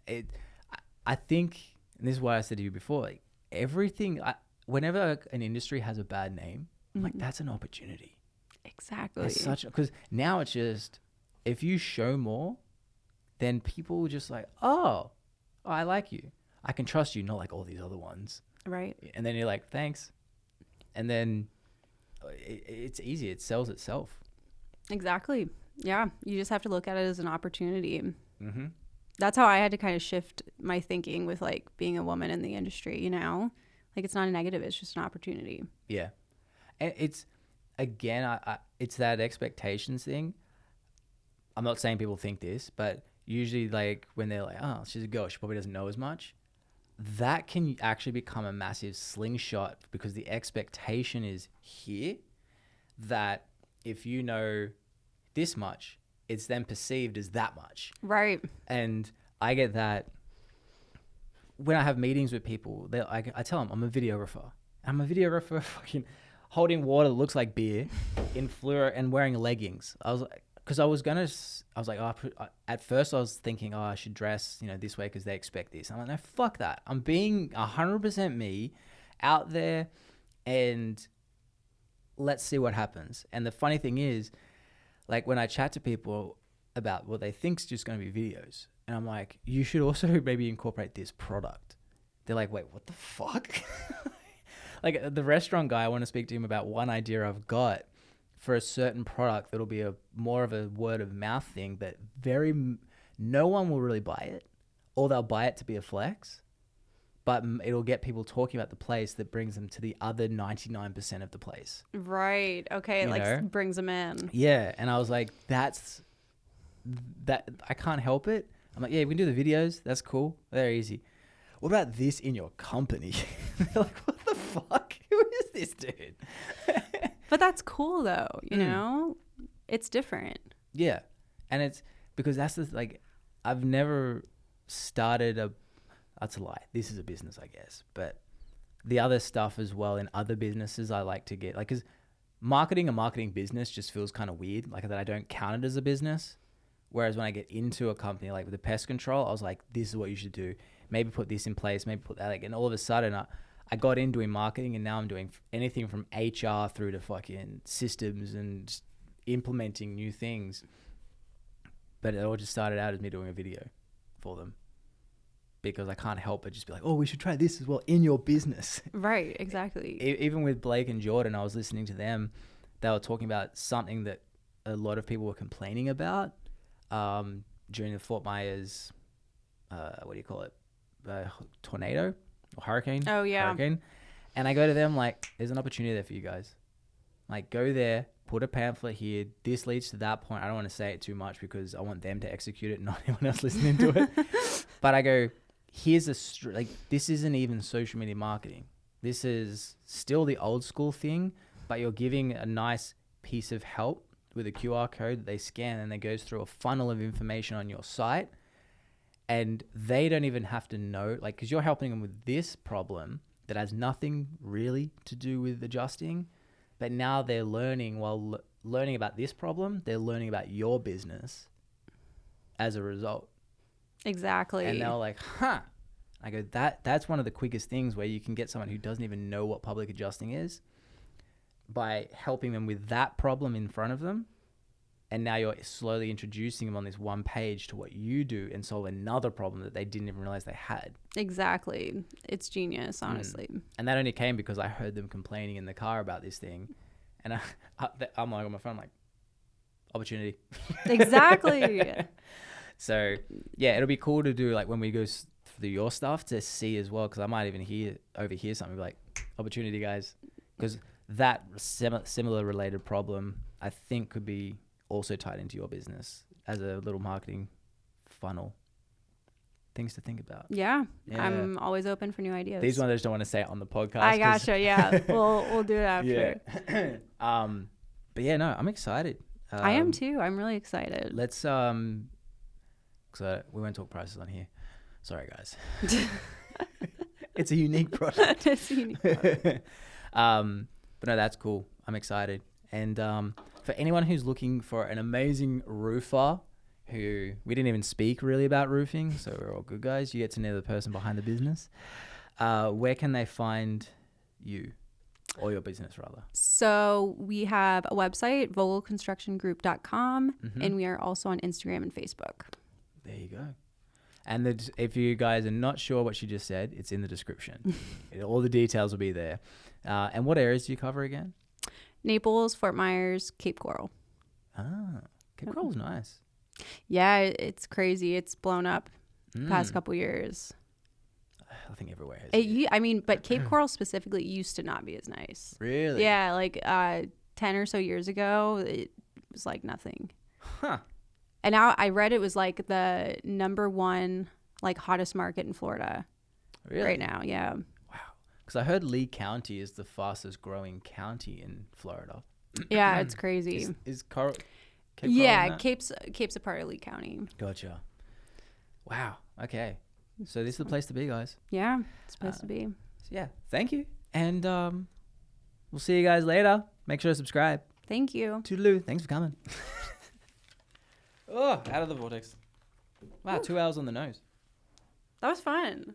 I think, and this is why I said to you before, like everything, whenever an industry has a bad name, I'm like, that's an opportunity. Exactly. Because now it's just, if you show more, then people will just like, oh, I like you. I can trust you, not like all these other ones. Right. And then you're like, thanks. And then it's easy. It sells itself. Exactly. Yeah, you just have to look at it as an opportunity. Mm-hmm. That's how I had to kind of shift my thinking with like being a woman in the industry, you know? Like it's not a negative, it's just an opportunity. Yeah. And it's, again, it's that expectations thing. I'm not saying people think this, but usually like when they're like, oh, she's a girl, she probably doesn't know as much. That can actually become a massive slingshot because the expectation is here that if you know this much, it's then perceived as that much. Right. And I get that when I have meetings with people, I tell them I'm a videographer. I'm a videographer fucking holding water that looks like beer in fluoro and wearing leggings. I was like, because at first I was thinking, oh, I should dress, this way because they expect this. I'm like, no, fuck that. I'm being 100% me out there and let's see what happens. And the funny thing is, like when I chat to people about what they think is just going to be videos, and I'm like, you should also maybe incorporate this product. They're like, wait, what the fuck? Like the restaurant guy, I want to speak to him about one idea I've got for a certain product that'll be more of a word of mouth thing that no one will really buy it, or they'll buy it to be a flex, but it'll get people talking about the place that brings them to the other 99% of the place. Right. Okay. It like brings them in. Yeah. And I was like, that I can't help it. I'm like, yeah, we can do the videos. That's cool. Very easy. What about this in your company? They're like, what the fuck? Who is this dude? But that's cool though, you know? It's different. Yeah. And it's because I've never started that's a lie. This is a business, I guess. But the other stuff as well in other businesses I like to get, like, because marketing a marketing business just feels kind of weird, like that I don't count it as a business. Whereas when I get into a company like with the pest control, I was like, this is what you should do. Maybe put this in place, maybe put that. And all of a sudden I got in doing marketing, and now I'm doing anything from HR through to fucking systems and just implementing new things. But it all just started out as me doing a video for them, because I can't help but just be like, oh, we should try this as well in your business. Right, exactly. Even with Blake and Jordan, I was listening to them. They were talking about something that a lot of people were complaining about during the Fort Myers, tornado or hurricane. Oh, yeah. Hurricane. And I go to them like, there's an opportunity there for you guys. Like, go there, put a pamphlet here. This leads to that point. I don't want to say it too much because I want them to execute it, not anyone else listening to it. But I go, here's this isn't even social media marketing. This is still the old school thing, but you're giving a nice piece of help with a QR code that they scan, and it goes through a funnel of information on your site. And they don't even have to know, like, because you're helping them with this problem that has nothing really to do with adjusting. But now they're learning, while learning about this problem, they're learning about your business as a result. Exactly. And they're like, huh. I go, that's one of the quickest things where you can get someone who doesn't even know what public adjusting is by helping them with that problem in front of them. And now you're slowly introducing them on this one page to what you do and solve another problem that they didn't even realize they had. Exactly. It's genius, honestly. And that only came because I heard them complaining in the car about this thing. And I'm like on my phone, I'm like, opportunity. Exactly. So, yeah, it'll be cool to do, like, when we go through your stuff to see as well, because I might even overhear something like, opportunity, guys. Because that similar related problem, I think, could be also tied into your business as a little marketing funnel. Things to think about. Yeah. I'm always open for new ideas. These ones I just don't want to say it on the podcast. I gotcha. Yeah. We'll do it after. Yeah. But yeah, no, I'm excited. I am too. I'm really excited. Let's because we won't talk prices on here. Sorry, guys. It's a unique product. It's a unique product. But no, that's cool. I'm excited. And for anyone who's looking for an amazing roofer, who we didn't even speak really about roofing, so we're all good guys. You get to know the person behind the business. Where can they find you or your business, rather? So we have a website, vogelconstructiongroup.com, and we are also on Instagram and Facebook. There you go. And if you guys are not sure what she just said, it's in the description. All the details will be there. And what areas do you cover again? Naples, Fort Myers, Cape Coral. Ah, Cape Coral's nice. Yeah, it's crazy. It's blown up the past Mm. couple years. I think everywhere has. I mean, but Cape Coral specifically used to not be as nice. Really? Yeah, like 10 or so years ago, it was like nothing. Huh. And now I read it was like the #1 like hottest market in Florida Really? right now. Yeah. Wow. Because I heard Lee County is the fastest growing county in Florida. Yeah, it's crazy. Is Cape Coral in Yeah, that? Cape's a part of Lee County. Gotcha. Wow. Okay. So this is the place to be, guys. Yeah, it's supposed to be. So yeah. Thank you. And we'll see you guys later. Make sure to subscribe. Thank you. Toodaloo. Thanks for coming. Oh, out of the vortex. Wow, 2 hours on the nose. That was fun.